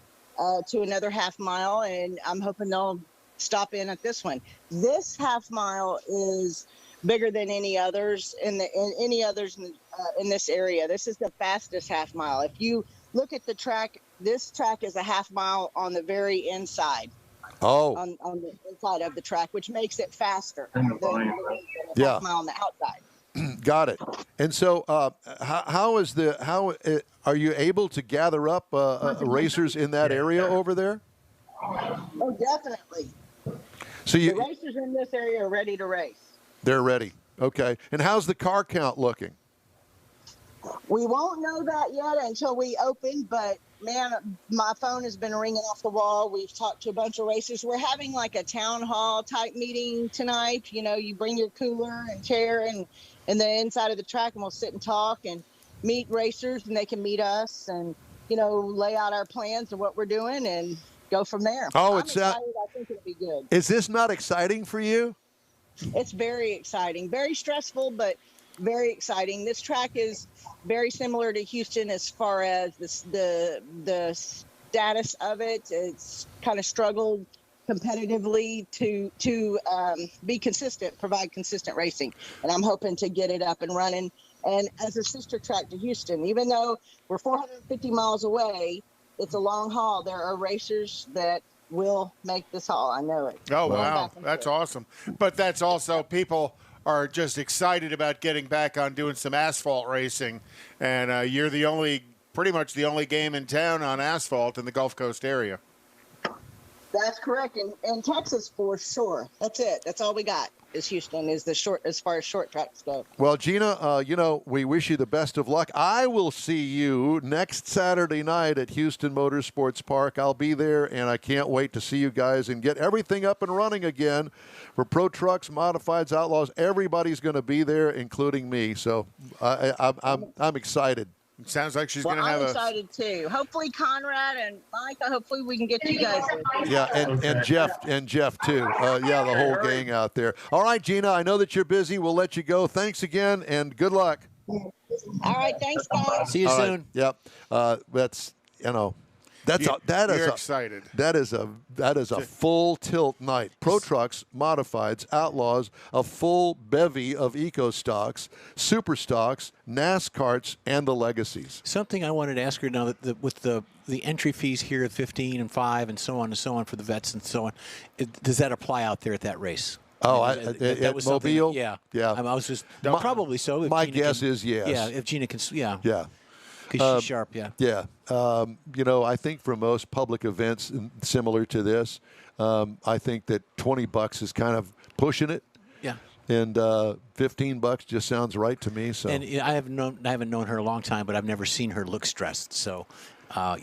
To another half mile, and I'm hoping they'll stop in at this one. This half mile is bigger than any others in this area. This is the fastest half mile. If you look at the track, this track is a half mile on the very inside. Oh. On the inside of the track, which makes it faster than half mile on the outside. Got it. And so, how are you able to gather up racers in that area over there? Oh, definitely. So the racers in this area are ready to race. They're ready. Okay. And how's the car count looking? We won't know that yet until we open, but man, my phone has been ringing off the wall. We've talked to a bunch of racers. We're having like a town hall type meeting tonight. You know, you bring your cooler and chair and the inside of the track, and we'll sit and talk and meet racers, and they can meet us and, you know, lay out our plans of what we're doing and go from there. Oh, I'm excited. I think it'll be good. Is this not exciting for you? It's very exciting, very stressful, but very exciting. This track is very similar to Houston as far as the status of it. It's kind of struggled competitively to be consistent, provide consistent racing. And I'm hoping to get it up and running. And as a sister track to Houston, even though we're 450 miles away, it's a long haul. There are racers that will make this haul. I know it. Oh, Going wow. back and That's forth. awesome. But that's also people are just excited about getting back on doing some asphalt racing. And you're pretty much the only game in town on asphalt in the Gulf Coast area. That's correct. In Texas, for sure. That's it. That's all we got. Is Houston is the short as far as short tracks go. Well, Gina, we wish you the best of luck. I will see you next Saturday night at Houston Motorsports Park. I'll be there, and I can't wait to see you guys and get everything up and running again for Pro Trucks, Modifieds, Outlaws. Everybody's going to be there, including me. So I'm excited. It sounds like she's Well, going to have I'm excited too. Hopefully, Conrad and Micah. Hopefully, we can get you guys there. Yeah, and Jeff too. The whole gang out there. All right, Gina, I know that you're busy. We'll let you go. Thanks again, and good luck. All right, thanks, guys. See you All soon. Right. Yep. You're excited. That is a full tilt night. Pro Trucks, Modifieds, Outlaws, a full bevy of eco stocks, super stocks, NASCARs, and the legacies. Something I wanted to ask her now that with the entry fees here at 15 and 5 and so on for the vets and so on, does that apply out there at that race? Oh, that was something. Mobile? Yeah. Yeah. I was just probably so. If My Gina guess can, is yes. Yeah, if Gina can. Yeah. Yeah. Because she's sharp. Yeah. Yeah. I think for most public events similar to this, I think that $20 is kind of pushing it. Yeah. And $15 just sounds right to me. So. And I haven't known her a long time, but I've never seen her look stressed. So,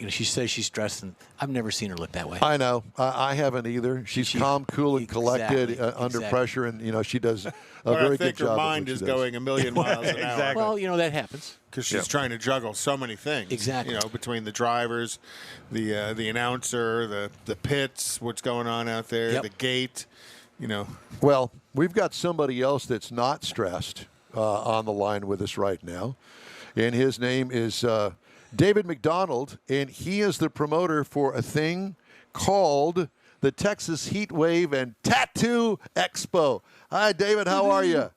she says she's stressed, and I've never seen her look that way. I know. I haven't either. She's calm, cool, and collected under pressure, and she does a very good job. Her mind is going a million miles an hour. Well, that happens. Because she's trying to juggle so many things. Exactly. Between the drivers, the announcer, the pits, what's going on out there, the gate, Well, we've got somebody else that's not stressed on the line with us right now, and his name is David Mcdonald, and he is the promoter for a thing called the Texas Heat Wave and Tattoo Expo. Hi, David. How are you?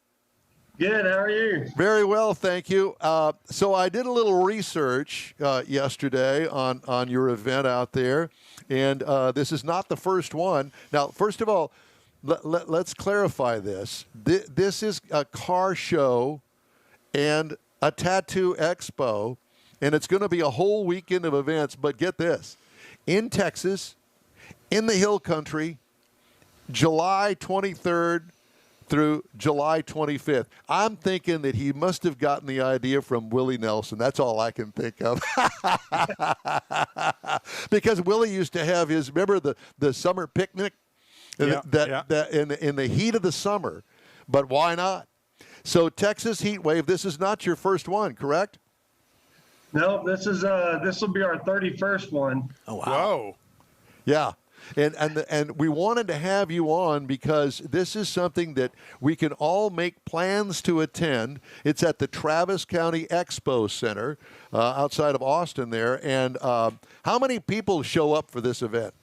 Good. How are you? Very well, thank you. So I did a little research yesterday on your event out there, and this is not the first one. Now, first of all, let's clarify this. This is a car show and a tattoo expo, and it's going to be a whole weekend of events. But get this, in Texas, in the Hill Country, July 23rd through July 25th. I'm thinking that he must have gotten the idea from Willie Nelson. That's all I can think of. Because Willie used to have his, remember the summer picnic? In the heat of the summer. But why not? So Texas Heat Wave, this is not your first one, correct? No, this will be our 31st one. Oh, wow. Whoa. Yeah. And we wanted to have you on because this is something that we can all make plans to attend. It's at the Travis County Expo Center outside of Austin there. And how many people show up for this event?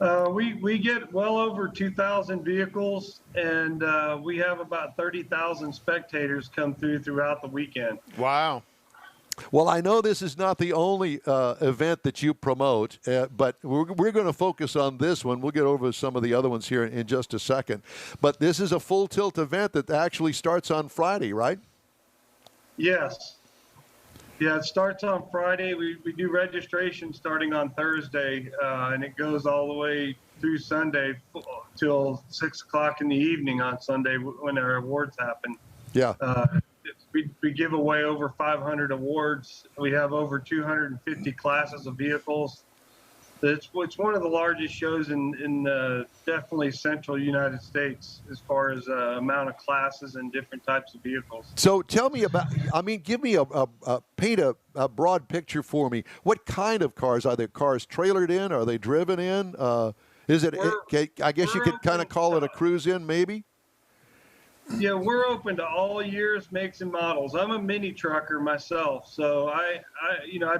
We get well over 2,000 vehicles, and we have about 30,000 spectators come throughout the weekend. Wow. Well, I know this is not the only event that you promote, but we're going to focus on this one. We'll get over some of the other ones here in just a second. But this is a full tilt event that actually starts on Friday, right? Yes. Yeah, it starts on Friday. We do registration starting on Thursday, and it goes all the way through Sunday till 6 o'clock in the evening on Sunday when our awards happen. Yeah. We give away over 500 awards. We have over 250 classes of vehicles. It's one of the largest shows in definitely central United States as far as amount of classes and different types of vehicles. So tell me about, give me paint a broad picture for me. What kind of cars? Are they cars trailered in? Are they driven in? I guess you could kind of call it a cruise in maybe? Yeah, we're open to all years, makes, and models. I'm a mini trucker myself, so I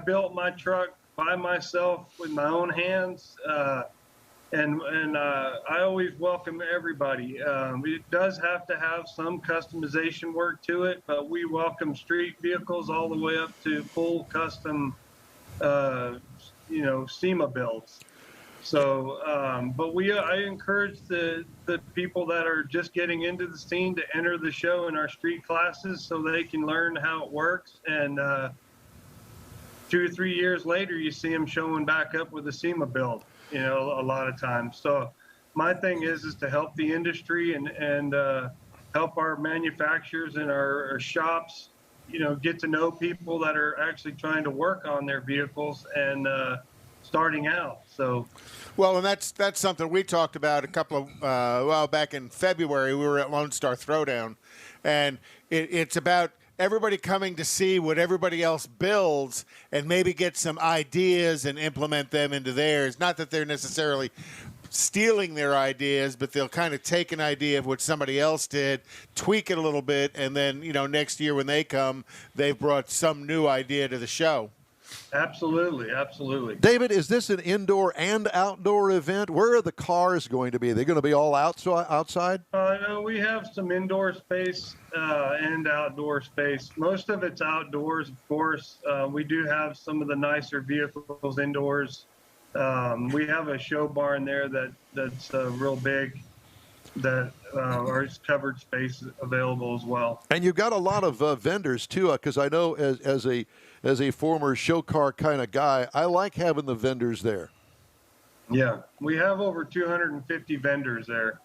built my truck by myself with my own hands, and I always welcome everybody. It does have to have some customization work to it, but we welcome street vehicles all the way up to full custom, SEMA builds. So, but I encourage the people that are just getting into the scene to enter the show in our street classes so they can learn how it works. And 2 or 3 years later, you see them showing back up with a SEMA build, you know, a lot of times. So my thing is to help the industry and help our manufacturers and our shops, you know, get to know people that are actually trying to work on their vehicles and starting out. So, well, and that's something we talked about a couple of back in February. We were at Lone Star Throwdown, and it's about everybody coming to see what everybody else builds and maybe get some ideas and implement them into theirs. Not that they're necessarily stealing their ideas, but they'll kind of take an idea of what somebody else did, tweak it a little bit, and then, you know, next year when they come, they've brought some new idea to the show. Absolutely, absolutely. David, is this an indoor and outdoor event? Where are the cars going to be? Are they going to be all outside? No, we have some indoor space and outdoor space. Most of it's outdoors, of course. We do have some of the nicer vehicles indoors. We have a show barn there that's real big that is covered space available as well. And you've got a lot of vendors too, because I know as a former show car kind of guy, I like having the vendors there. Yeah, we have over 250 vendors there.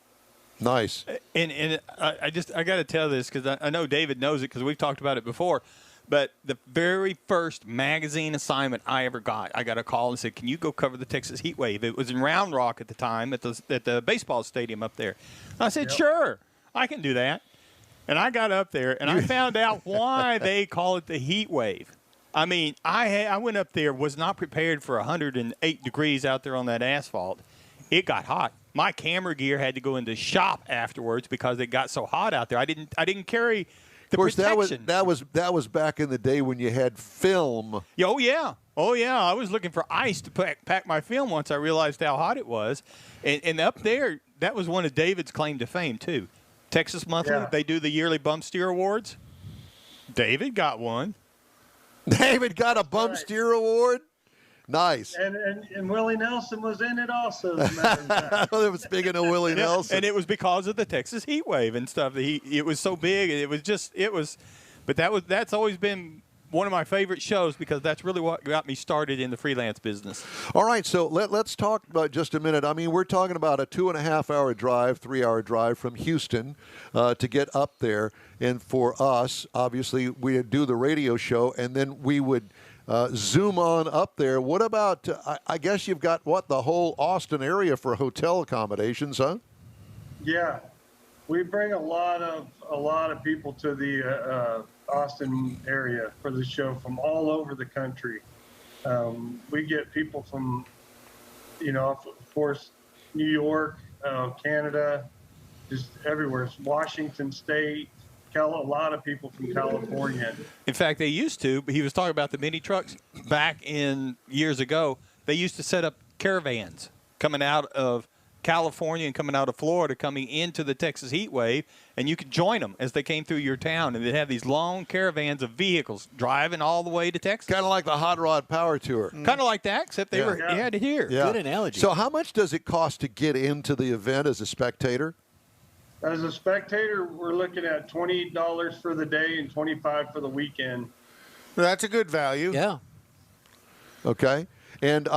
Nice. And I got to tell this because I know David knows it because we've talked about it before. But the very first magazine assignment I ever got, I got a call and said, "Can you go cover the Texas Heat Wave?" It was in Round Rock at the time at the baseball stadium up there. I said, "Sure, I can do that." And I got up there and I found out why they call it the Heat Wave. I mean, I went up there, was not prepared for 108 degrees out there on that asphalt. It got hot. My camera gear had to go into shop afterwards because it got so hot out there. I didn't carry. Of course, that was back in the day when you had film. Oh yeah. I was looking for ice to pack my film once I realized how hot it was, and up there that was one of David's claim to fame too. Texas Monthly, they do the yearly Bump Steer Awards. David got one. David got a Bump Steer Award. Nice. And Willie Nelson was in it also, as a matter of fact. Speaking of Willie Nelson. And it was because of the Texas heat wave and stuff. It was so big. But that's always been one of my favorite shows because that's really what got me started in the freelance business. All right, so let's talk about just a minute. I mean, we're talking about a 2.5-hour drive, 3-hour drive from Houston to get up there. And for us, obviously, we'd do the radio show, and then we would zoom on up there. What about, I guess you've got, the whole Austin area for hotel accommodations, huh? Yeah. We bring a lot of people to the Austin area for the show from all over the country. We get people from, of course, New York, Canada, just everywhere. Washington State, a lot of people from California. In fact, they used to, but he was talking about the mini trucks back in years ago. They used to set up caravans coming out of California and coming out of Florida, coming into the Texas heat wave, and you could join them as they came through your town, and they'd have these long caravans of vehicles driving all the way to Texas. Kind of like the Hot Rod Power Tour. Kind of like that, except you had it here. Yeah. Good analogy. So how much does it cost to get into the event as a spectator? As a spectator, we're looking at $20 for the day and $25 for the weekend. That's a good value. Yeah. Okay. And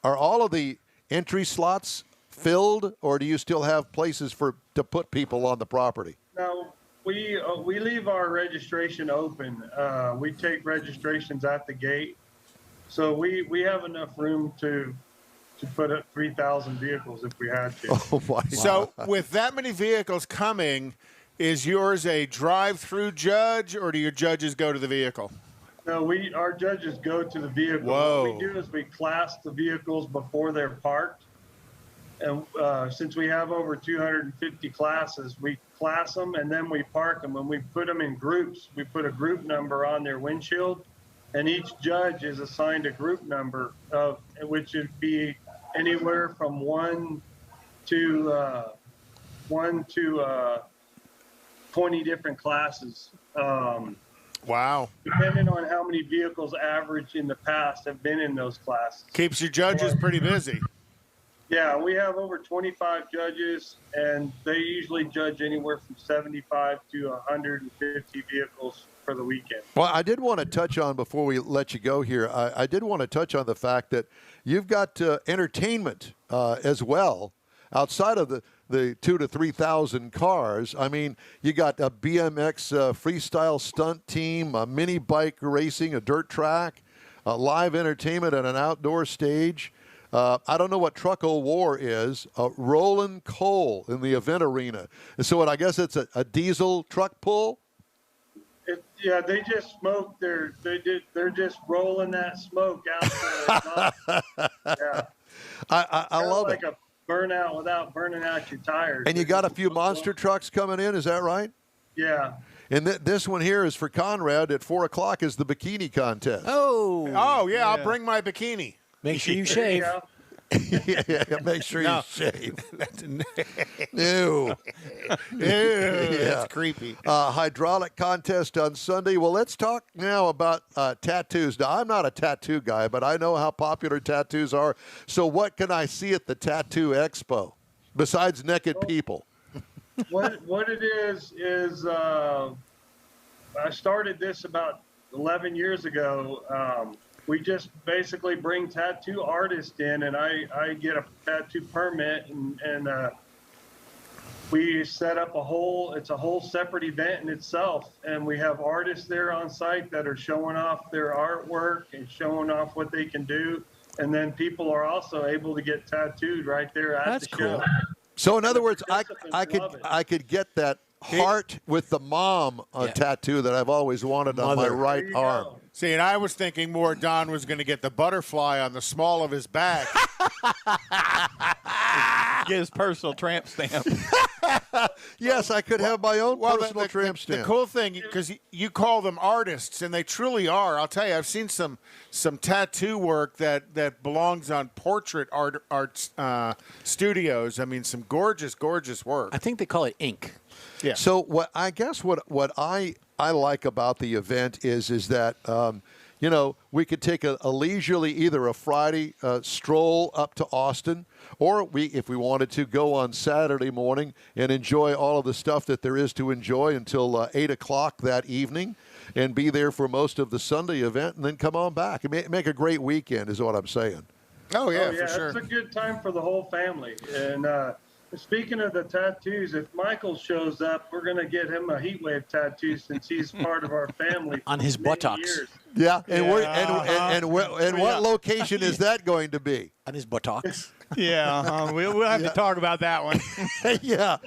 are all of the entry slots filled, or do you still have places to put people on the property? No, we leave our registration open. We take registrations at the gate, so we have enough room to put up 3,000 vehicles if we had to. Oh my! So with that many vehicles coming, is yours a drive-through judge, or do your judges go to the vehicle? No, our judges go to the vehicle. Whoa. What we do is we class the vehicles before they're parked. And since we have over 250 classes, we class them and then we park them. And we put them in groups. We put a group number on their windshield, and each judge is assigned a group number, which would be anywhere from 1 to 20 different classes. Wow. depending on how many vehicles average in the past have been in those classes. Keeps your judges pretty busy. Yeah, we have over 25 judges, and they usually judge anywhere from 75 to 150 vehicles for the weekend. Well, I did want to touch on, before we let you go here, I did want to touch on the fact that you've got entertainment as well outside of the 2,000 to 3,000 cars. I mean, you got a BMX freestyle stunt team, a mini bike racing, a dirt track, live entertainment at an outdoor stage. I don't know what Trucko War is. Rolling coal in the event arena. And so I guess it's a diesel truck pull? Yeah, they just smoke. They're just rolling that smoke out there. Yeah. I love like it. A burnout without burning out your tires. And you got a few monster trucks coming in, is that right? Yeah. And this one here is for Conrad at 4 o'clock is the bikini contest. Oh, yeah, I'll bring my bikini. Make sure you shave. Yeah, make sure you shave. Ew. Yeah. That's creepy. Hydraulic contest on Sunday. Well, let's talk now about tattoos. Now, I'm not a tattoo guy, but I know how popular tattoos are. So what can I see at the Tattoo Expo besides naked people? What it is I started this about 11 years ago. We just basically bring tattoo artists in, and I get a tattoo permit, and we set up it's a whole separate event in itself, and we have artists there on site that are showing off their artwork and showing off what they can do, and then people are also able to get tattooed right there at the show. Cool. So in other words, I could get that heart with the mom tattoo that I've always wanted on my right arm. See, and I was thinking more Don was going to get the butterfly on the small of his back. Get his personal tramp stamp. Yes, I could have my own personal tramp stamp. The cool thing, because you call them artists, and they truly are. I'll tell you, I've seen some tattoo work that belongs on portrait art studios. I mean, some gorgeous, gorgeous work. I think they call it ink. Yeah. So what I like about the event is that we could take a leisurely, either a Friday stroll up to Austin, or if we wanted to, go on Saturday morning and enjoy all of the stuff that there is to enjoy until 8 o'clock that evening, and be there for most of the Sunday event, and then come on back. Make a great weekend is what I'm saying. Oh yeah, for sure. It's a good time for the whole family. And speaking of the tattoos, if Michael shows up, we're going to get him a heat wave tattoo since he's part of our family on his buttocks. Yeah, and what location is that going to be? On his buttocks. Yeah, we'll have to talk about that one. Yeah,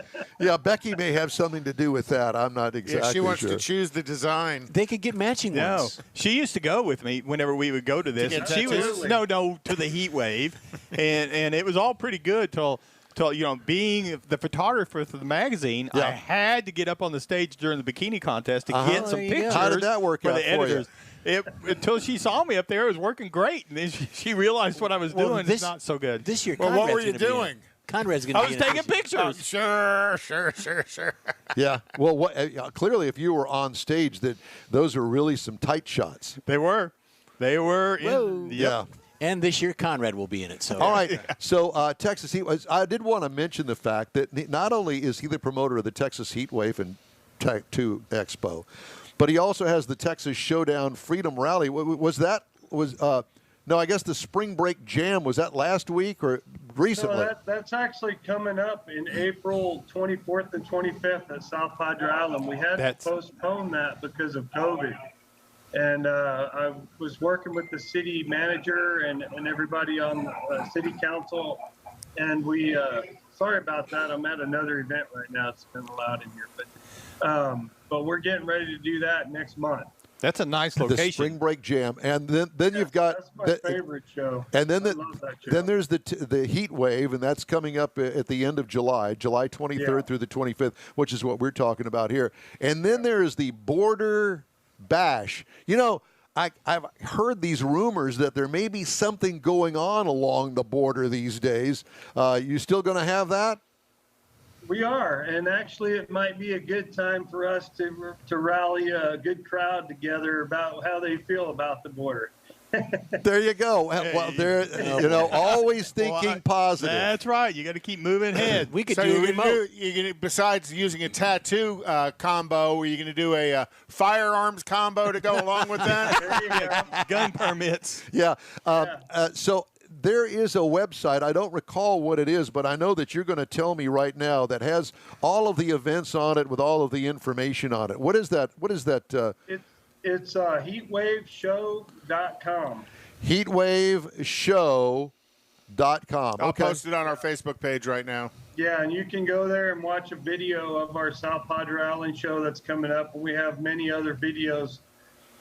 Becky may have something to do with that. I'm not exactly sure. She wants to choose the design. They could get matching ones. She used to go with me whenever we would go to this. She was to the heat wave, and it was all pretty good till being the photographer for the magazine, I had to get up on the stage during the bikini contest to get some pictures. How did that work for out the editors? Until she saw me up there, it was working great, and then she realized what I was doing is not so good. This year, what were you doing? Conrad's going to be I was taking pictures. Sure. Yeah. Well, clearly, if you were on stage, those are really some tight shots. They were. Yeah. And this year, Conrad will be in it. So all right. So Texas Heat. I did want to mention the fact that not only is he the promoter of the Texas Heat Wave and Tattoo Expo, but he also has the Texas Showdown Freedom Rally. No, I guess the Spring Break Jam, was that last week or recently? No, that's actually coming up in April 24th and 25th at South Padre Island. We had to postpone that because of COVID. And I was working with the city manager and everybody on the city council. And we, sorry about that. I'm at another event right now. It's been loud in here. But we're getting ready to do that next month. That's a nice location. The Spring Break Jam. And then you've got... That's my favorite show. And then then there's the Heat Wave, and that's coming up at the end of July 23rd through the 25th, which is what we're talking about here. And then there is the Border Bash. I've heard these rumors that there may be something going on along the border these days. You still going to have that? We are, and actually, it might be a good time for us to rally a good crowd together about how they feel about the border. There you go. Well, there, always thinking positive. That's right. You got to keep moving ahead. We could do a remote. Besides using a tattoo combo, are you going to do a firearms combo to go along with that? There you go. Gun permits. Yeah. So there is a website. I don't recall what it is, but I know that you're going to tell me right now that has all of the events on it with all of the information on it. What is that? What is that? It's heatwaveshow.com. Heatwaveshow.com. I'll post it on our Facebook page right now. Yeah, and you can go there and watch a video of our South Padre Island show that's coming up. And we have many other videos.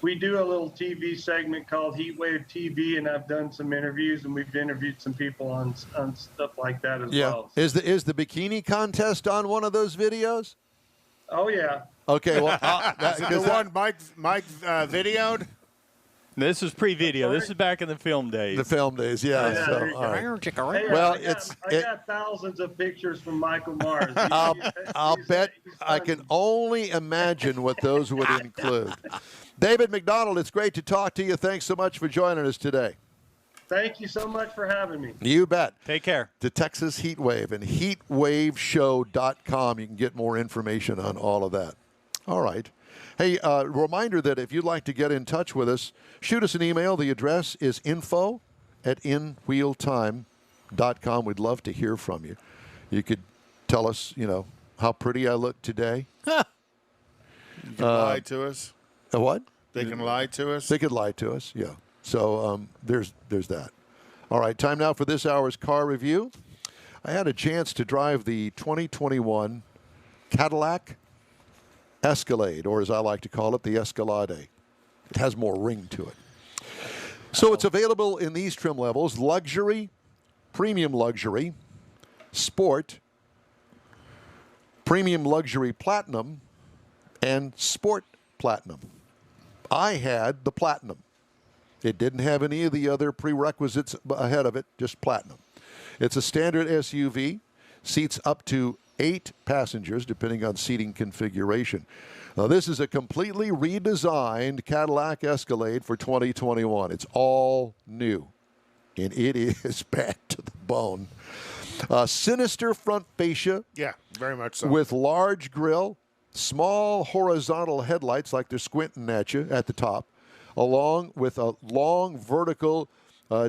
We do a little TV segment called Heatwave TV, and I've done some interviews, and we've interviewed some people on stuff like that as well. Is the bikini contest on one of those videos? Oh, yeah. Okay, well, the one Mike videoed? This is pre-video. This is back in the film days. The film days, yeah. Yeah, so, there you all go. right. Hey, Well, I got thousands of pictures from Michael Mars. I'll bet I can only imagine what those would include. David Mcdonald, it's great to talk to you. Thanks so much for joining us today. Thank you so much for having me. You bet. Take care. The Texas Heat Wave and heatwaveshow.com. You can get more information on all of that. All right. Hey, reminder that if you'd like to get in touch with us, shoot us an email. The address is info@inwheeltime.com. We'd love to hear from you. You could tell us, how pretty I look today. You can lie to us. What? They can lie to us. They could lie to us, yeah. So there's that. All right, time now for this hour's car review. I had a chance to drive the 2021 Cadillac Escalade, or as I like to call it, the Escalade. It has more ring to it. So it's available in these trim levels: luxury, premium luxury, sport, premium luxury platinum, and sport platinum. I had the platinum. It didn't have any of the other prerequisites ahead of it, just platinum. It's a standard SUV, seats up to 8 passengers, depending on seating configuration. Now, this is a completely redesigned Cadillac Escalade for 2021. It's all new, and it is bad to the bone. Sinister front fascia. Yeah, very much so. With large grille, small horizontal headlights like they're squinting at you at the top, along with a long vertical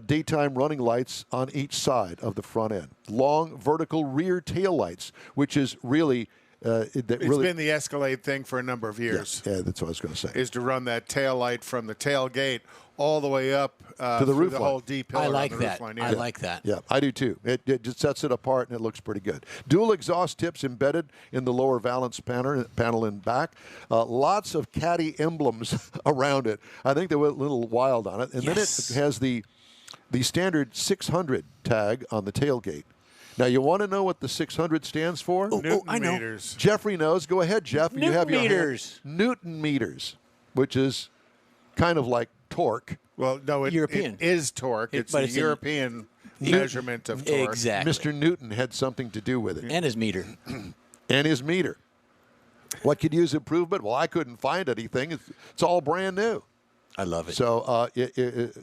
daytime running lights on each side of the front end. Long vertical rear tail lights, which is really... it's been the Escalade thing for a number of years. Yeah, that's what I was going to say. Is to run that tail light from the tailgate all the way up to the roof the line. whole D pillar. I like on the that. Roof line. I like that. Yeah, I do too. It just sets it apart, and it looks pretty good. Dual exhaust tips embedded in the lower valance panel in back. Lots of Caddy emblems around it. I think they went a little wild on it. And then it has the standard 600 tag on the tailgate. Now, you want to know what the 600 stands for? I know. Meters. Jeffrey knows. Go ahead, Jeff. You have your meters. Newton meters, which is kind of like torque. Well, no, European. it is torque. It's but the it's in- European measurement of torque. Exactly. Mr. Newton had something to do with it. And his meter. And his meter. What could use improvement? Well, I couldn't find anything. It's all brand new. I love it. So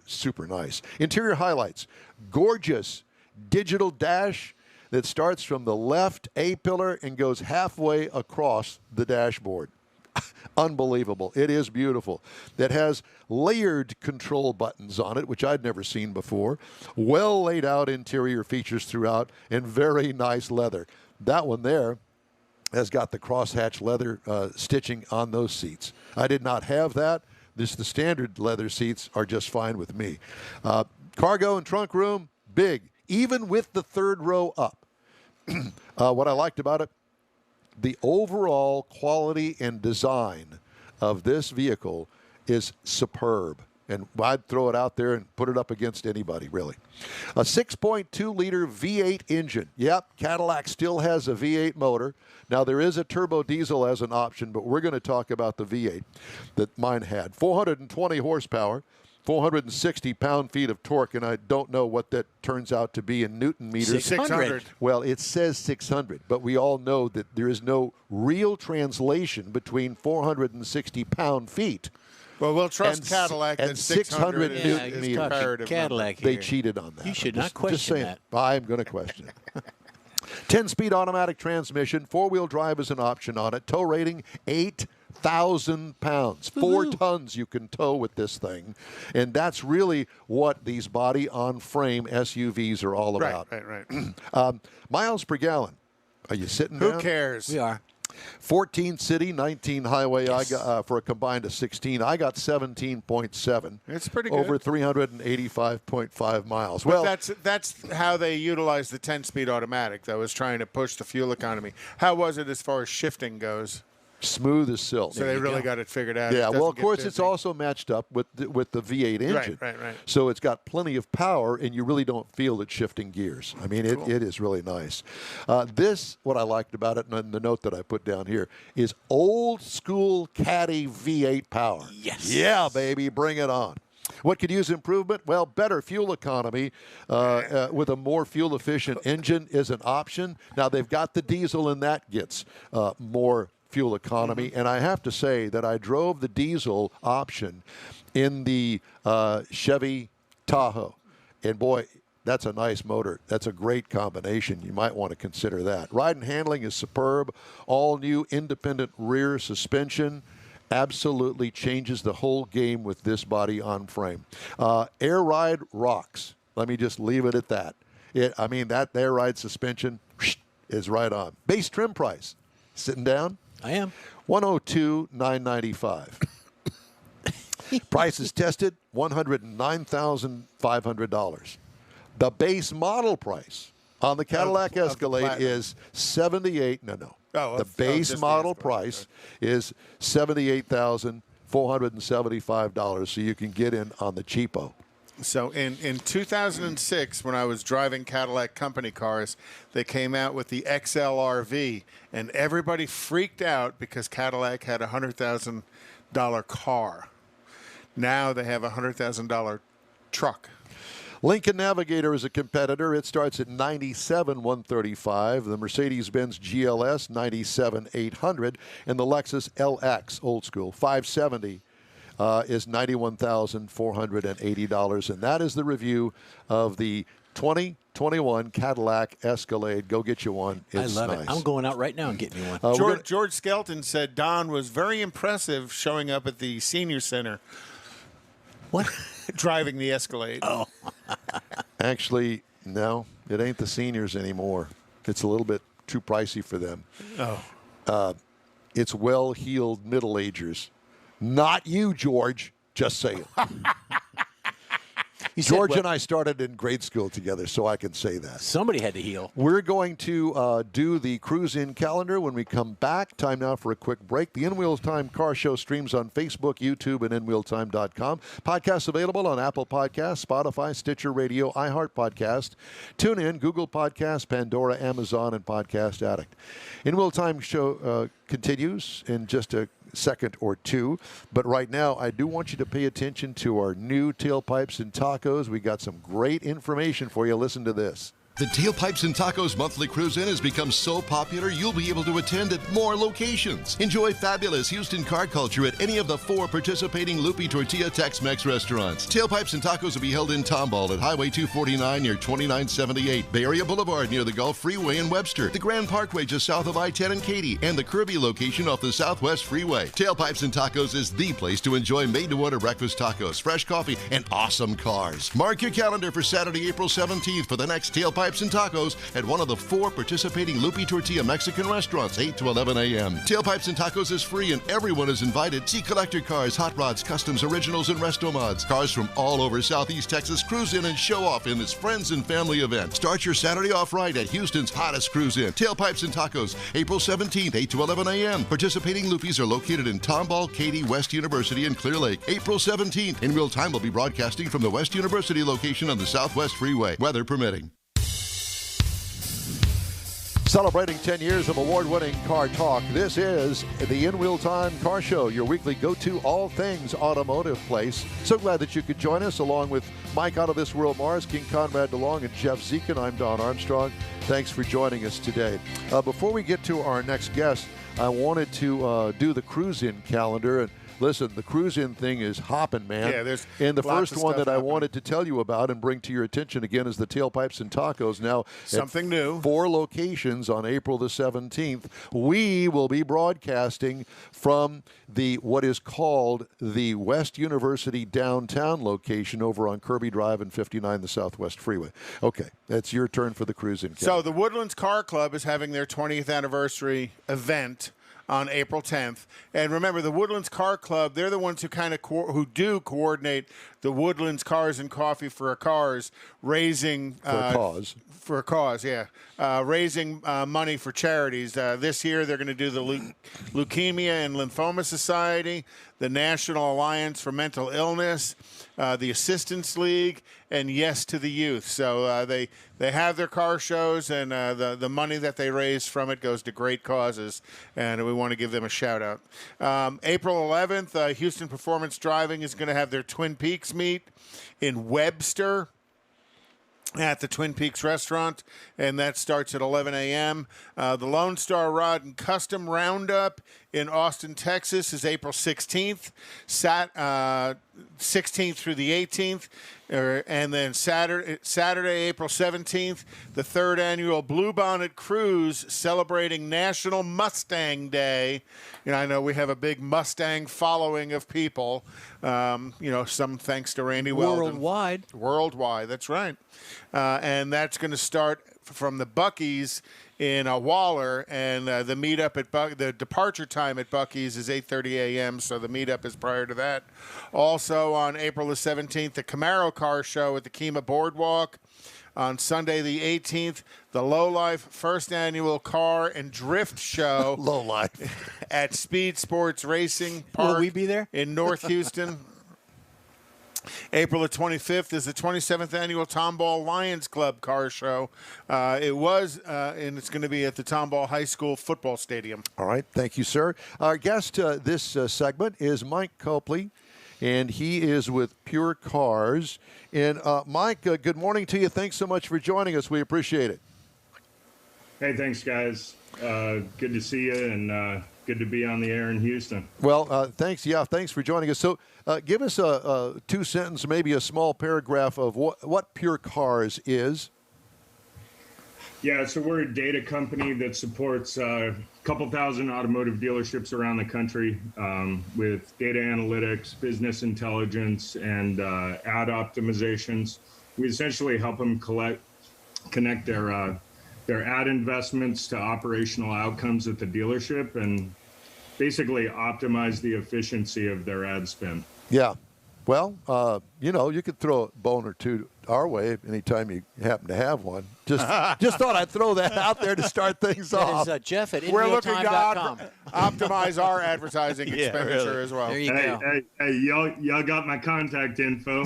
super nice. Interior highlights. Gorgeous digital dash that starts from the left A-pillar and goes halfway across the dashboard. Unbelievable. It is beautiful. That has layered control buttons on it, which I'd never seen before. Well laid out interior features throughout, and very nice leather. That one there has got the crosshatch leather stitching on those seats. I did not have that. The standard leather seats are just fine with me. Cargo and trunk room, big, even with the third row up. What I liked about it, the overall quality and design of this vehicle is superb. And I'd throw it out there and put it up against anybody, really. A 6.2-liter V8 engine. Yep, Cadillac still has a V8 motor. Now, there is a turbo diesel as an option, but we're going to talk about the V8 that mine had. 420 horsepower, 460 pound-feet of torque, and I don't know what that turns out to be in Newton meters. 600. Well, it says 600, but we all know that there is no real translation between 460 pound-feet. Well, we'll trust Cadillac and that 600 is Newton meters. comparative. Cadillac They here. cheated on that. You should I'm not question just saying. that. I'm going to question it. 10-speed automatic transmission, 4-wheel drive is an option on it. Tow rating 8,000 pounds. 4 tons you can tow with this thing. And that's really what these body-on-frame SUVs are all about. Right. Miles per gallon. Are you sitting down? Who cares? We are. 14 city, 19 highway. I got for a combined of 16. I got 17.7. It's pretty good. Over 385.5 miles. But Well, that's how they utilize the 10-speed automatic, though, is trying to push the fuel economy. How was it as far as shifting goes? smooth as silk. So they really got it figured out. Yeah, It well, of doesn't course, get it's busy. also matched up with the V8 engine. Right. So it's got plenty of power, and you really don't feel it shifting gears. I mean, it is really nice. What I liked about it, and the note that I put down here, is old school Caddy V8 power. Yes. Yeah, baby, bring it on. What could use improvement? Well, better fuel economy with a more fuel-efficient engine is an option. Now, they've got the diesel, and that gets more fuel economy. And I have to say that I drove the diesel option in the Chevy Tahoe. And, boy, that's a nice motor. That's a great combination. You might want to consider that. Ride and handling is superb. All-new independent rear suspension. Absolutely changes the whole game with this body on frame. Air ride rocks. Let me just leave it at that. That air ride suspension is right on. Base trim price. Sitting down? I am. $102,995. Price is tested, $109,500. The base model price on the Cadillac Escalade is the base model price is $78,475, so you can get in on the cheapo. So in 2006, when I was driving Cadillac company cars, they came out with the XLRV, and everybody freaked out because Cadillac had a $100,000 car. Now they have a $100,000 truck. Lincoln Navigator is a competitor. It starts at $97,135. The Mercedes-Benz GLS, $97,800. And the Lexus LX, old school, $570, is $91,480. And that is the review of the 2021 Cadillac Escalade. Go get you one. It's I love nice. it. I'm going out right now and getting you one. George Skelton said Don was very impressive showing up at the senior center. What? Driving the Escalade. Oh. Actually, no, it ain't the seniors anymore. It's a little bit too pricey for them. Oh. It's well-heeled middle-agers. Not you, George. Just saying. George and I started in grade school together, so I can say that. Somebody had to heal. We're going to do the cruise-in calendar when we come back. Time now for a quick break. The In Wheel Time Car Show streams on Facebook, YouTube, and InWheelTime.com. Podcasts available on Apple Podcasts, Spotify, Stitcher Radio, iHeart Podcast, TuneIn, Google Podcasts, Pandora, Amazon, and Podcast Addict. In Wheel Time Show continues in just a second or two, but right now I do want you to pay attention to our new Tailpipes and Tacos. We got some great information for you. Listen to this. The Tailpipes and Tacos monthly cruise-in has become so popular you'll be able to attend at more locations. Enjoy fabulous Houston car culture at any of the 4 participating Lupi Tortilla Tex-Mex restaurants. Tailpipes and Tacos will be held in Tomball at Highway 249 near 2978, Bay Area Boulevard near the Gulf Freeway in Webster, the Grand Parkway just south of I-10 in Katy, and the Kirby location off the Southwest Freeway. Tailpipes and Tacos is the place to enjoy made-to-order breakfast tacos, fresh coffee, and awesome cars. Mark your calendar for Saturday, April 17th for the next Tailpipes and Tacos at one of the 4 participating Lupi Tortilla Mexican restaurants, 8 to 11 a.m. Tailpipes and Tacos is free and everyone is invited. See collector cars, hot rods, customs, originals, and resto mods. Cars from all over Southeast Texas cruise in and show off in this friends and family event. Start your Saturday off right at Houston's hottest cruise in. Tailpipes and Tacos, April 17th, 8 to 11 a.m. Participating Lupis are located in Tomball, Katy, West University, and Clear Lake. April 17th. In real time, we'll be broadcasting from the West University location on the Southwest Freeway, weather permitting. Celebrating 10 years of award-winning car talk, this is the In Wheel Time Car Show, your weekly go-to all things automotive place. So glad that you could join us along with Mike Out of This World Mars, King Conrad DeLong, and Jeff Zekin. I'm Don Armstrong. Thanks for joining us today. Before we get to our next guest, I wanted to do the cruise-in calendar. And listen, the cruise-in thing is hopping, man. Yeah, there's and the lots first of one stuff that I happening. wanted to tell you about and bring to your attention again is the Tailpipes and Tacos. Now, something new. 4 locations on April the 17th. We will be broadcasting from the what is called the West University downtown location over on Kirby Drive and 59, the Southwest Freeway. Okay, that's your turn for the cruise-in. So the Woodlands Car Club is having their 20th anniversary event on April 10th. And remember, the Woodlands Car Club, they're the ones who kind of who do coordinate the Woodlands Cars and Coffee for a Cars, raising for a cause, yeah. Raising money for charities. This year, they're going to do the Leukemia and Lymphoma Society, the National Alliance for Mental Illness, the Assistance League, and Yes to the Youth. So they have their car shows, and the money that they raise from it goes to great causes, and we want to give them a shout-out. April 11th, Houston Performance Driving is going to have their Twin Peaks meet in Webster at the Twin Peaks restaurant, and that starts at 11 a.m. The Lone Star Rod and Custom Roundup in Austin, Texas is April 16th, 16th through the 18th, and then Saturday, April 17th, the 3rd annual Bluebonnet Cruise celebrating National Mustang Day. You know, I know we have a big Mustang following of people, some thanks to Randy Weldon. Worldwide, that's right. And that's going to start from the Buc-ee's in Waller, and the meetup at the departure time at Buc-ee's is 8:30 a.m., so the meetup is prior to that. Also on April the 17th, the Camaro Car Show at the Kemah Boardwalk. On Sunday the 18th, the Low Life First Annual Car and Drift Show Low Life at Speed Sports Racing Park. Will we be there? In North Houston. April the 25th is the 27th Annual Tomball Lions Club Car Show. It was, and it's going to be at the Tomball High School Football Stadium. All right. Thank you, sir. Our guest this segment is Mike Copley, and he is with Pure Cars. And, Mike, good morning to you. Thanks so much for joining us. We appreciate it. Hey, thanks, guys. Good to see you, and good to be on the air in Houston. Well, thanks. Yeah, thanks for joining us. So give us a 2-sentence, maybe a small paragraph of what Pure Cars is. Yeah, so we're a data company that supports a couple thousand automotive dealerships around the country with data analytics, business intelligence, and ad optimizations. We essentially help them connect their ad investments to operational outcomes at the dealership and basically optimize the efficiency of their ad spend. Yeah. Well, you could throw a bone or two our way anytime you happen to have one. Just thought I'd throw that out there to start things off. That is Jeff at We're looking to InRealTime.com. optimize our advertising expenditure as well. There you go. Hey, y'all got my contact info.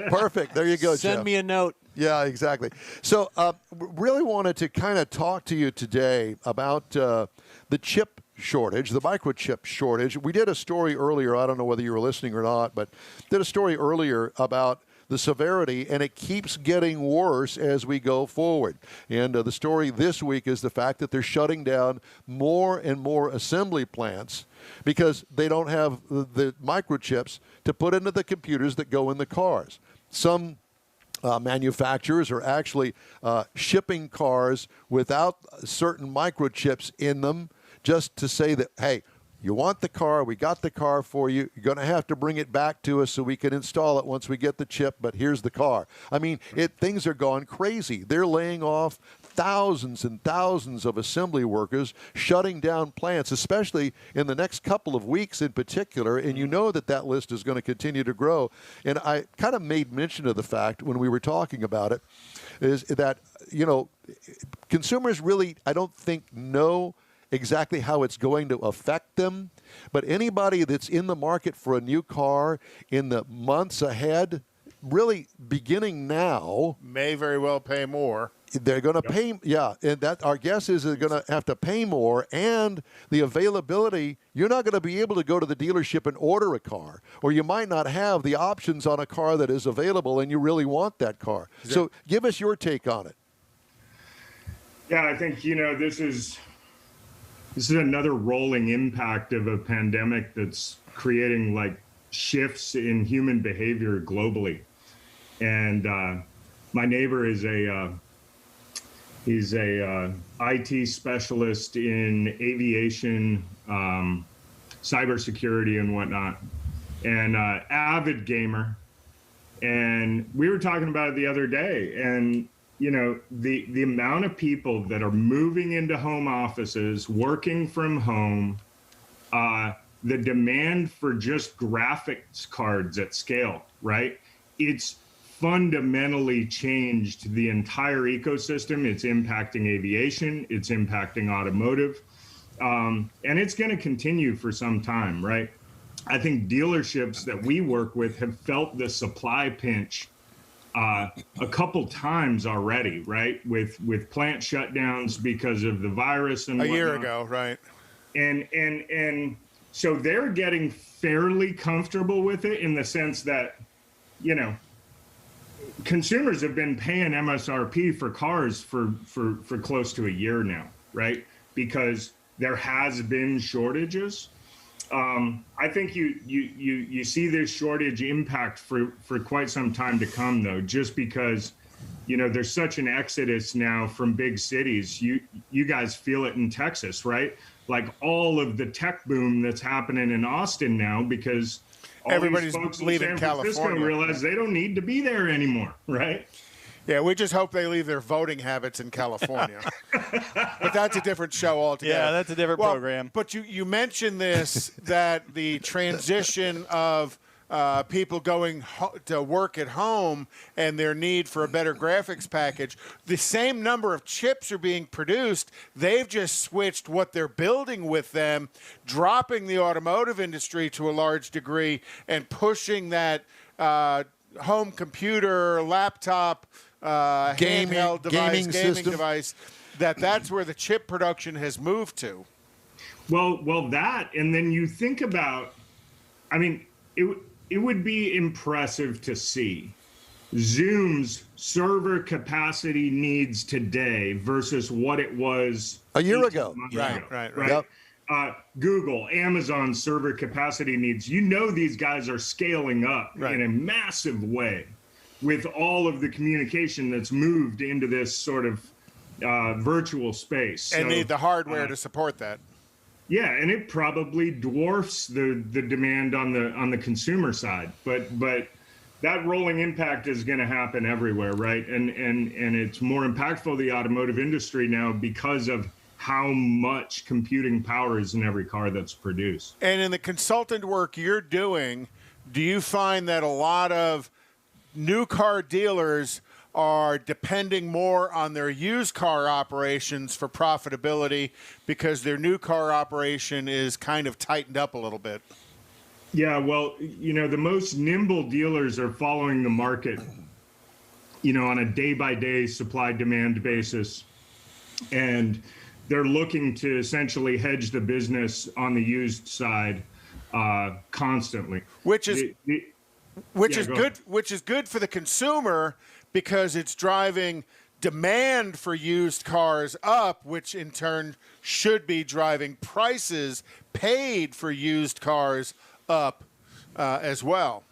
Perfect. There you go, Send Jeff. me a note. Yeah, exactly. So really wanted to kind of talk to you today about the chip shortage, the microchip shortage. We did a story earlier, I don't know whether you were listening or not, but did a story earlier about the severity, and it keeps getting worse as we go forward. And the story this week is the fact that they're shutting down more and more assembly plants because they don't have the microchips to put into the computers that go in the cars. Some manufacturers are actually shipping cars without certain microchips in them just to say that, hey, you want the car, we got the car for you, you're going to have to bring it back to us so we can install it once we get the chip, but here's the car. I mean, things are gone crazy. They're laying off thousands and thousands of assembly workers, shutting down plants, especially in the next couple of weeks in particular, and you know that list is going to continue to grow. And I kind of made mention of the fact when we were talking about it, is that, consumers really, I don't think, know exactly how it's going to affect them, but anybody that's in the market for a new car in the months ahead, really beginning now, may very well pay more. They're going to pay, and that our guess is they're going to have to pay more, and the availability. You're not going to be able to go to the dealership and order a car, or you might not have the options on a car that is available, and you really want that car. So, give us your take on it. Yeah, I think this is another rolling impact of a pandemic that's creating like shifts in human behavior globally, and my neighbor is He's a IT specialist in aviation, cybersecurity and whatnot, and avid gamer. And we were talking about it the other day, and the amount of people that are moving into home offices, working from home, the demand for just graphics cards at scale, right? It's fundamentally changed the entire ecosystem. It's impacting aviation, it's impacting automotive, and it's going to continue for some time, right? I think dealerships that we work with have felt the supply pinch a couple times already, right? With plant shutdowns because of the virus and a whatnot. year ago, right? And so they're getting fairly comfortable with it in the sense that, consumers have been paying MSRP for cars for close to a year now, right? Because there has been shortages. I think you see this shortage impact for quite some time to come, though, just because there's such an exodus now from big cities. You guys feel it in Texas, right? Like all of the tech boom that's happening in Austin now because everybody's folks leaving in San Francisco California. realize they don't need to be there anymore, right? Yeah, we just hope they leave their voting habits in California. But that's a different show altogether. Yeah, that's a different program. But you mentioned this, that the transition of people going to work at home and their need for a better graphics package, the same number of chips are being produced. They've just switched what they're building with them, dropping the automotive industry to a large degree and pushing that home computer, laptop, handheld device, gaming device, that's where the chip production has moved to. Well, that, and then you think about, it would be impressive to see Zoom's server capacity needs today versus what it was a year ago. Right. Yep. Google, Amazon server capacity needs. These guys are scaling up in a massive way with all of the communication that's moved into this sort of virtual space. And need the hardware to support that. Yeah, and it probably dwarfs the demand on the consumer side, but that rolling impact is going to happen everywhere, right? And it's more impactful to the automotive industry now because of how much computing power is in every car that's produced. And in the consultant work you're doing, do you find that a lot of new car dealers are depending more on their used car operations for profitability because their new car operation is kind of tightened up a little bit? Yeah, well, the most nimble dealers are following the market, on a day-by-day supply-demand basis. And they're looking to essentially hedge the business on the used side constantly. Which is good for the consumer, because it's driving demand for used cars up, which in turn should be driving prices paid for used cars up as well.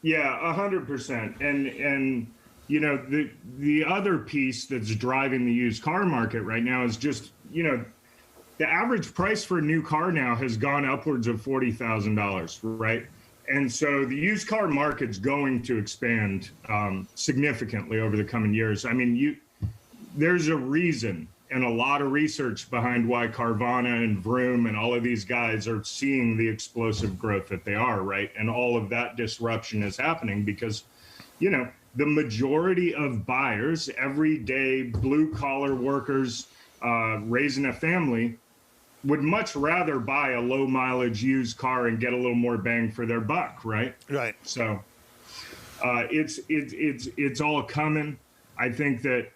Yeah, 100%. And the other piece that's driving the used car market right now is just, the average price for a new car now has gone upwards of $40,000, right? And so the used car market's going to expand significantly over the coming years. There's a reason and a lot of research behind why Carvana and Vroom and all of these guys are seeing the explosive growth that they are, right? And all of that disruption is happening because, the majority of buyers, everyday blue-collar workers raising a family, would much rather buy a low mileage used car and get a little more bang for their buck, right? Right. So it's all coming. I think that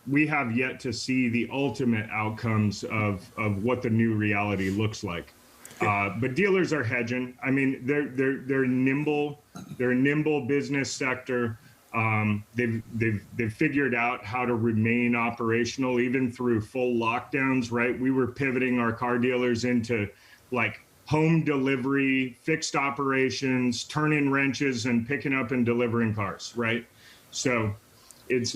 we have yet to see the ultimate outcomes of what the new reality looks like. But dealers are hedging. I mean, they're nimble. They're a nimble business sector. They've figured out how to remain operational even through full lockdowns, right? We were pivoting our car dealers into like home delivery, fixed operations, turning wrenches, and picking up and delivering cars, right? So it's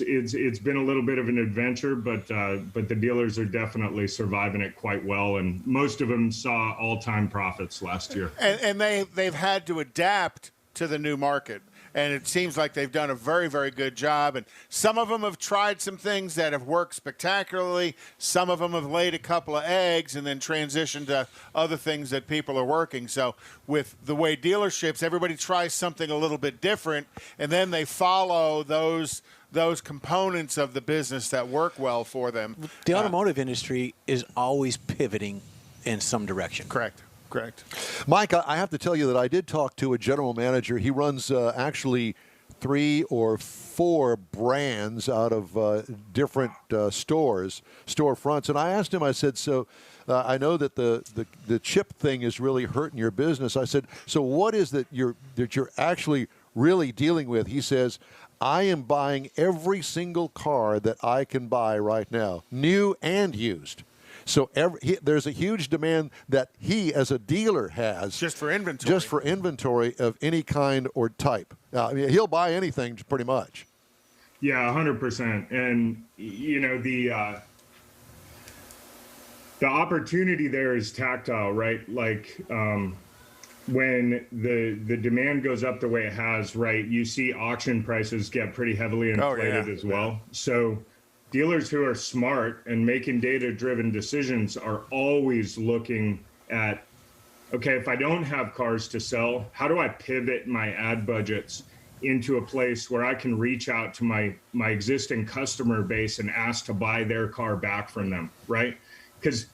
been a little bit of an adventure, but the dealers are definitely surviving it quite well, and most of them saw all-time profits last year. And they've had to adapt to the new market. And it seems like they've done a very, very good job. And some of them have tried some things that have worked spectacularly. Some of them have laid a couple of eggs and then transitioned to other things that people are working. So with the way dealerships, everybody tries something a little bit different, and then they follow those components of the business that work well for them. The automotive industry is always pivoting in some direction. Correct. Mike, I have to tell you that I did talk to a general manager. He runs actually 3 or 4 brands out of different storefronts. And I asked him, I said, so I know that the chip thing is really hurting your business. I said, so what is that you're actually really dealing with? He says, I am buying every single car that I can buy right now, new and used. So there's a huge demand that he, as a dealer, has just for inventory of any kind or type. I mean, he'll buy anything pretty much. Yeah, 100%. And you know, the opportunity there is tactile, right? Like when the demand goes up the way it has, right? You see auction prices get pretty heavily inflated as well. Yeah. So dealers who are smart and making data-driven decisions are always looking at, okay, if I don't have cars to sell, how do I pivot my ad budgets into a place where I can reach out to my existing customer base and ask to buy their car back from them, right? Because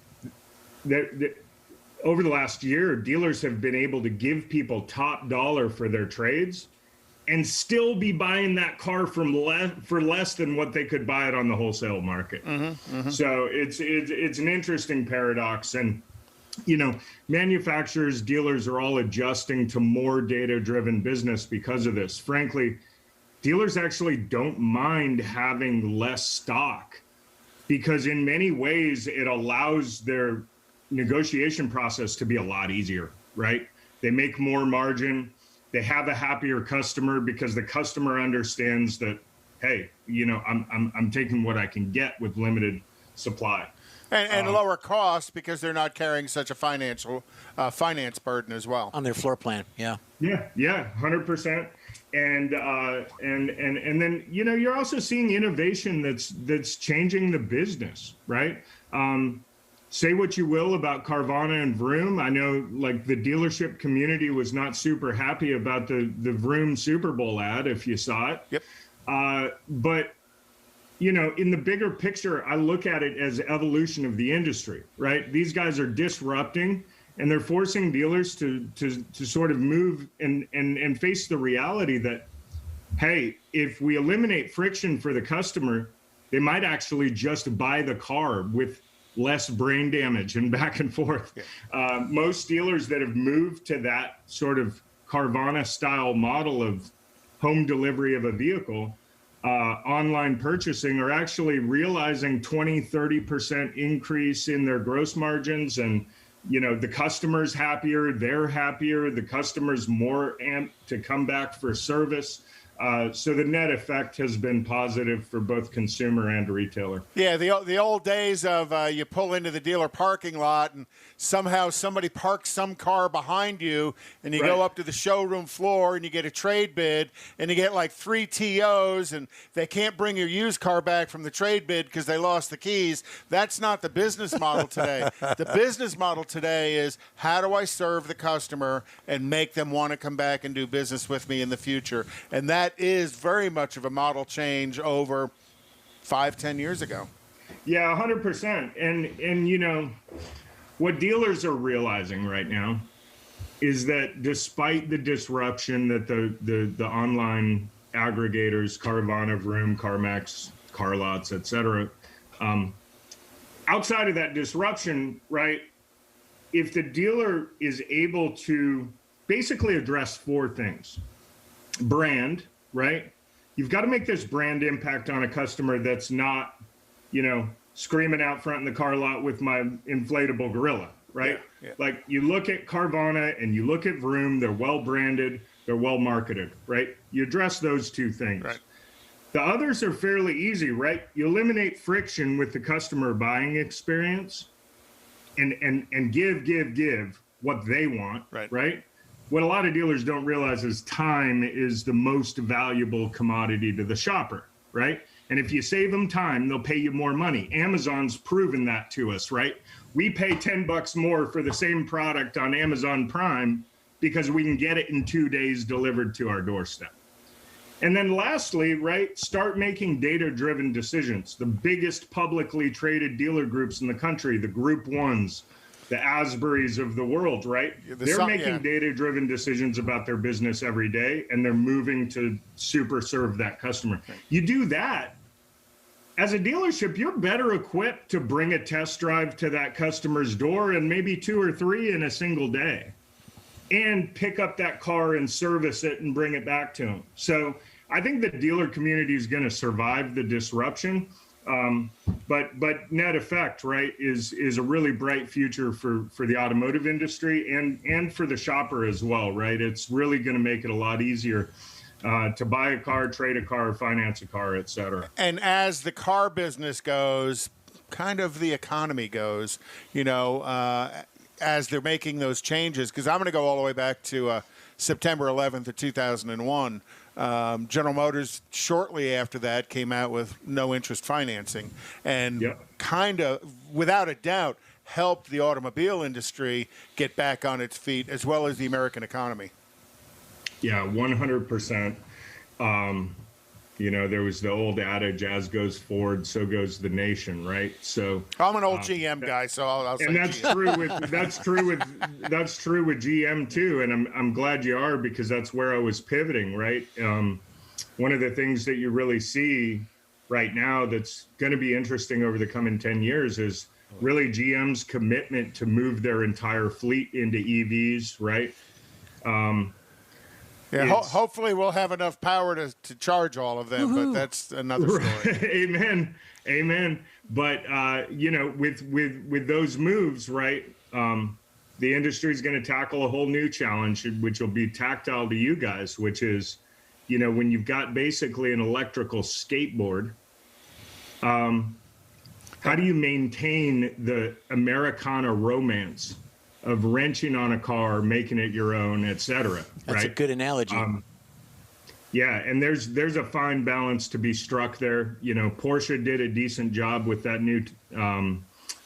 over the last year, dealers have been able to give people top dollar for their trades and still be buying that car for less than what they could buy it on the wholesale market. So it's an interesting paradox. And, you know, manufacturers, dealers are all adjusting to more data-driven business because of this. Frankly, dealers actually don't mind having less stock because in many ways it allows their negotiation process to be a lot easier, right? They make more margin. They have a happier customer because the customer understands that, hey, you know, I'm taking what I can get with limited supply. And lower cost because they're not carrying such a finance burden as well. On their floor plan, yeah. Yeah, 100%. And then, you know, you're also seeing innovation that's changing the business, right? Say what you will about Carvana and Vroom. I know, like, the dealership community was not super happy about the Vroom Super Bowl ad, if you saw it. Yep. But, you know, in the bigger picture, I look at it as evolution of the industry, right? These guys are disrupting, and they're forcing dealers to sort of move and face the reality that, hey, if we eliminate friction for the customer, they might actually just buy the car with less brain damage and back and forth. Most dealers that have moved to that sort of Carvana style model of home delivery of a vehicle, online purchasing, are actually realizing 20-30% increase in their gross margins. And, you know, the customer's happier, they're happier, the customer's more amped to come back for service. So the net effect has been positive for both consumer and retailer. Yeah, the old days of you pull into the dealer parking lot and somehow somebody parks some car behind you, and you go up to the showroom floor and you get a trade bid, and you get like 3 TOs, and they can't bring your used car back from the trade bid because they lost the keys. That's not the business model today. The business model today is, how do I serve the customer and make them want to come back and do business with me in the future? And that is very much of a model change over 5-10 years ago. Yeah, 100%. And you know, what dealers are realizing right now is that despite the disruption that the online aggregators, Carvana, Vroom, CarMax, car lots, et cetera. Outside of that disruption, right, if the dealer is able to basically address 4 things. Brand, right? You've got to make this brand impact on a customer that's not, screaming out front in the car lot with my inflatable gorilla, right? Yeah. Like you look at Carvana and you look at Vroom, they're well branded, they're well marketed, right? You address those 2 things. Right. The others are fairly easy, right? You eliminate friction with the customer buying experience and give what they want, right? What a lot of dealers don't realize is time is the most valuable commodity to the shopper, right? And if you save them time, they'll pay you more money. Amazon's proven that to us, right? We pay $10 more for the same product on Amazon Prime because we can get it in 2 days delivered to our doorstep. And then lastly, right, start making data-driven decisions. The biggest publicly traded dealer groups in the country, the Group 1s, the Asburys of the world, right? They're making data-driven decisions about their business every day, and they're moving to super serve that customer. You do that, as a dealership, you're better equipped to bring a test drive to that customer's door and maybe 2 or 3 in a single day, and pick up that car and service it and bring it back to them. So I think the dealer community is going to survive the disruption. But net effect, right, is a really bright future for the automotive industry and for the shopper as well, right? It's really going to make it a lot easier to buy a car, trade a car, finance a car, et cetera. And as the car business goes, kind of the economy goes, as they're making those changes, because I'm going to go all the way back to September 11th of 2001. General Motors shortly after that came out with no interest financing and kind of, without a doubt, helped the automobile industry get back on its feet as well as the American economy. Yeah, 100%. There was the old adage, as goes Ford, so goes the nation, right? So I'm an old GM guy, so I'll say and that's GM. That's true with GM too. And I'm glad you are, because that's where I was pivoting, right? One of the things that you really see right now that's going to be interesting over the coming 10 years is really GM's commitment to move their entire fleet into EVs, right? Hopefully we'll have enough power to charge all of them, but that's another story. Amen. But with those moves, right, the industry is going to tackle a whole new challenge, which will be tactile to you guys, which is, when you've got basically an electrical skateboard, how do you maintain the Americana romance of wrenching on a car, making it your own, et cetera? That's right? a good analogy. And there's a fine balance to be struck there. Porsche did a decent job with that new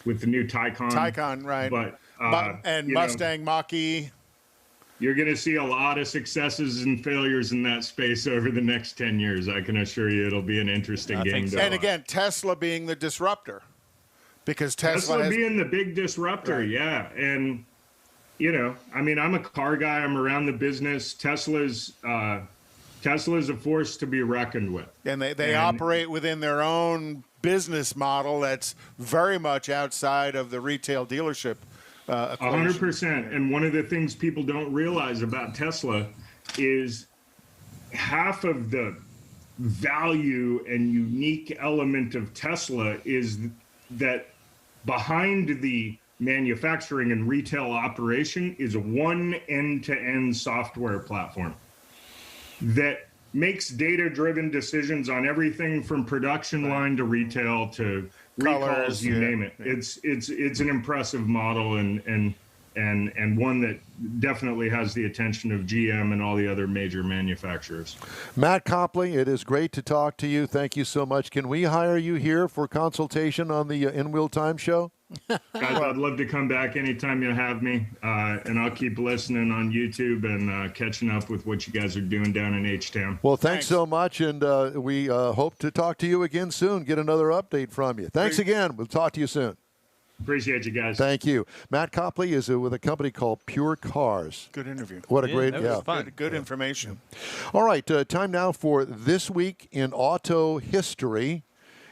with the new Taycan. Taycan, right? But Mustang Mach-E. You're going to see a lot of successes and failures in that space over the next 10 years. I can assure you, it'll be an interesting game. So. And again, Tesla being the disruptor, because Tesla being the big disruptor, right. Yeah, and. I'm a car guy. I'm around the business. Tesla's a force to be reckoned with. And they operate within their own business model that's very much outside of the retail dealership equation. 100%. And one of the things people don't realize about Tesla is half of the value and unique element of Tesla is that behind the manufacturing and retail operation is one end-to-end software platform that makes data-driven decisions on everything from production line to retail to recalls, you name it. It's an impressive model and one that definitely has the attention of GM and all the other major manufacturers. Matt Copley, it is great to talk to you. Thank you so much. Can we hire you here for consultation on the In Wheel Time show? Guys, I'd love to come back anytime you have me, and I'll keep listening on YouTube and catching up with what you guys are doing down in H-Town. Well, thanks so much, and we hope to talk to you again soon, get another update from you. Thanks again. We'll talk to you soon. Appreciate you guys. Thank you. Matt Copley is with a company called Pure Cars. Good interview. What a great, that was fun. Good information. All right, time now for This Week in Auto History.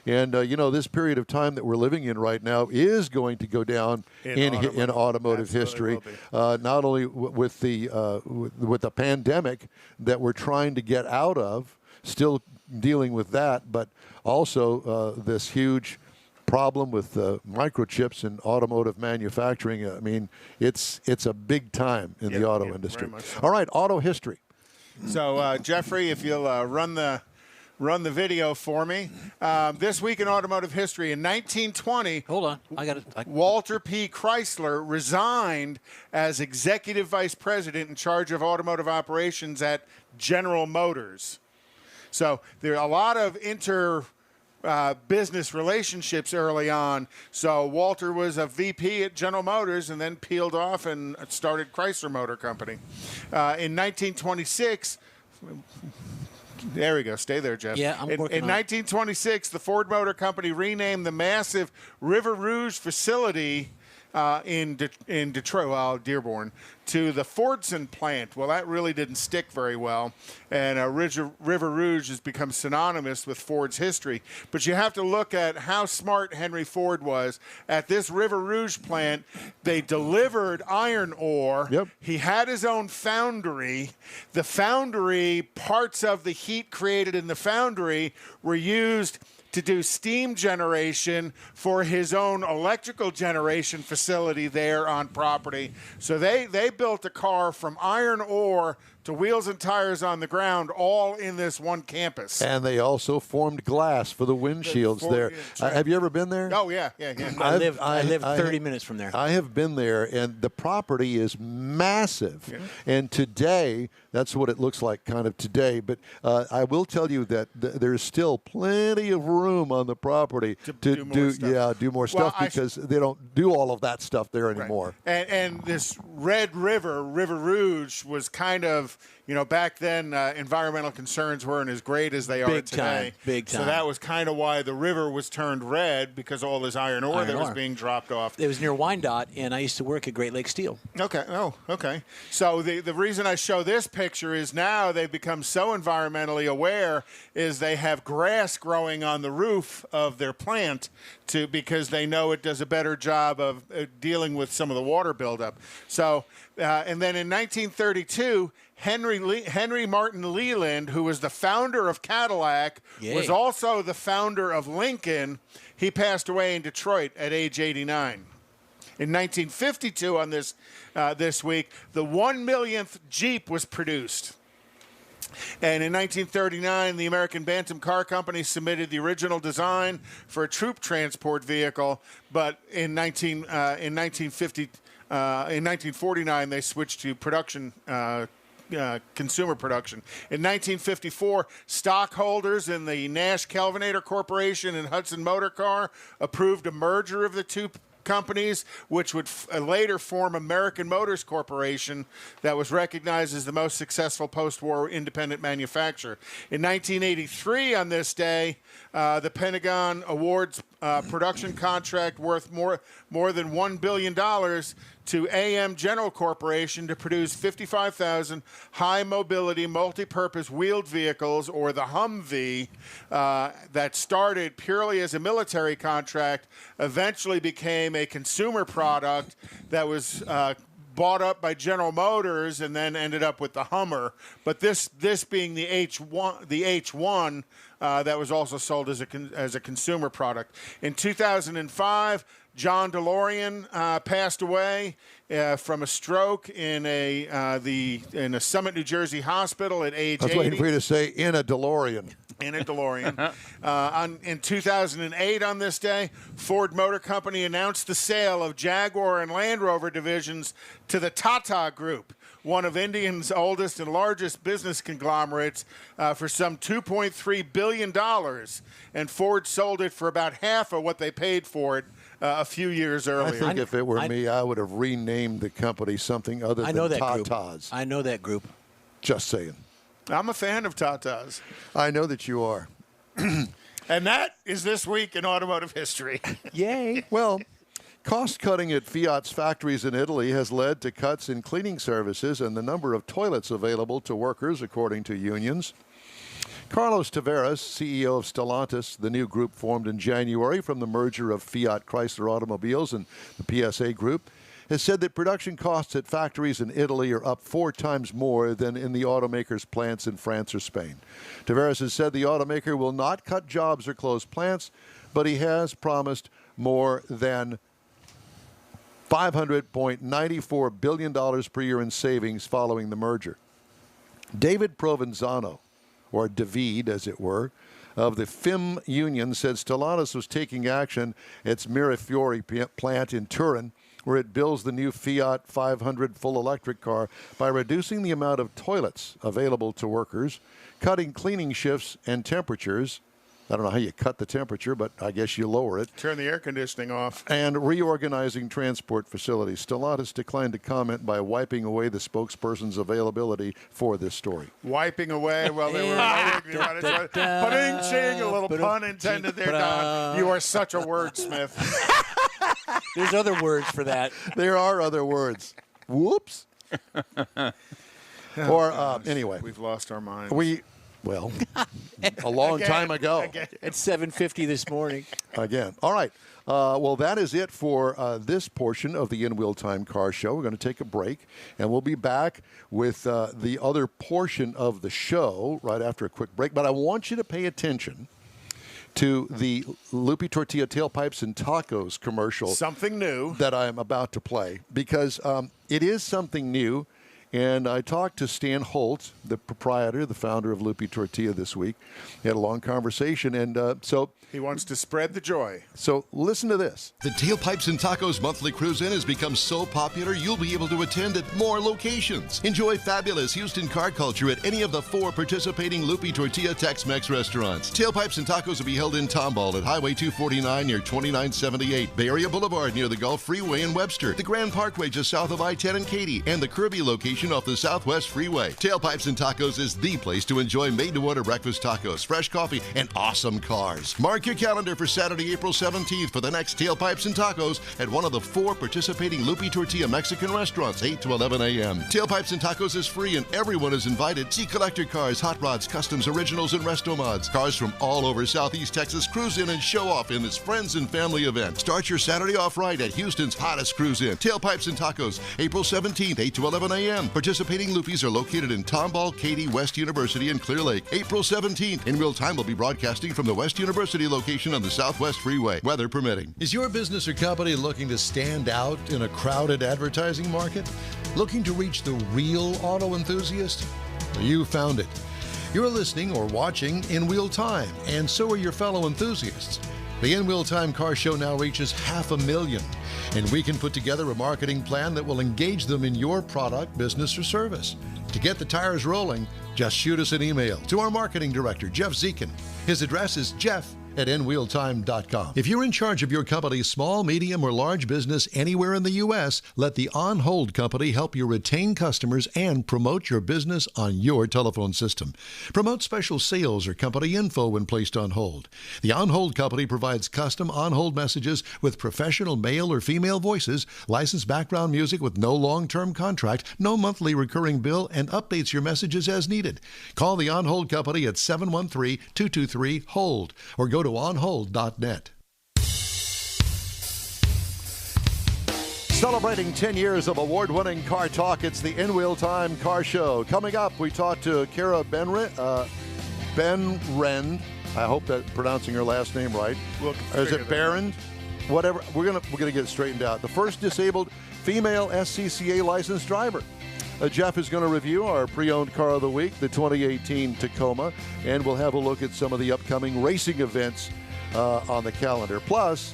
And, this period of time that we're living in right now is going to go down in automotive history, not only with the pandemic that we're trying to get out of, still dealing with that, but also this huge problem with microchips in automotive manufacturing. I mean, it's a big time in the auto industry. So. All right, auto history. So, Jeffrey, if you'll run the video for me. This week in automotive history, in 1920, hold on, I got it. Walter P. Chrysler resigned as executive vice president in charge of automotive operations at General Motors. So there are a lot of business relationships early on. So Walter was a VP at General Motors and then peeled off and started Chrysler Motor Company. In 1926, there we go. Stay there, Jeff. Yeah, I'm working in 1926, the Ford Motor Company renamed the massive River Rouge facility in Detroit, Dearborn, to the Fordson plant. Well, that really didn't stick very well, and River Rouge has become synonymous with Ford's history. But you have to look at how smart Henry Ford was. At this River Rouge plant, they delivered iron ore. Yep. He had his own foundry. The foundry, parts of the heat created in the foundry were used to do steam generation for his own electrical generation facility there on property. So they built a car from iron ore to wheels and tires on the ground, all in this one campus. And they also formed glass for the windshields there. Right. Have you ever been there? Oh, yeah. I live 30 minutes from there. I have been there, and the property is massive. Yeah. And today, that's what it looks like kind of today. But I will tell you that there's still plenty of room on the property to do more stuff because they don't do all of that stuff there anymore. Right. And this Red River Rouge, was kind of, back then environmental concerns weren't as great as they are today. Big time. So that was kind of why the river was turned red, because all this iron ore was being dropped off. It was near Wyandotte, and I used to work at Great Lakes Steel. Okay. Oh, okay. So the reason I show this picture is now they've become so environmentally aware is they have grass growing on the roof of their plant because they know it does a better job of dealing with some of the water buildup. So, and then in 1932, Henry Martin Leland, who was the founder of Cadillac, was also the founder of Lincoln. He passed away in Detroit at age 89. In 1952, on this week, the 1 millionth Jeep was produced. And in 1939, the American Bantam Car Company submitted the original design for a troop transport vehicle, but in 1949, they switched to production. Consumer production. In 1954, stockholders in the Nash Kelvinator Corporation and Hudson Motor Car approved a merger of the two companies, which would later form American Motors Corporation, that was recognized as the most successful post-war independent manufacturer. In 1983, on this day, the Pentagon awards production contract worth more than $1 billion to AM General Corporation to produce 55,000 high-mobility, multi-purpose wheeled vehicles, or the Humvee, that started purely as a military contract, eventually became a consumer product that was bought up by General Motors and then ended up with the Hummer. But this being the H1, that was also sold as a consumer product. In 2005, John DeLorean passed away from a stroke in a Summit, New Jersey hospital at age 80. I was waiting for you to say in a DeLorean. In a DeLorean. In 2008, on this day, Ford Motor Company announced the sale of Jaguar and Land Rover divisions to the Tata Group, one of India's oldest and largest business conglomerates, for some $2.3 billion. And Ford sold it for about half of what they paid for it a few years earlier. I think if it were me, I would have renamed the company something other than Tatas. I know that group. Just saying. I'm a fan of Tatas. I know that you are. And that is this week in automotive history. Yay. Well, cost cutting at Fiat's factories in Italy has led to cuts in cleaning services and the number of toilets available to workers, according to unions. Carlos Tavares, CEO of Stellantis, the new group formed in January from the merger of Fiat Chrysler Automobiles and the PSA Group, has said that production costs at factories in Italy are up 4 times more than in the automaker's plants in France or Spain. Tavares has said the automaker will not cut jobs or close plants, but he has promised more than $500.94 billion per year in savings following the merger. David Provenzano, or David as it were, of the FIM union said Stellantis was taking action at its Mirafiori plant in Turin, where it builds the new Fiat 500 full electric car by reducing the amount of toilets available to workers, cutting cleaning shifts and temperatures. I don't know how you cut the temperature, but I guess you lower it. Turn the air conditioning off. And reorganizing transport facilities. Stellantis declined to comment by wiping away the spokesperson's availability for this story. Wiping away while they were Putting a little pun intended there, Don. You are such a wordsmith. There's other words for that. There are other words. Whoops. Anyway. We've lost our minds. Well, a long time ago. At 7:50 this morning. Again. All right. Well, that is it for this portion of the In Wheel Time Car Show. We're going to take a break, and we'll be back with the other portion of the show right after a quick break. But I want you to pay attention to the Lupi Tortilla Tailpipes and Tacos commercial. Something new. That I'm about to play, because it is something new. And I talked to Stan Holt, the proprietor, the founder of Lupi Tortilla this week. We had a long conversation, and so... He wants to spread the joy. So listen to this. The Tailpipes and Tacos monthly cruise-in has become so popular, you'll be able to attend at more locations. Enjoy fabulous Houston car culture at any of the 4 participating Lupi Tortilla Tex-Mex restaurants. Tailpipes and Tacos will be held in Tomball at Highway 249 near 2978, Bay Area Boulevard near the Gulf Freeway in Webster, the Grand Parkway just south of I-10 in Katy, and the Kirby location off the Southwest Freeway. Tailpipes and Tacos is the place to enjoy made-to-order breakfast tacos, fresh coffee, and awesome cars. Mark your calendar for Saturday, April 17th for the next Tailpipes and Tacos at one of the 4 participating Lupi Tortilla Mexican restaurants, 8 to 11 a.m. Tailpipes and Tacos is free and everyone is invited. See collector cars, hot rods, customs, originals, and resto mods. Cars from all over Southeast Texas cruise in and show off in this friends and family event. Start your Saturday off right at Houston's hottest cruise in. Tailpipes and Tacos, April 17th, 8 to 11 a.m. Participating Lupis are located in Tomball, Katy, West University, and Clear Lake. April 17th. In real time, we'll be broadcasting from the West University location on the Southwest Freeway, weather permitting. Is your business or company looking to stand out in a crowded advertising market? Looking to reach the real auto enthusiast? Well, you found it. You're listening or watching In Wheel Time, and so are your fellow enthusiasts. The In Wheel Time Car Show now reaches 500,000, and we can put together a marketing plan that will engage them in your product, business, or service. To get the tires rolling, just shoot us an email to our marketing director, Jeff Zekin. His address is jeff@nwheeltime.com. If you're in charge of your company's small, medium, or large business anywhere in the U.S., let the On Hold Company help you retain customers and promote your business on your telephone system. Promote special sales or company info when placed on hold. The On Hold Company provides custom on-hold messages with professional male or female voices, licensed background music with no long-term contract, no monthly recurring bill, and updates your messages as needed. Call the On Hold Company at 713-223-HOLD or go to onhold.net. Celebrating 10 years of award-winning car talk, it's the In Wheel Time Car Show. Coming up, we talked to Kara Benrend. I hope that's pronouncing her last name right. Or is it Berend? Whatever. We're gonna get it straightened out. The first disabled female SCCA licensed driver. Jeff is going to review our pre-owned car of the week, the 2018 Tacoma, and we'll have a look at some of the upcoming racing events on the calendar. Plus,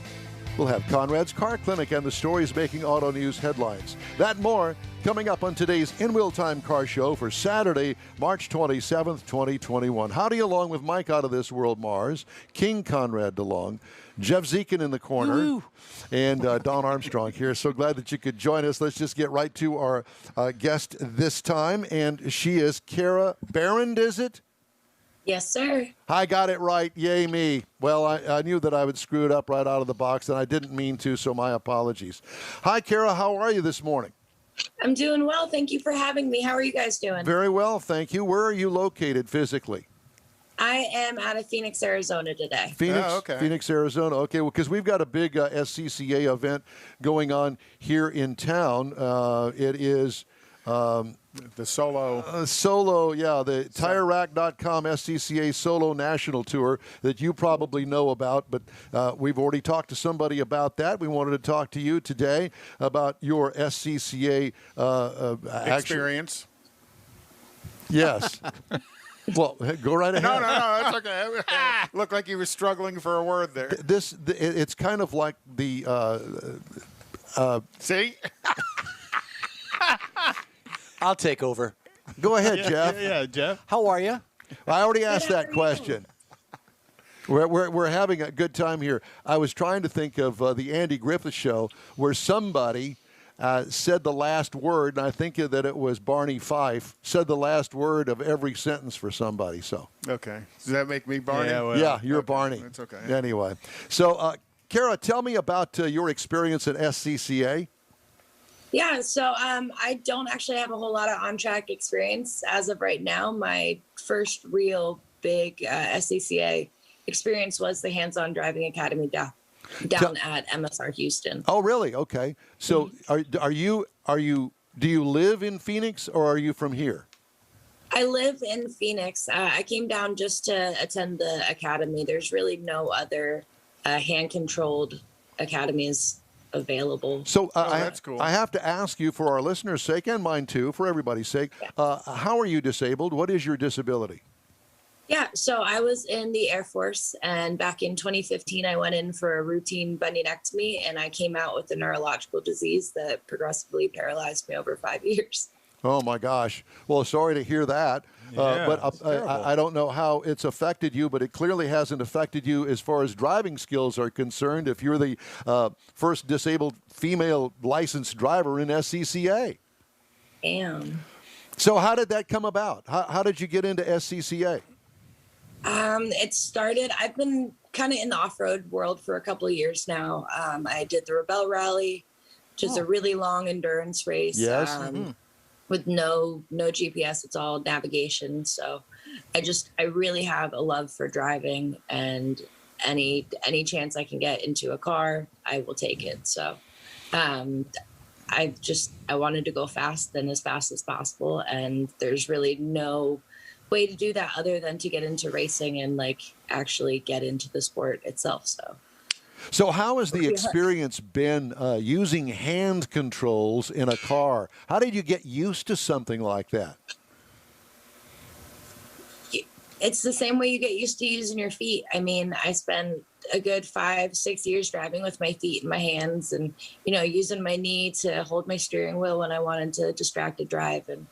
we'll have Conrad's Car Clinic and the stories making auto news headlines. That and more coming up on today's In Wheel Time Car Show for Saturday, March 27th, 2021. Howdy along with Mike out of this world, Mars, King Conrad DeLong, Jeff Zekin in the corner. Woo-hoo. And Don Armstrong here. So glad that you could join us. Let's just get right to our guest this time. And she is Kara Berend, is it? Yes, sir. I got it right. Yay me. Well, I knew that I would screw it up right out of the box, and I didn't mean to, so my apologies. Hi, Kara. How are you this morning? I'm doing well. Thank you for having me. How are you guys doing? Very well, thank you. Where are you located physically? I am out of Phoenix, Arizona today. Phoenix, okay. Phoenix, Arizona. Okay, well, because we've got a big SCCA event going on here in town. It is the solo, the TireRack.com SCCA Solo National Tour that you probably know about, but we've already talked to somebody about that. We wanted to talk to you today about your SCCA experience. Yes. Well, go right ahead. No, that's okay. Looked like you were struggling for a word there. It's kind of like the. See? I'll take over. Go ahead, Jeff. Yeah, Jeff. How are you? I already asked that question. We're having a good time here. I was trying to think of the Andy Griffith Show where somebody said the last word, and I think that it was Barney Fife, said the last word of every sentence for somebody. So okay. Does that make me Barney? Yeah, you're Barney. That's okay. Anyway. So, Kara, tell me about your experience at SCCA. Yeah, so I don't actually have a whole lot of on-track experience as of right now. My first real big SCCA experience was the hands-on driving academy down at MSR Houston. Oh, really? Okay. So, do you live in Phoenix, or are you from here? I live in Phoenix. I came down just to attend the academy. There's really no other hand-controlled academies available. So that's cool. I have to ask you, for our listeners' sake and mine too, for everybody's sake, how are you disabled? What is your disability? Yeah, so I was in the Air Force, and back in 2015, I went in for a routine bunionectomy, and I came out with a neurological disease that progressively paralyzed me over 5 years. Oh, my gosh. Well, sorry to hear that. But I don't know how it's affected you, but it clearly hasn't affected you as far as driving skills are concerned if you're the first disabled female licensed driver in SCCA. So how did that come about? How did you get into SCCA? It started, I've been kind of in the off-road world for a couple of years now. I did the Rebel Rally, which is a really long endurance race. Yes. With no GPS, it's all navigation. So I really have a love for driving, and any chance I can get into a car, I will take it. So I wanted to go fast and as fast as possible, and there's really no way to do that other than to get into racing and actually get into the sport itself. So how has the experience been using hand controls in a car? How did you get used to something like that? It's the same way you get used to using your feet. I mean, I spent a good 5-6 years driving with my feet in my hands and, using my knee to hold my steering wheel when I wanted to distracted drive. And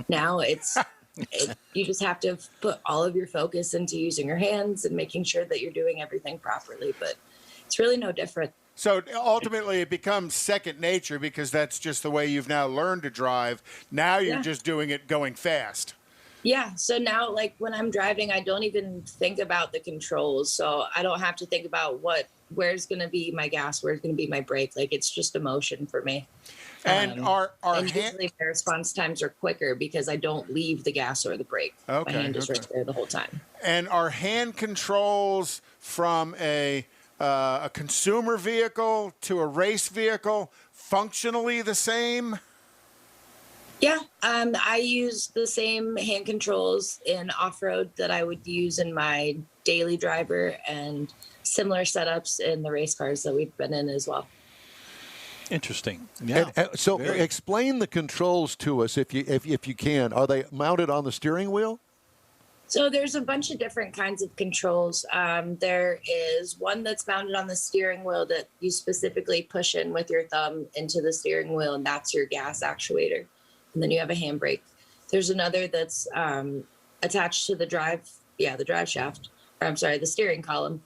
now you just have to put all of your focus into using your hands and making sure that you're doing everything properly. But it's really no different. So ultimately it becomes second nature because that's just the way you've now learned to drive. Now you're just doing it going fast. Yeah. So now, when I'm driving, I don't even think about the controls. So I don't have to think about where's going to be my gas, where's going to be my brake. It's just emotion for me. And usually my response times are quicker because I don't leave the gas or the brake. Okay, my hand is right there the whole time. And are hand controls from a consumer vehicle to a race vehicle functionally the same? Yeah, I use the same hand controls in off-road that I would use in my daily driver, and similar setups in the race cars that we've been in as well. Interesting. Yeah. So explain the controls to us if you can. Are they mounted on the steering wheel? So there's a bunch of different kinds of controls. There is one that's mounted on the steering wheel that you specifically push in with your thumb into the steering wheel, and that's your gas actuator. And then you have a handbrake. There's another that's attached to the drive shaft. Or I'm sorry, the steering column.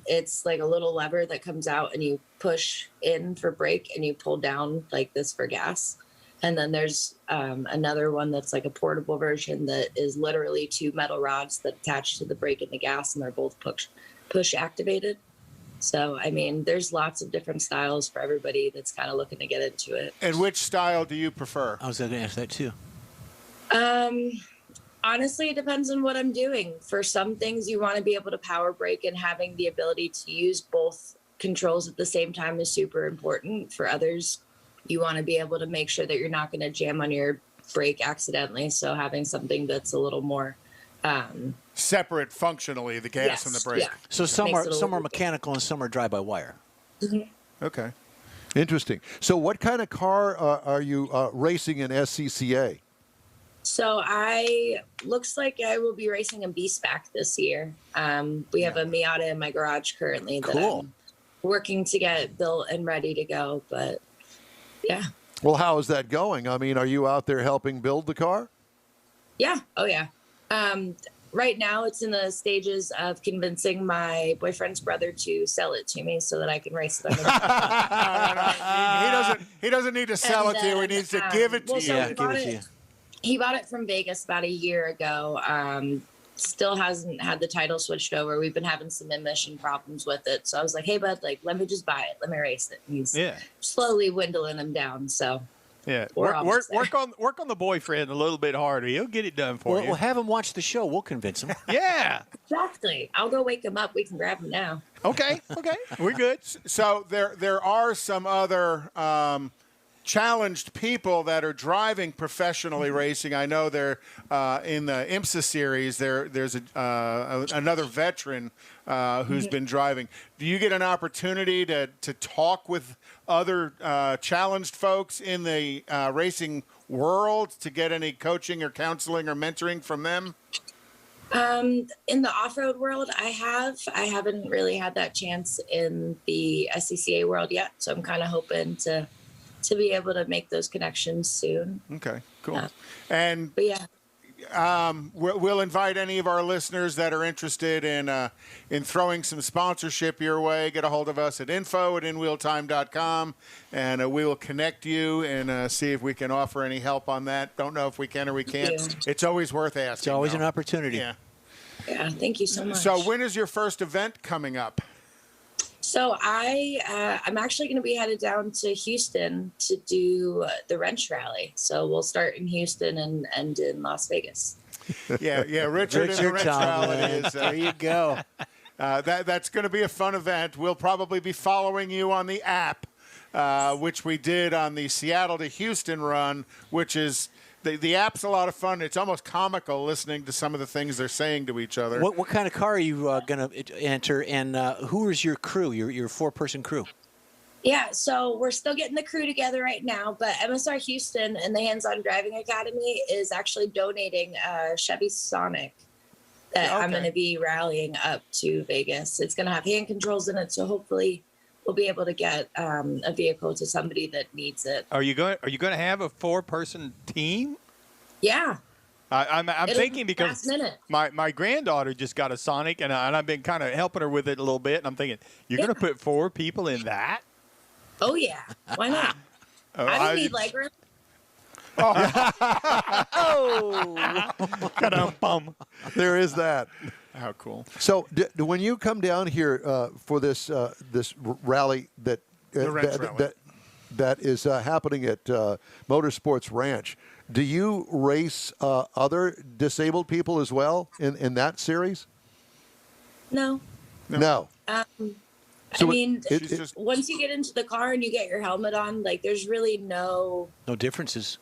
It's like a little lever that comes out and you push in for brake and you pull down like this for gas. And then there's another one that's like a portable version that is literally two metal rods that attach to the brake and the gas, and they're both push activated. So, I mean, there's lots of different styles for everybody that's kind of looking to get into it. And which style do you prefer? I was going to ask that too. Honestly, it depends on what I'm doing. For some things, you want to be able to power brake, and having the ability to use both controls at the same time is super important. For others, you want to be able to make sure that you're not going to jam on your brake accidentally. So having something that's a little more separate functionally, the gas and the brake. Yeah. So some are mechanical and some are drive-by-wire. Mm-hmm. Okay. Interesting. So what kind of car are you racing in SCCA? So looks like I will be racing a B-Spec this year. We have a Miata in my garage currently that I'm working to get built and ready to go. But yeah. Well, how is that going? I mean, are you out there helping build the car? Yeah. Oh, yeah. Right now, it's in the stages of convincing my boyfriend's brother to sell it to me so that I can race it. He doesn't need to sell it to you. He needs to give it to you. So he bought it from Vegas about a year ago. Still hasn't had the title switched over. We've been having some emission problems with it. So I was like, hey, bud, let me just buy it. Let me race it. And he's slowly dwindling him down. So work on the boyfriend a little bit harder. He'll get it done for you. We'll have him watch the show. We'll convince him. Yeah. Exactly. I'll go wake him up. We can grab him now. Okay. We're good. So there are some other challenged people that are driving professionally racing. I know they're in the IMSA series. There's another veteran who's been driving. Do you get an opportunity to talk with other challenged folks in the racing world to get any coaching or counseling or mentoring from them? In the off-road world, I haven't really had that chance in the SCCA world yet. So I'm kind of hoping to be able to make those connections soon. Okay, cool. But yeah. We'll invite any of our listeners that are interested in throwing some sponsorship your way. Get a hold of us at info@inwheeltime.com, and we will connect you and see if we can offer any help on that. Don't know if we can or we can't. It's always worth asking. It's always an opportunity. Yeah. Yeah, thank you so much. So when is your first event coming up? So I'm actually going to be headed down to Houston to do the wrench rally. So we'll start in Houston and end in Las Vegas. Yeah, Richard and the wrench rally. There you go. That's going to be a fun event. We'll probably be following you on the app, which we did on the Seattle to Houston run, which is the app's a lot of fun. It's almost comical listening to some of the things they're saying to each other. What kind of car are you going to enter, and who is your crew, your four-person crew? Yeah, so we're still getting the crew together right now, but MSR Houston and the Hands-On Driving Academy is actually donating a Chevy Sonic that I'm going to be rallying up to Vegas. It's going to have hand controls in it, so hopefully we'll be able to get a vehicle to somebody that needs it. Are you going to have a 4-person team? Yeah. I'm thinking because my granddaughter just got a Sonic, and I've been kind of helping her with it a little bit, and I'm thinking, you're going to put 4 people in that? Oh, yeah. Why not? I don't need legroom. There is that. How cool. So when you come down here for this rally that is happening at Motorsports Ranch, do you race other disabled people as well in that series? No. So I mean, once you get into the car and you get your helmet on, there's really no differences.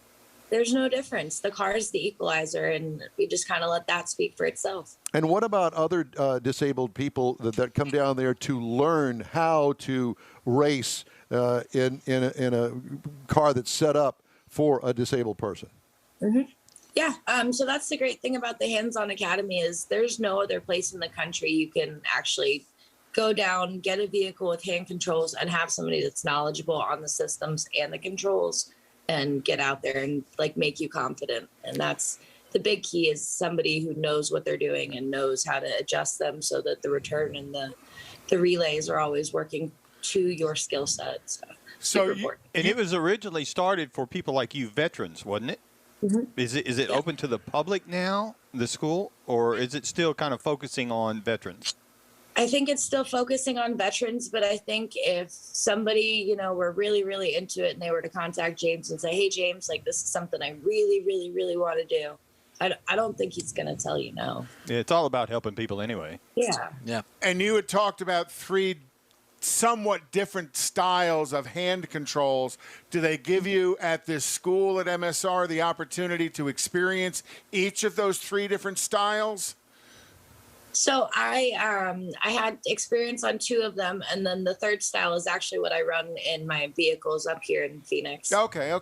There's no difference. The car is the equalizer, and we just kind of let that speak for itself. And what about other disabled people that come down there to learn how to race in a car that's set up for a disabled person? Mm-hmm. Yeah. So that's the great thing about the Hands-On Academy is there's no other place in the country you can actually go down, get a vehicle with hand controls, and have somebody that's knowledgeable on the systems and the controls, and get out there and make you confident. And that's the big key, is somebody who knows what they're doing and knows how to adjust them so that the return and the relays are always working to your skill set. So and it was originally started for people like you, veterans, wasn't it? Mm-hmm. Is it open to the public now, the school, or is it still kind of focusing on veterans? I think it's still focusing on veterans, but I think if somebody, were really, really into it and they were to contact James and say, hey, James, this is something I really, really, really want to do, I don't think he's going to tell you no. Yeah, it's all about helping people anyway. Yeah. Yeah. And you had talked about 3 somewhat different styles of hand controls. Do they give you at this school at MSR the opportunity to experience each of those 3 different styles? So I had experience on 2 of them, and then the 3rd style is actually what I run in my vehicles up here in Phoenix. Okay.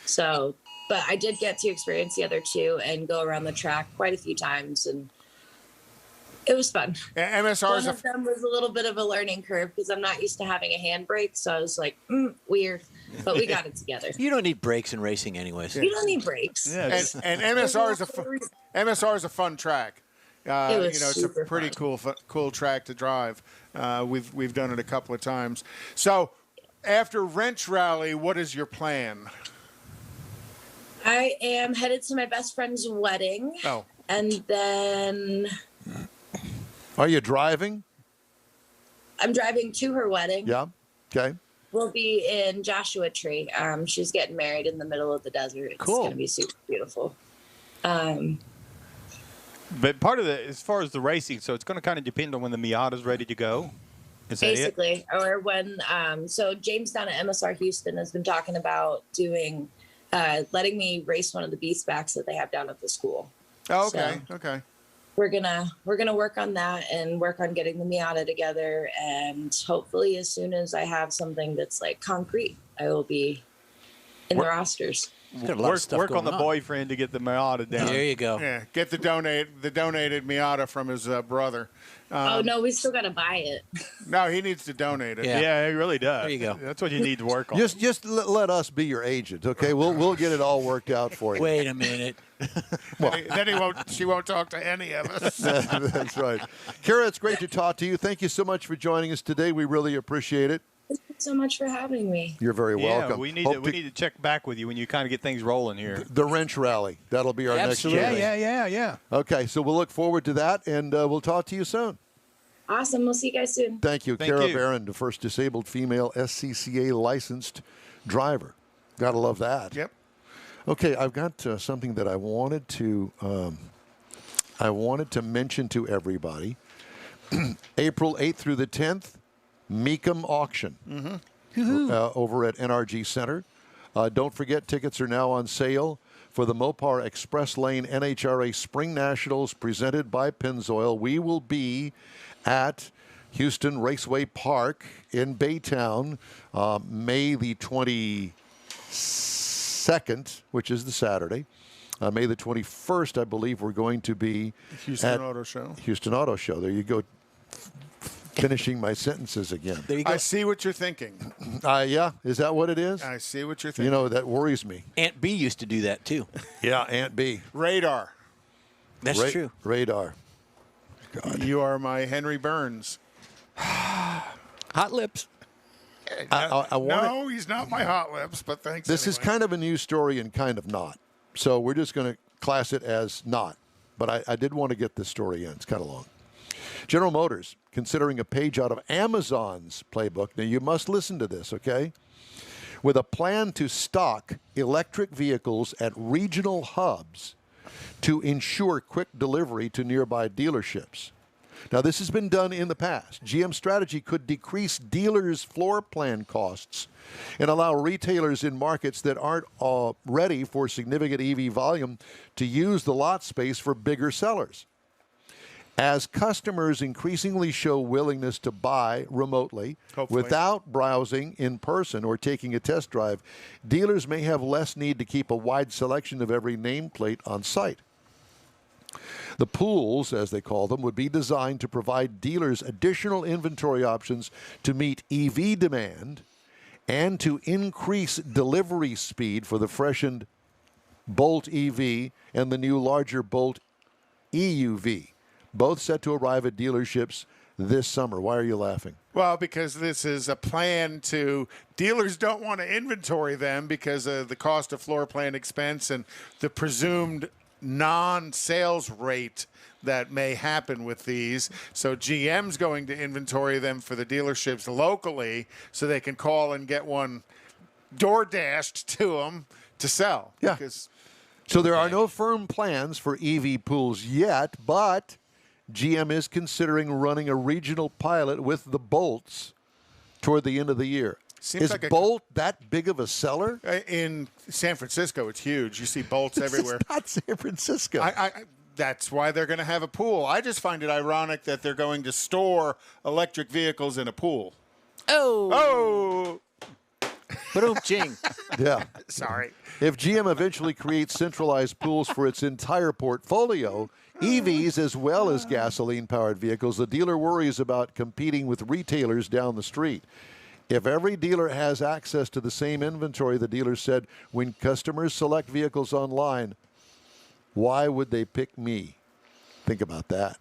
So, but I did get to experience the other 2 and go around the track quite a few times, and it was fun. MSR One of them was a little bit of a learning curve because I'm not used to having a handbrake, so I was like, weird, but we got it together. You don't need brakes in racing anyways. You don't need brakes. Yeah, and MSR is a fun track. It's a pretty cool track to drive. We've done it a couple of times. So after Wrench Rally, what is your plan? I am headed to my best friend's wedding. Oh. And then... Are you driving? I'm driving to her wedding. Yeah. Okay. We'll be in Joshua Tree. She's getting married in the middle of the desert. It's Cool. going to be super beautiful. But part of as far as the racing, so it's going to kind of depend on when the Miata's ready to go. Is that basically, or when, so James down at MSR Houston has been talking about doing, letting me race one of the beast backs that they have down at the school. Oh, okay. So, okay. We're gonna work on that and work on getting the Miata together, and hopefully as soon as I have something that's like concrete, I will be in the rosters. Work on the boyfriend to get the Miata down. There you go. Yeah, get the donated Miata from his brother. Oh no, we still gotta buy it. No, he needs to donate it. Yeah, he really does. There you go. That's what you need to work on. Just let us be your agent, okay? We'll get it all worked out for you. Wait a minute. Then she won't talk to any of us. That's right. Kara, it's great to talk to you. Thank you so much for joining us today. We really appreciate it. Thank you so much for having me. You're very welcome. We need to check back with you when you kind of get things rolling here. The Wrench Rally. That'll be our Absolutely. next show. Yeah. Okay, so we'll look forward to that, and we'll talk to you soon. Awesome. We'll see you guys soon. Thank you. Thank Kara you. Barron, the first disabled female SCCA licensed driver. Gotta love that. Yep. Okay, I've got something that I wanted to mention to everybody. April 8th through the 10th, Mecum auction over at NRG Center. Don't forget, tickets are now on sale for the Mopar Express Lane NHRA Spring Nationals presented by Pennzoil. We will be at Houston Raceway Park in Baytown, May the 22nd, which is the Saturday. May the 21st, I believe, we're going to be Houston Auto Show. Houston Auto Show. There you go. Finishing my sentences again. There you go. I see what you're thinking. Yeah, is that what it is? I see what you're thinking. You know, that worries me. Aunt B used to do that too. Yeah, Aunt B. Radar. That's true. Radar. God. You are my Henry Burns. Hot lips. I want No, he's not my Hot Lips, but thanks. This is kind of a news story and kind of not. So we're just going to class it as not. But I did want to get this story in. It's kind of long. General Motors, considering a page out of Amazon's playbook. Now, you must listen to this, okay? With a plan to stock electric vehicles at regional hubs to ensure quick delivery to nearby dealerships. Now, this has been done in the past. GM strategy could decrease dealers' floor plan costs and allow retailers in markets that aren't ready for significant EV volume to use the lot space for bigger sellers. As customers increasingly show willingness to buy remotely without browsing in person or taking a test drive, dealers may have less need to keep a wide selection of every nameplate on site. The pools, as they call them, would be designed to provide dealers additional inventory options to meet EV demand and to increase delivery speed for the freshened Bolt EV and the new larger Bolt EUV, both set to arrive at dealerships this summer. Why are you laughing? Well, because this is a plan to dealers don't want to inventory them because of the cost of floor plan expense and the presumed non-sales rate that may happen with these. So GM's going to inventory them for the dealerships locally so they can call and get one door dashed to them to sell. Yeah. Because So there are no firm plans for EV pools yet, but GM is considering running a regional pilot with the Bolts toward the end of the year. Seems is like Bolt that big of a seller? In San Francisco, it's huge. You see Bolts everywhere. It's not San Francisco. That's why they're going to have a pool. I just find it ironic that they're going to store electric vehicles in a pool. Oh. Ba-dum-ching. Yeah. Sorry. If GM eventually creates centralized pools for its entire portfolio, EVs as well as gasoline-powered vehicles, the dealer worries about competing with retailers down the street. If every dealer has access to the same inventory, the dealer said, when customers select vehicles online, why would they pick me? Think about that.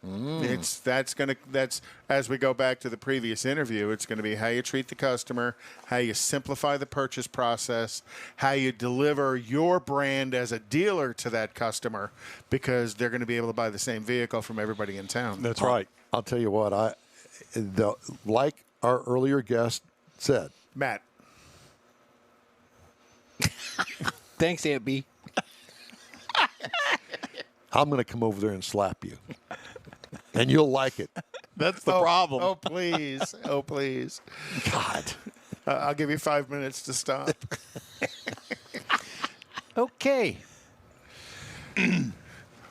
That's as we go back to the previous interview, it's going to be how you treat the customer, how you simplify the purchase process, how you deliver your brand as a dealer to that customer, because they're going to be able to buy the same vehicle from everybody in town. That's right. I'll tell you what, like our earlier guest said. Matt. Thanks, Aunt B. I'm going to come over there and slap you. And you'll like it. That's the problem. Oh, please. Oh, please. God. I'll give you 5 minutes to stop. Okay.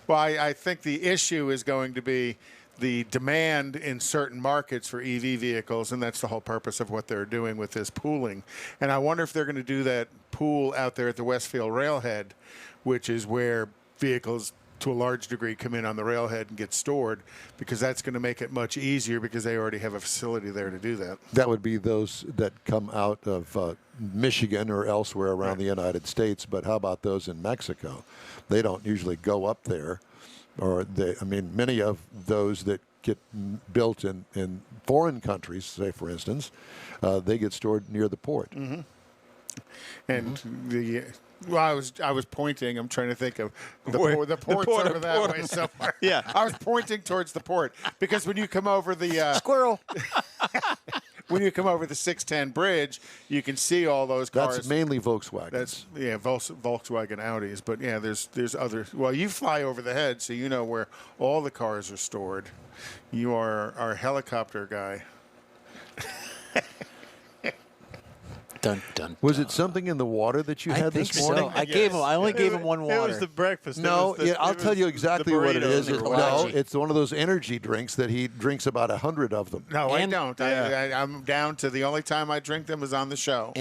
Well, I think the issue is going to be the demand in certain markets for EV vehicles, and that's the whole purpose of what they're doing with this pooling. And I wonder if they're going to do that pool out there at the Westfield Railhead, which is where vehicles to a large degree come in on the railhead and get stored, because that's going to make it much easier because they already have a facility there to do that. That would be those that come out of Michigan or elsewhere around the United States. But how about those in Mexico? They don't usually go up there. Many of those that get built in foreign countries, say for instance, they get stored near the port. Mm-hmm. And I was pointing. I'm trying to think of the port's over that way somewhere. Yeah, I was pointing towards the port because when you come over the squirrel, when you come over the 610 bridge, you can see all those cars. That's mainly Volkswagen. That's Volkswagen Audis, but yeah, there's other. Well, you fly over the head, so you know where all the cars are stored. You are our helicopter guy. Dun, dun, was it something in the water that you had this morning? So. I only gave him one water. It was the breakfast. No, I'll tell you exactly what it is. It's one of those energy drinks that he drinks about 100 of them. No, I don't. Yeah. I'm down to the only time I drink them is on the show.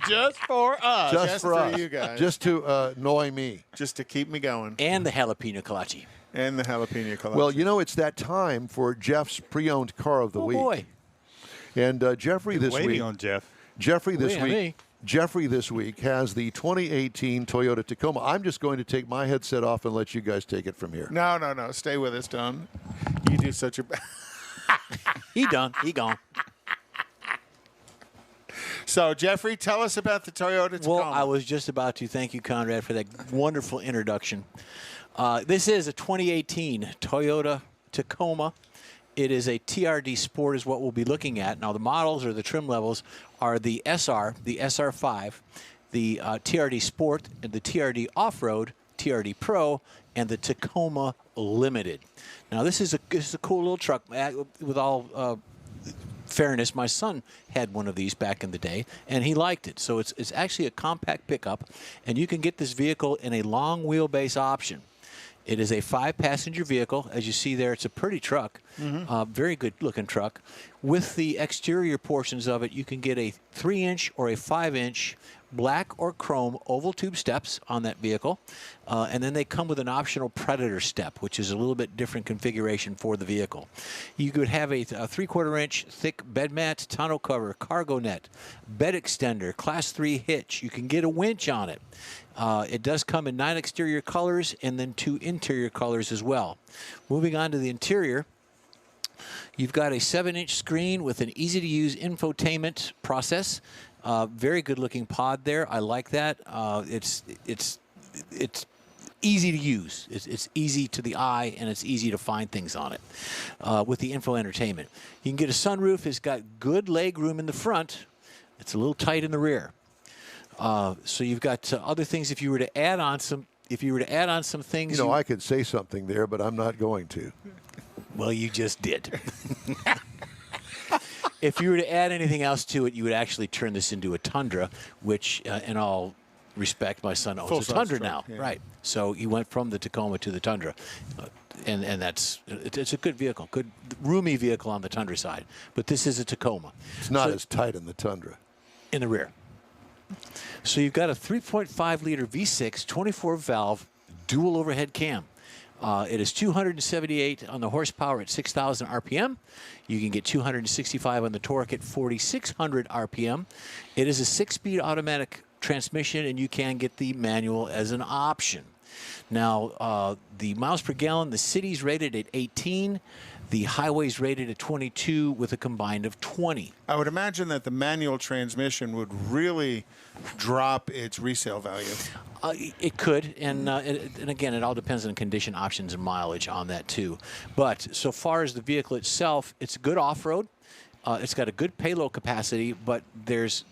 Just for us. Just for us. You guys. Just to annoy me. Just to keep me going. And the jalapeno kolache. And the jalapeno kolache. Well, it's that time for Jeff's pre-owned car of the week. Oh, boy. And Jeffrey this waiting week. on Jeff. Jeffrey this week has the 2018 Toyota Tacoma. I'm just going to take my headset off and let you guys take it from here. No. Stay with us, Don. You do such a... He done. He gone. So, Jeffrey, tell us about the Toyota Tacoma. Well, I was just about to. Thank you, Conrad, for that wonderful introduction. This is a 2018 Toyota Tacoma. It is a TRD Sport is what we'll be looking at. Now, the models or the trim levels are the SR, the SR5, the TRD Sport, and the TRD Off-Road, TRD Pro, and the Tacoma Limited. Now, this is a cool little truck. With all fairness, my son had one of these back in the day, and he liked it. So it's actually a compact pickup, and you can get this vehicle in a long wheelbase option. It is a 5-passenger vehicle. As you see there, it's a pretty truck, very good-looking truck. With the exterior portions of it, you can get a 3-inch or a 5-inch black or chrome oval tube steps on that vehicle. And then they come with an optional Predator step, which is a little bit different configuration for the vehicle. You could have a 3/4-inch thick bed mat, tonneau cover, cargo net, bed extender, Class 3 hitch. You can get a winch on it. It does come in 9 exterior colors and then 2 interior colors as well. Moving on to the interior, you've got a 7-inch screen with an easy-to-use infotainment process. Very good-looking pod there. I like that. It's easy to use. It's easy to the eye, and it's easy to find things on it with the info entertainment. You can get a sunroof. It's got good leg room in the front. It's a little tight in the rear. So you've got other things. If you were to add on some if you were to add on some things, I could say something there, but I'm not going to. Well, you just did. If you were to add anything else to it, you would actually turn this into a Tundra, which, in all respect, my son owns a Tundra now. Yeah. Right. So he went from the Tacoma to the Tundra. And it's a good vehicle, good roomy vehicle on the Tundra side. But this is a Tacoma. It's not as tight in the Tundra. In the rear. So you've got a 3.5-liter V6, 24-valve, dual overhead cam. It is 278 on the horsepower at 6,000 RPM. You can get 265 on the torque at 4,600 RPM. It is a 6-speed automatic transmission, and you can get the manual as an option. Now, the miles per gallon, the city's rated at 18. The highway's rated at 22 with a combined of 20. I would imagine that the manual transmission would really drop its resale value. It could, and again, it all depends on condition, options, and mileage on that too. But so far as the vehicle itself, it's good off-road. It's got a good payload capacity, but there's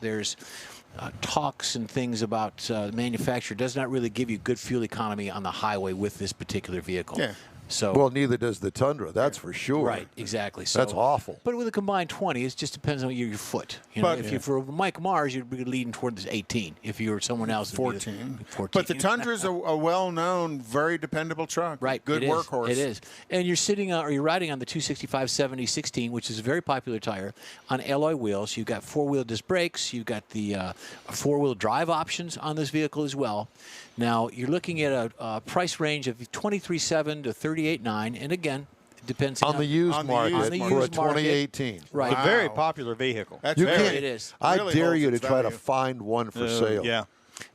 talks and things about the manufacturer does not really give you good fuel economy on the highway with this particular vehicle. Yeah. So Well, neither does the Tundra, that's for sure. right, exactly. So That's awful. But with a combined 20, it just depends on your foot. You know, But- if you're for Mike Mars, you'd be leading toward this 18. If you were someone else, it'd be 14. 14. But the Tundra's a well-known, very dependable truck. Right, Good it is. workhorse. It is, and you're sitting or you're riding on the 265/70/16, which is a very popular tire, on alloy wheels. You've got four-wheel disc brakes. You've got the four-wheel drive options on this vehicle as well. Now you're looking at a price range of $23,700 to $38,900, and again, it depends On the used market on the for a used market. 2018. Right. It's a very popular vehicle. That's You very, can't- It is. I really dare holds you to its try to value. find one for sale. Yeah.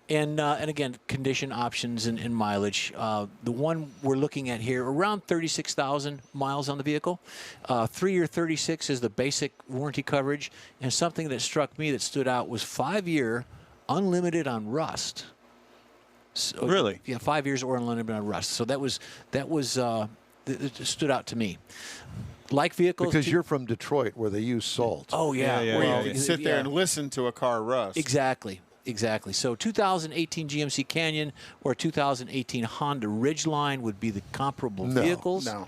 And again, condition options and mileage. The one we're looking at here, around 36,000 miles on the vehicle. 3-year 36 is the basic warranty coverage. And something that struck me that stood out was 5-year unlimited on rust. So, Really? Yeah, 5 years or unlimited on rust. So that it stood out to me. Like vehicles, Because you're from Detroit where they use salt. Oh yeah, Yeah, Where yeah, you can sit there yeah. and listen to a car rust. Exactly. So 2018 GMC Canyon or 2018 Honda Ridgeline would be the comparable vehicles. No.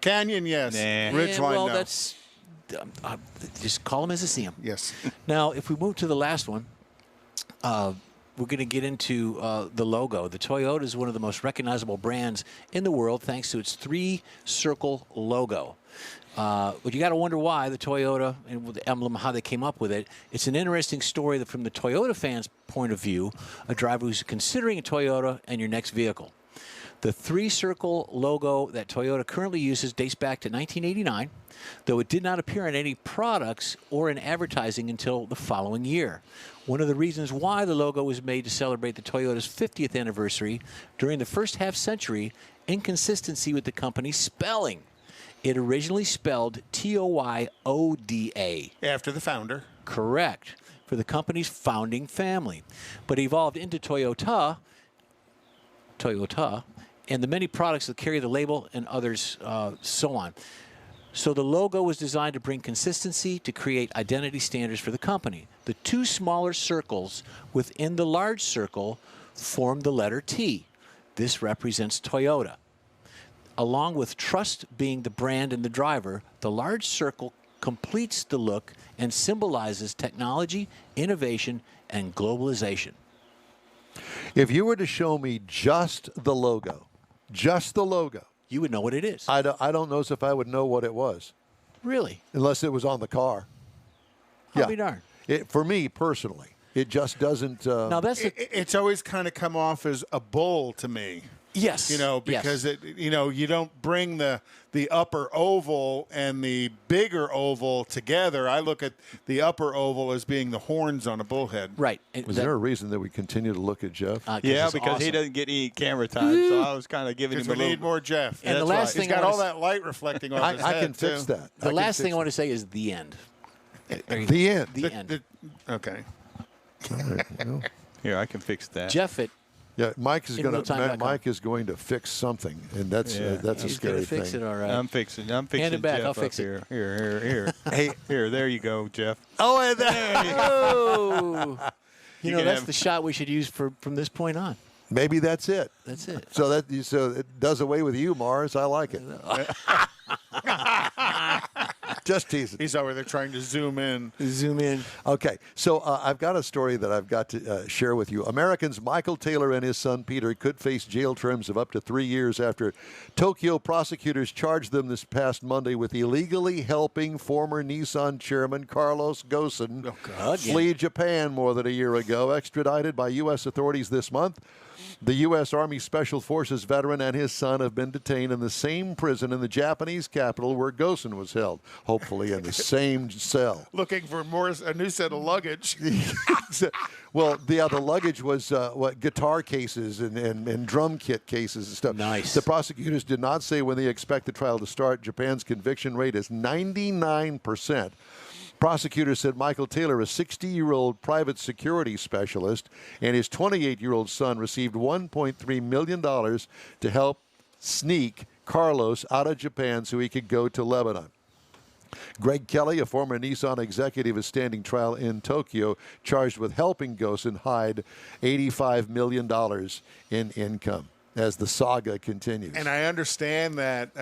Canyon, yes. Nah. Ridgeline, well, no. that's just call them as I see them. Yes. Now, if we move to the last one, we're going to get into the logo. The Toyota is one of the most recognizable brands in the world thanks to its 3-circle logo. But you got to wonder why the Toyota and with the emblem, how they came up with it. It's an interesting story that from the Toyota fans' point of view, a driver who's considering a Toyota and your next vehicle. The 3-circle logo that Toyota currently uses dates back to 1989, though it did not appear in any products or in advertising until the following year. One of the reasons why the logo was made to celebrate the Toyota's 50th anniversary during the first half-century, inconsistency with the company's spelling. It originally spelled Toyoda. After the founder. Correct. For the company's founding family. But evolved into Toyota, and the many products that carry the label and others, so on. So the logo was designed to bring consistency to create identity standards for the company. The 2 smaller circles within the large circle form the letter T. This represents Toyota. Along with trust being the brand and the driver, the large circle completes the look and symbolizes technology, innovation, and globalization. If you were to show me just the logo, you would know what it is. I don't know as if I would know what it was. Really? Unless it was on the car. I'll be darned. For me personally, it just doesn't. Now that's It's always kind of come off as a bull to me. Yes. Because you don't bring the upper oval and the bigger oval together. I look at the upper oval as being the horns on a bullhead. Right. Was there a reason that we continue to look at Jeff? Yeah, because he doesn't get any camera time, so I was kind of giving him a We little. need more Jeff. And the last thing he's got I all wanna that light reflecting off his head. I can fix too. that. The last thing I want to say is the end. The end. The end. Okay. All right, well. Here, I can fix that. Jeff, Yeah, Mike is In going realtime.com. to. Mike is going to fix something, and that's a he's scary gonna fix thing. it, all right. I'm fixing Hand it back. Jeff I'll fix up it. Here. Hey, Here, there you go, Jeff. oh, and that, Oh. You know, can that's have- the shot we should use from this point on. Maybe that's it. That's it. So it does away with you, Mars. I like it. Just teasing. He's over there trying to zoom in. Zoom in. Okay, so I've got a story that I've got to share with you. Americans Michael Taylor and his son Peter could face jail terms of up to 3 years after Tokyo prosecutors charged them this past Monday with illegally helping former Nissan chairman Carlos Ghosn flee Japan more than a year ago, extradited by U.S. authorities this month. The U.S. Army Special Forces veteran and his son have been detained in the same prison in the Japanese capital where Ghosn was held, hopefully in the same cell. Looking for a new set of luggage. Well, the luggage was guitar cases and drum kit cases and stuff. Nice. The prosecutors did not say when they expect the trial to start. Japan's conviction rate is 99%. Prosecutors said Michael Taylor, a 60-year-old private security specialist, and his 28-year-old son received $1.3 million to help sneak Carlos out of Japan so he could go to Lebanon. Greg Kelly, a former Nissan executive, is standing trial in Tokyo, charged with helping Ghosn hide $85 million in income as the saga continues. And I understand that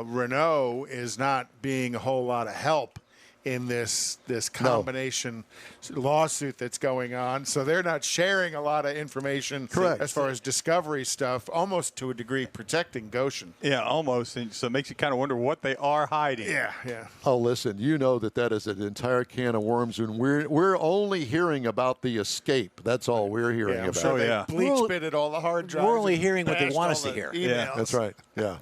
Renault is not being a whole lot of help in this combination lawsuit that's going on. So they're not sharing a lot of information. Correct. As far as discovery stuff, almost to a degree protecting Ghosn. Yeah, almost. And so it makes you kind of wonder what they are hiding. Yeah. Oh, listen, you know that is an entire can of worms, and we're only hearing about the escape. That's all we're hearing I'm about. sure they bleach pitted all the hard drives. We're only hearing what they want us to hear. Yeah, that's right. Yeah.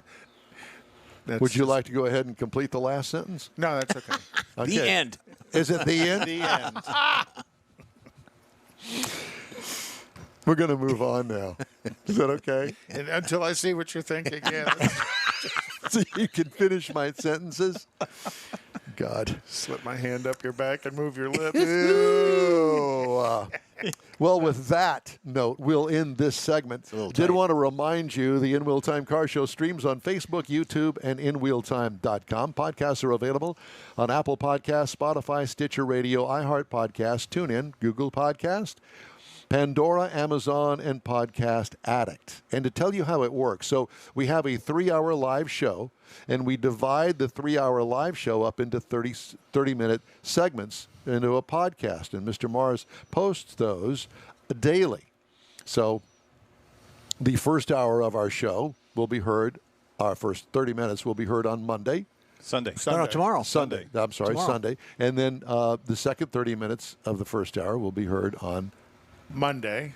Would you like to go ahead and complete the last sentence? No, that's okay. Okay. The end. Is it the end? The end. We're going to move on now. Is that okay? And until I see what you're thinking, yeah. So you can finish my sentences? God. Slip my hand up your back and move your lips. Ew. Well, with that note, we'll end this segment. Did want to remind you the In Wheel Time Car Show streams on Facebook, YouTube, and InWheelTime.com. Podcasts are available on Apple Podcasts, Spotify, Stitcher Radio, iHeart Podcast, TuneIn, Google Podcast, Pandora, Amazon, and Podcast Addict. And to tell you how it works, so we have a 3-hour live show, and we divide the 3-hour live show up into 30-minute segments into a podcast. And Mr. Mars posts those daily. So the first hour of our show will be heard, our first 30 minutes will be heard on Monday. Sunday. No, tomorrow. Sunday. I'm sorry, Tomorrow. Sunday. And then the second 30 minutes of the first hour will be heard on Monday.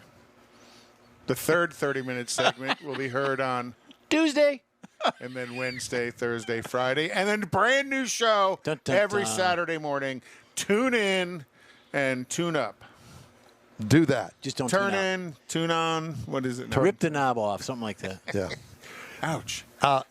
The third 30-minute segment will be heard on Tuesday. And then Wednesday, Thursday, Friday. And then a brand new show every Saturday morning. Tune in and tune up. Do that. Just don't turn tune out. in, tune on. What is it? Rip the knob off, something like that. Yeah. Ouch.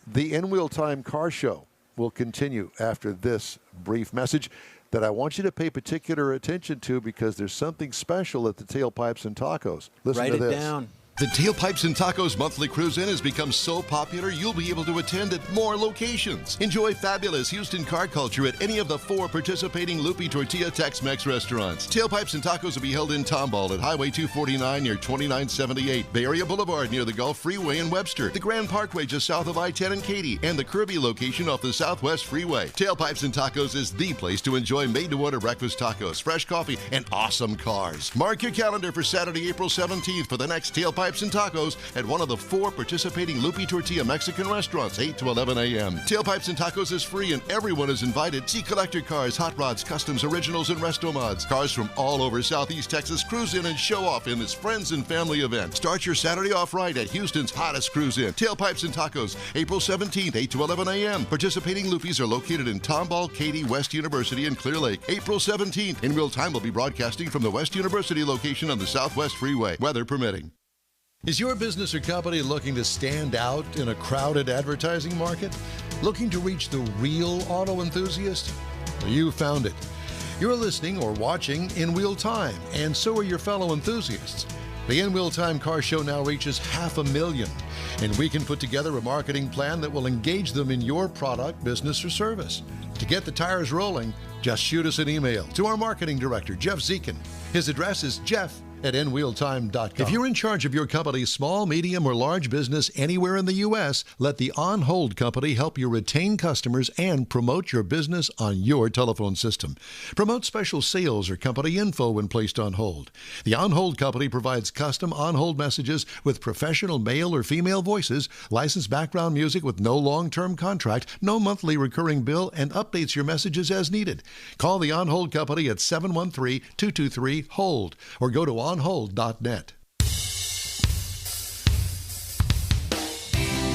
The In Wheel Time Car Show will continue after this brief message that I want you to pay particular attention to because there's something special at the Tailpipes and Tacos. Listen Write to this. it down. The Tailpipes and Tacos monthly cruise-in has become so popular you'll be able to attend at more locations. Enjoy fabulous Houston car culture at any of the 4 participating Lupi Tortilla Tex-Mex restaurants. Tailpipes and Tacos will be held in Tomball at Highway 249 near 2978, Bay Area Boulevard near the Gulf Freeway in Webster, the Grand Parkway just south of I-10 in Katy, and the Kirby location off the Southwest Freeway. Tailpipes and Tacos is the place to enjoy made-to-order breakfast tacos, fresh coffee, and awesome cars. Mark your calendar for Saturday, April 17th for the next Tailpipes and Tacos at one of the 4 participating Lupi Tortilla Mexican restaurants, 8 to 11 a.m. Tailpipes and Tacos is free and everyone is invited. See collector cars, hot rods, customs, originals, and resto mods. Cars from all over Southeast Texas cruise in and show off in this friends and family event. Start your Saturday off right at Houston's hottest cruise in. Tailpipes and Tacos, April 17th, 8 to 11 a.m. Participating Lupis are located in Tomball, Katy, West University, and Clear Lake. April 17th. In real time, we'll be broadcasting from the West University location on the Southwest Freeway, weather permitting. Is your business or company looking to stand out in a crowded advertising market? Looking to reach the real auto enthusiast? Well, you found it. You're listening or watching In Wheel Time, and so are your fellow enthusiasts. The In Wheel Time Car Show now reaches 500,000, and we can put together a marketing plan that will engage them in your product, business, or service. To get the tires rolling, just shoot us an email to our marketing director, Jeff Zekin. His address is jeff at nwheeltime.com. If you're in charge of your company's small, medium, or large business anywhere in the U.S., let the On Hold Company help you retain customers and promote your business on your telephone system. Promote special sales or company info when placed on hold. The On Hold Company provides custom on-hold messages with professional male or female voices, licensed background music with no long-term contract, no monthly recurring bill, and updates your messages as needed. Call the On Hold Company at 713-223-HOLD or go to onhold.net.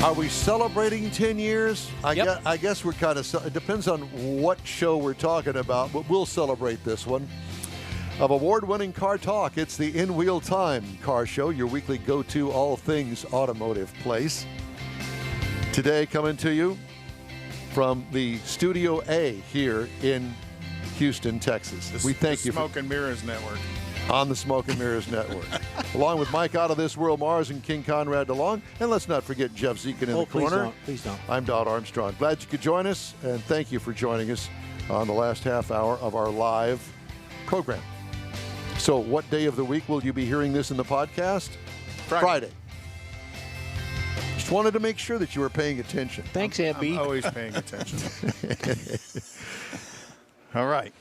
Are we celebrating 10 years? Yep. I guess we're kind of, it depends on what show we're talking about, but we'll celebrate this one. Of award-winning car talk, it's the In Wheel Time Car Show, your weekly go-to all things automotive place. Today coming to you from the Studio A here in Houston, Texas. We thank you for Smoke and Mirrors Network. on the Smoke and Mirrors Network. Along with Mike Out of This World Mars and King Conrad DeLong. And let's not forget Jeff Zekin in the corner. Please don't. I'm Don Armstrong. Glad you could join us, and thank you for joining us on the last half hour of our live program. So what day of the week will you be hearing this in the podcast? Friday. Just wanted to make sure that you were paying attention. Thanks, Aunt B. I'm always paying attention. All right.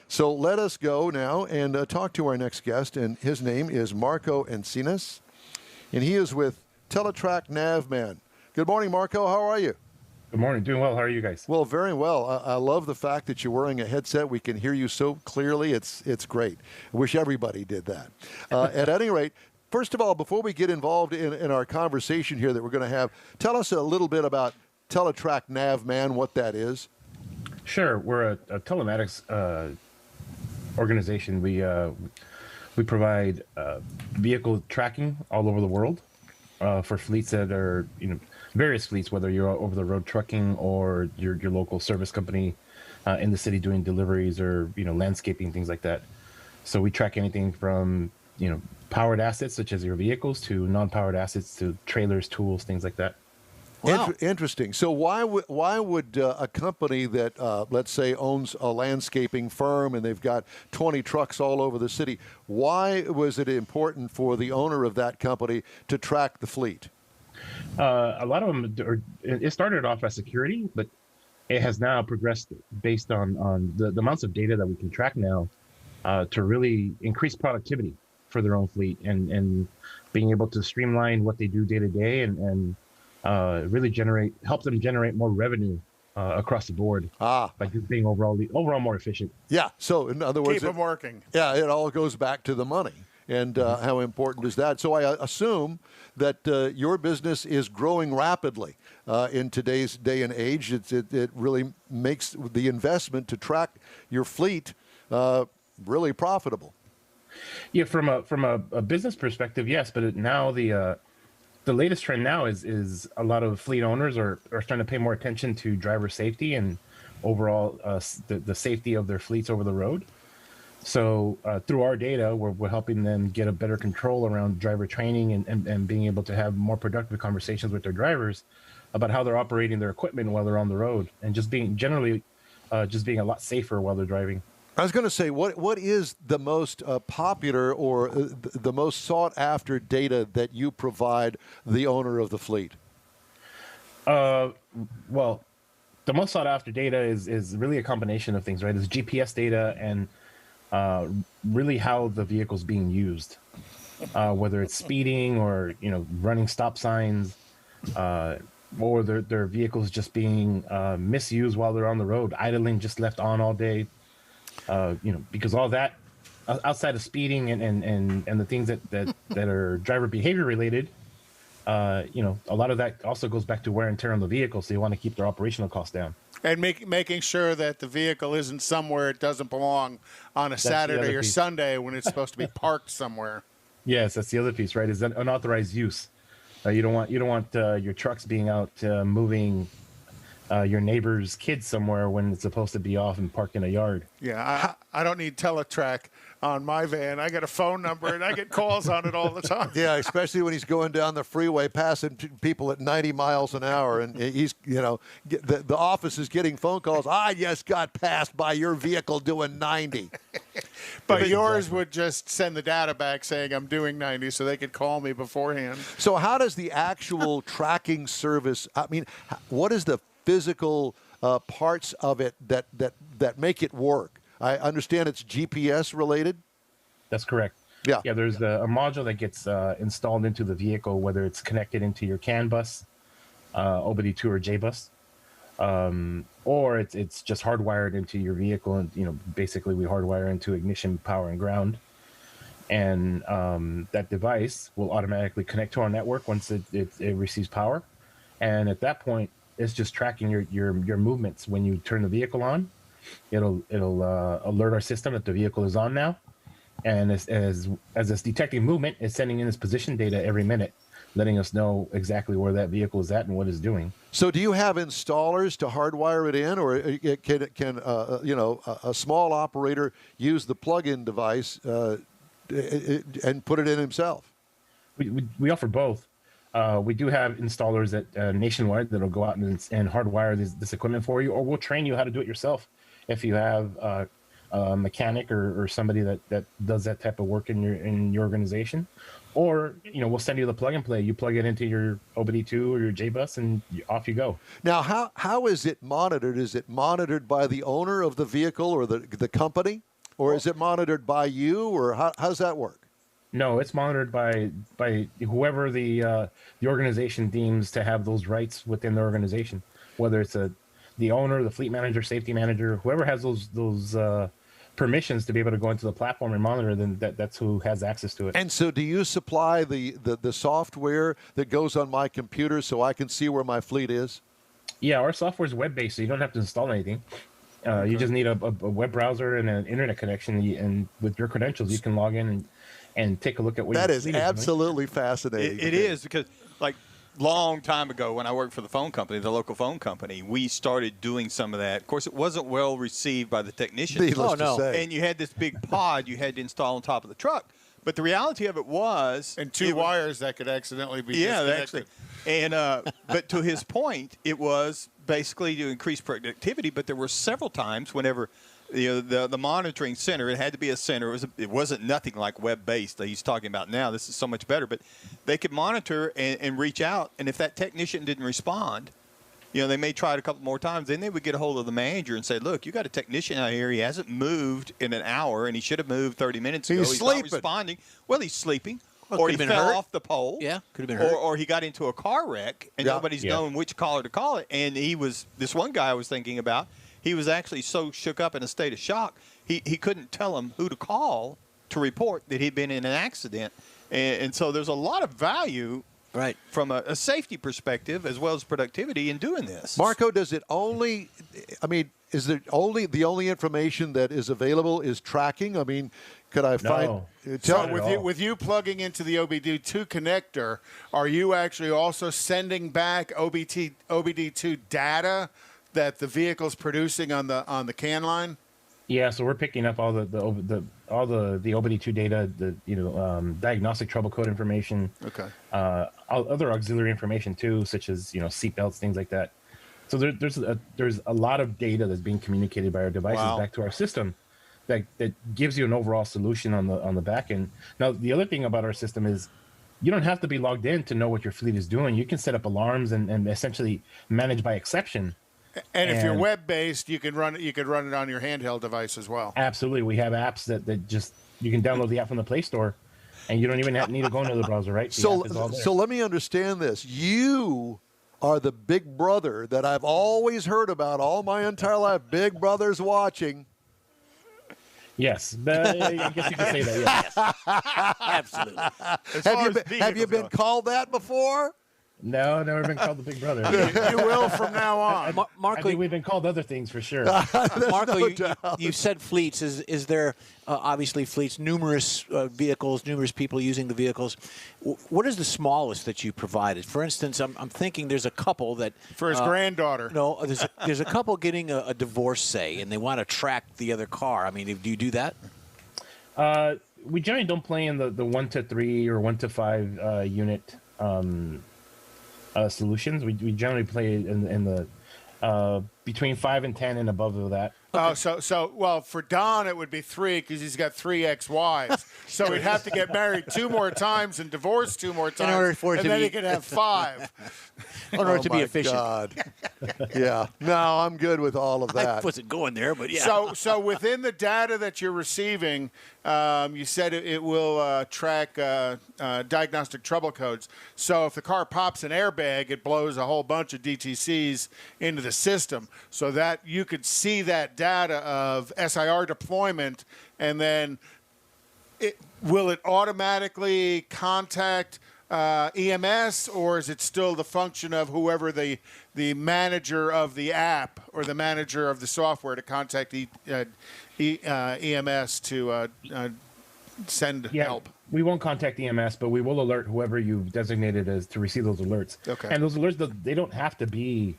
So let us go now and talk to our next guest, and his name is Marco Encinas, and he is with Teletrac Navman. Good morning, Marco. How are you? Good morning. Doing well. How are you guys? Well, very well. I love the fact that you're wearing a headset. We can hear you so clearly. It's great. I wish everybody did that. At any rate, first of all, before we get involved in our conversation here that we're going to have, tell us a little bit about Teletrac Navman, what that is. Sure. We're a telematics organization. We provide vehicle tracking all over the world for fleets that are, various fleets, whether you're over the road trucking or your local service company in the city doing deliveries or landscaping, things like that. So we track anything from powered assets such as your vehicles to non-powered assets to trailers, tools, things like that. Wow. Interesting. So why would a company that, let's say, owns a landscaping firm and they've got 20 trucks all over the city, why was it important for the owner of that company to track the fleet? A lot of them, it started off as security, but it has now progressed based on the amounts of data that we can track now to really increase productivity for their own fleet and being able to streamline what they do day to day and really help them generate more revenue across the board by just being overall more efficient. Yeah. So in other words, keep them working. Yeah, it all goes back to the money. And how important is that? So I assume that your business is growing rapidly in today's day and age. It really makes the investment to track your fleet really profitable. Yeah, from a business perspective, yes. But now the latest trend now is a lot of fleet owners are starting to pay more attention to driver safety and overall the safety of their fleets over the road. So through our data, we're helping them get a better control around driver training and being able to have more productive conversations with their drivers about how they're operating their equipment while they're on the road and just being a lot safer while they're driving. I was going to say, what is the most popular or the most sought after data that you provide the owner of the fleet? Well, the most sought after data is really a combination of things, right? It's GPS data and really how the vehicle's being used, whether it's speeding or running stop signs, or their vehicles just being misused while they're on the road, idling just left on all day. Because all that outside of speeding and the things that are driver behavior related, a lot of that also goes back to wear and tear on the vehicle. So you want to keep their operational costs down. And making sure that the vehicle isn't somewhere it doesn't belong on a Saturday or Sunday when it's supposed to be parked somewhere. Yes, that's the other piece, right? Is that unauthorized use. You don't want your trucks being out moving your neighbor's kids somewhere when it's supposed to be off and parked in a yard. Yeah, I don't need teletrack on my van. I got a phone number and I get calls on it all the time. Yeah, especially when he's going down the freeway passing people at 90 miles an hour, and he's, the office is getting phone calls. I just got passed by your vehicle doing 90. But yours would just send the data back saying I'm doing 90, so they could call me beforehand. So how does the actual tracking service? I mean, what is the physical parts of it that make it work? I understand it's GPS related. That's correct. Yeah. Yeah, there's a module that gets installed into the vehicle, whether it's connected into your CAN bus, OBD2 or J bus, or it's just hardwired into your vehicle. And, basically we hardwire into ignition, power, and ground. And that device will automatically connect to our network once it receives power. And at that point, it's just tracking your movements. When you turn the vehicle on, it'll alert our system that the vehicle is on now, and as it's detecting movement, it's sending in its position data every minute, letting us know exactly where that vehicle is at and what it's doing. So, do you have installers to hardwire it in, or can a small operator use the plug-in device and put it in himself? We offer both. We do have installers that nationwide that'll go out and hardwire this equipment for you, or we'll train you how to do it yourself if you have a mechanic or somebody that does that type of work in your organization. Or we'll send you the plug and play. You plug it into your OBD2 or your J bus, and off you go. Now, how is it monitored? Is it monitored by the owner of the vehicle or the company, or is it monitored by you, or how does that work? No, it's monitored by whoever the organization deems to have those rights within the organization, whether it's the owner, the fleet manager, safety manager, whoever has those permissions to be able to go into the platform and monitor, then that's who has access to it. And so do you supply the software that goes on my computer so I can see where my fleet is? Yeah, our software is web-based, so you don't have to install anything. Okay. You just need a web browser and an internet connection, and with your credentials, you can log in and take a look at what that is absolutely fascinating. It is, because long time ago when I worked for the phone company, the local phone company, we started doing some of that. Of course, it wasn't well received by the technicians. Needless to say. And you had this big pod you had to install on top of the truck. But the reality of it was... And two wires that could accidentally be disconnected. And but to his point, it was basically to increase productivity, but there were several times whenever... the monitoring center, it had to be a center. It wasn't nothing like web-based that he's talking about now. This is so much better. But they could monitor and reach out, and if that technician didn't respond, they may try it a couple more times. Then they would get a hold of the manager and say, look, you got a technician out here. He hasn't moved in an hour, and he should have moved 30 minutes ago. He's sleeping. Not responding. Well, he's sleeping. Well, or he fell hurt. off the pole. Yeah, could have been hurt. Or he got into a car wreck, and nobody's known which caller to call it. And this one guy I was thinking about, he was actually so shook up in a state of shock, he couldn't tell him who to call to report that he'd been in an accident. And so there's a lot of value from a safety perspective as well as productivity in doing this. Marco, is there the only information that is available is tracking? I mean, could I find... With you plugging into the OBD2 connector, are you actually also sending back OBD2 data that the vehicle's producing on the CAN line? Yeah, so we're picking up all the OBD2 data, diagnostic trouble code information. Okay. Other auxiliary information too, such as seat belts, things like that. So there's a lot of data that's being communicated by our devices back to our system that gives you an overall solution on the back end. Now, the other thing about our system is you don't have to be logged in to know what your fleet is doing. You can set up alarms and essentially manage by exception. And if you're web-based, you could run it on your handheld device as well. Absolutely. We have apps that just, you can download the app from the Play Store, and you don't even need to go into the browser, right? So let me understand this. You are the big brother that I've always heard about all my entire life. Big brother's watching. Yes. I guess you could say that, yes. Absolutely. Have you been called that before? No, never been called the big brother. You will from now on. I Marco, think we've been called other things for sure. Marco, no you said fleets. Is there obviously fleets, numerous vehicles, numerous people using the vehicles? What is the smallest that you provided? For instance, I'm thinking there's a couple that For his granddaughter. No, there's a couple getting a divorce, say, and they want to track the other car. I mean, do you do that? We generally don't play in the 1 to 3 or 1 to 5 unit solutions. We generally play in the between 5 and 10 and above of that. Oh, well, for Don it would be 3 because he's got 3 ex-wives. So he'd have to get married 2 more times and divorced 2 more times, order for it and to then be- he could have 5. In order to be efficient. God. Yeah. No, I'm good with all of that. I wasn't going there, but yeah. So within the data that you're receiving, you said it will track diagnostic trouble codes. So if the car pops an airbag, it blows a whole bunch of DTCs into the system, so that you could see that data of SIR deployment, and then will it automatically contact EMS, or is it still the function of whoever the manager of the app or the manager of the software to contact EMS to send help? We won't contact EMS, but we will alert whoever you've designated as to receive those alerts. Okay. And those alerts, they don't have to be,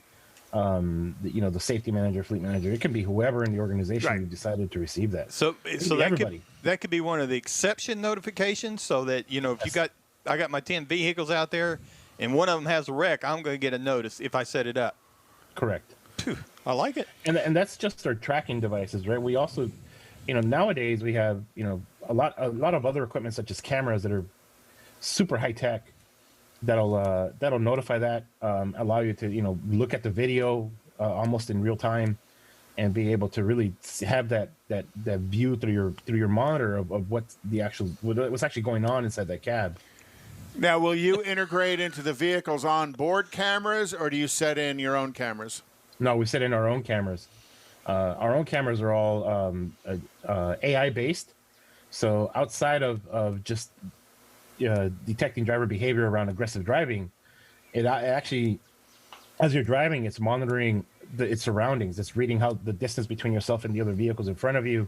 the safety manager, fleet manager. It can be whoever in the organization who decided to receive that. So everybody. that could be one of the exception notifications, so that if I got my 10 vehicles out there, and one of them has a wreck, I'm going to get a notice if I set it up. Correct. Phew, I like it. And that's just our tracking devices, right? We also, nowadays we have, a lot of other equipment such as cameras that are super high tech that'll notify that, allow you to, look at the video almost in real time and be able to really have that view through your monitor of what's actually going on inside that cab. Now, will you integrate into the vehicle's onboard cameras, or do you set in your own cameras? No, we set in our own cameras. Our own cameras are all AI based. So outside of just detecting driver behavior around aggressive driving, it actually, as you're driving, it's monitoring its surroundings. It's reading how the distance between yourself and the other vehicles in front of you.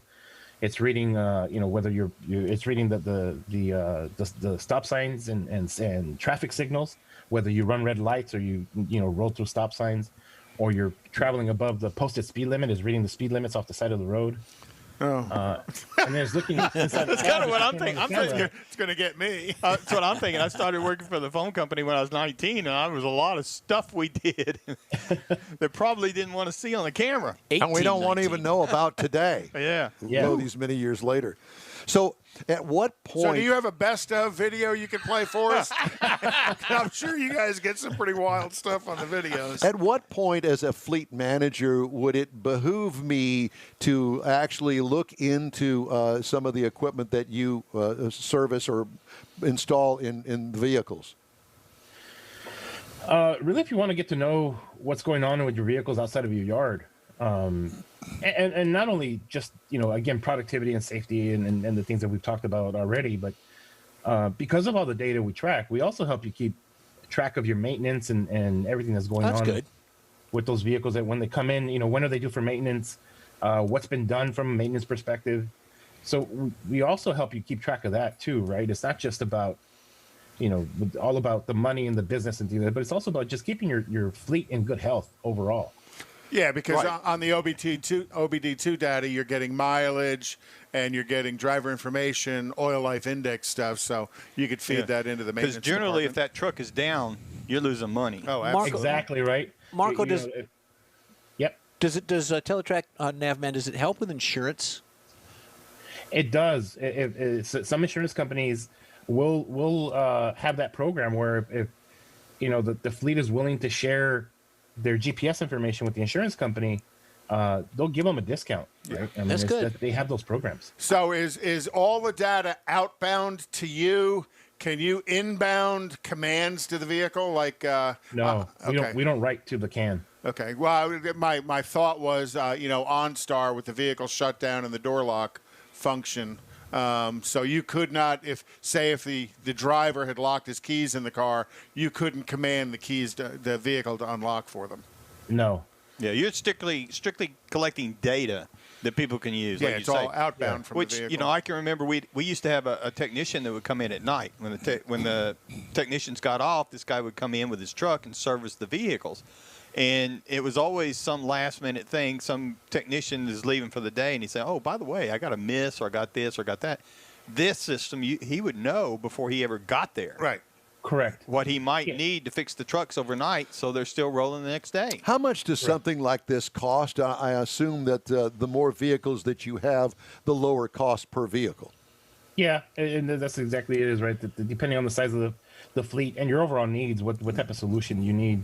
It's reading, whether it's reading the stop signs and traffic signals, whether you run red lights or you roll through stop signs, or you're traveling above the posted speed limit. Is reading the speed limits off the side of the road. Oh. And then it's looking inside. That's kind of what I'm thinking. I'm thinking It's going to get me. that's what I'm thinking. I started working for the phone company when I was 19, and there was a lot of stuff we did that probably didn't want to see on the camera. 18, And we don't want to 19. even know about today. Yeah. These many years later. So at what point? So do you have a best of video you can play for us? I'm sure you guys get some pretty wild stuff on the videos. At what point, as a fleet manager, would it behoove me to actually look into some of the equipment that you service or install in the vehicles? Really, if you want to get to know what's going on with your vehicles outside of your yard, and not only just again, productivity and safety and the things that we've talked about already, but because of all the data we track, we also help you keep track of your maintenance and everything that's going on with those vehicles. That when they come in, when are they due for maintenance, what's been done from a maintenance perspective. So we also help you keep track of that too, right? It's not just about all about the money and the business and things like that, but it's also about just keeping your fleet in good health overall. Yeah, because on the OBD2 data, you're getting mileage and you're getting driver information, oil life index stuff, so you could feed that into the maintenance Because generally, if department. that truck is down, you're losing money. Oh, absolutely. Exactly right. Marco, Yep. does Teletrack Navman, does it help with insurance? It does. Some insurance companies will have that program where if the fleet is willing to share their GPS information with the insurance company, they'll give them a discount. Right? I mean, That's good. They have those programs. So is all the data outbound to you? Can you inbound commands to the vehicle? Like No, we don't write to the CAN. Okay. Well, my thought was, OnStar with the vehicle shut down and the door lock function, So you could not, if the driver had locked his keys in the car, you couldn't command the vehicle to unlock for them. No. Yeah, you're strictly collecting data that people can use. Yeah, like it's you all say. outbound from Which, the vehicle. you know, I can remember we used to have a technician that would come in at night. When the technicians got off, this guy would come in with his truck and service the vehicles. And it was always some last-minute thing. Some technician is leaving for the day, and he said, oh, by the way, I got a miss or I got this or got that. This system, he would know before he ever got there. Right. Correct. What he might need to fix the trucks overnight so they're still rolling the next day. How much does something like this cost? I assume that the more vehicles that you have, the lower cost per vehicle. Yeah, and that's exactly it is, right? Depending on the size of the fleet and your overall needs, what type of solution you need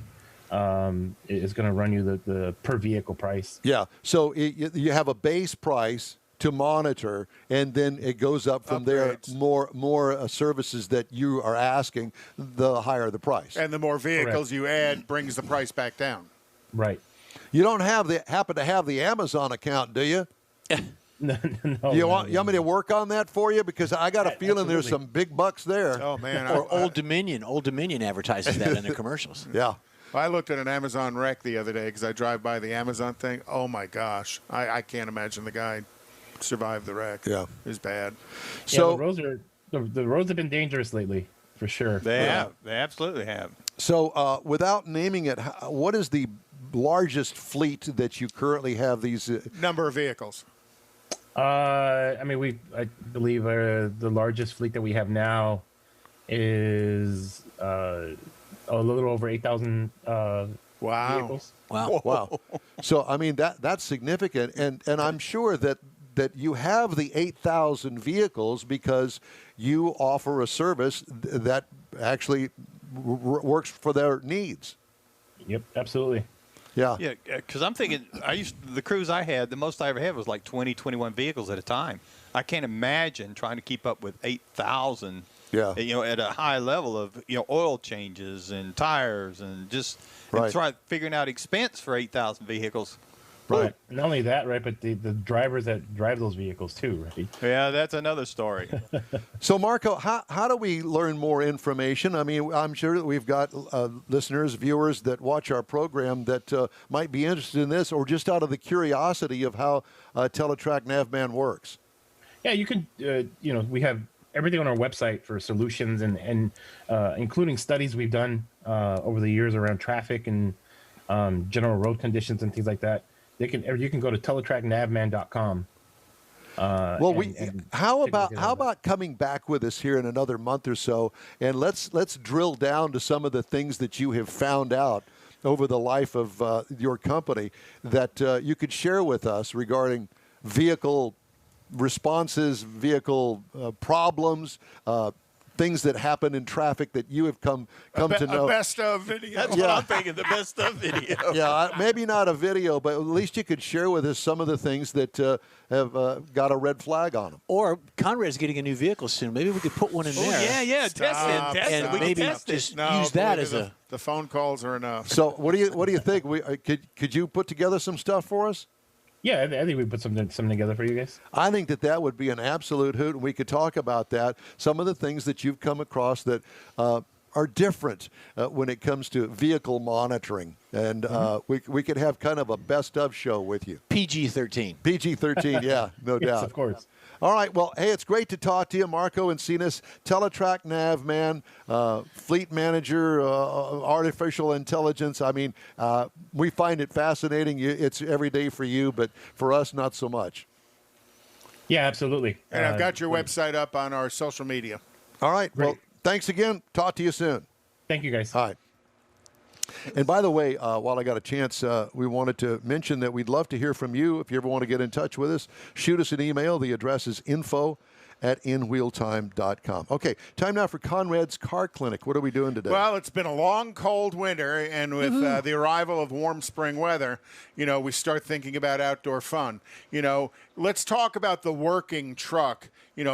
is going to run you the per vehicle price. Yeah, so you have a base price to monitor, and then it goes up from there. More services that you are asking, the higher the price. And the more vehicles you add brings the price back down. Right. You don't happen to have the Amazon account, do you? No. You want me to work on that for you? Because I got a feeling there's some big bucks there. Oh, man. Or Old Dominion. Old Dominion advertises that in their commercials. Yeah. I looked at an Amazon wreck the other day because I drive by the Amazon thing. Oh, my gosh. I can't imagine the guy survived the wreck. Yeah. It was bad. So the roads have been dangerous lately, for sure. They have. They absolutely have. So without naming it, what is the largest fleet that you currently have these? Number of vehicles. I believe the largest fleet that we have now is a little over 8,000 vehicles. Wow. So I mean that's significant, and I'm sure that you have the 8,000 vehicles because you offer a service that actually works for their needs. Yep, absolutely. Yeah. Yeah, because I'm thinking, the cruise I had, the most I ever had was like 20, 21 vehicles at a time. I can't imagine trying to keep up with 8,000. Yeah. You know, at a high level of oil changes and tires and just figuring out expense for 8,000 vehicles. Right. Not only that, right, but the drivers that drive those vehicles too, right? Yeah, that's another story. So, Marco, how do we learn more information? I mean, I'm sure that we've got listeners, viewers that watch our program that might be interested in this, or just out of the curiosity of how Teletrac Navman works. Yeah, you can, we have everything on our website for solutions and including studies we've done over the years around traffic and general road conditions and things like that. You can go to teletracnavman.com. How about coming back with us here in another month or so, and let's drill down to some of the things that you have found out over the life of your company that you could share with us regarding vehicle responses, vehicle problems, things that happen in traffic that you have come to know. A best of video. That's what I'm thinking, the best of video. Yeah, maybe not a video, but at least you could share with us some of the things that have got a red flag on them. Or Conrad's getting a new vehicle soon. Maybe we could put one in there. Yeah, test it. And maybe just use that as a... The phone calls are enough. So what do you think? Could you put together some stuff for us? Yeah, I think we put something together for you guys. I think that would be an absolute hoot, and we could talk about that. Some of the things that you've come across that are different when it comes to vehicle monitoring, and we could have kind of a best of show with you. PG-13. PG-13, yeah, no doubt. Yes, of course. All right, well, hey, it's great to talk to you, Marco Encinas, Teletrac Navman, fleet manager, artificial intelligence. I mean, we find it fascinating. It's every day for you, but for us, not so much. Yeah, absolutely. And I've got your website up on our social media. All right, Great. well, thanks again. Talk to you soon. Thank you, guys. All right. And by the way, while I got a chance, we wanted to mention that we'd love to hear from you. If you ever want to get in touch with us, shoot us an email. The address is info@inwheeltime.com. Okay, time now for Conrad's Car Clinic. What are we doing today? Well, it's been a long, cold winter, and with the arrival of warm spring weather, we start thinking about outdoor fun. Let's talk about the working truck.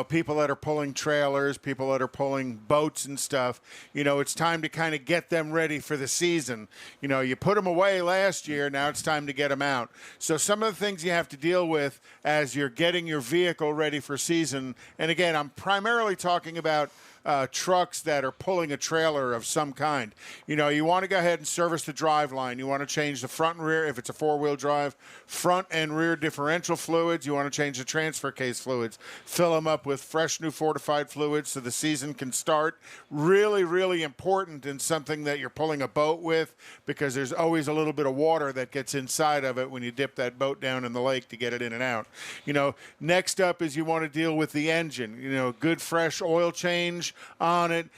people that are pulling trailers, people that are pulling boats and stuff. It's time to kind of get them ready for the season. You put them away last year, now it's time to get them out. So some of the things you have to deal with as you're getting your vehicle ready for season, and again, I'm primarily talking about trucks that are pulling a trailer of some kind. You want to go ahead and service the drive line. You want to change the front and rear, if it's a four-wheel drive, front and rear differential fluids. You want to change the transfer case fluids. Fill them up with fresh new fortified fluids so the season can start. Really, really important in something that you're pulling a boat with, because there's always a little bit of water that gets inside of it when you dip that boat down in the lake to get it in and out. Next up is you want to deal with the engine. Good fresh oil change on it.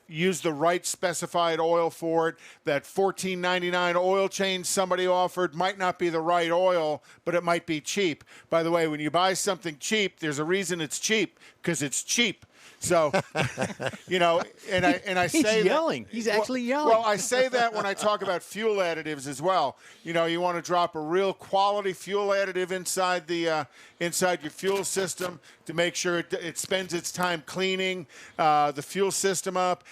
Use the right specified oil for it. That $14.99 oil change somebody offered might not be the right oil, but it might be cheap. By the way, when you buy something cheap, there's a reason it's cheap, because it's cheap. So, and I say he's yelling. He's actually yelling. Well, I say that when I talk about fuel additives as well. You want to drop a real quality fuel additive inside your fuel system to make sure it spends its time cleaning the fuel system up,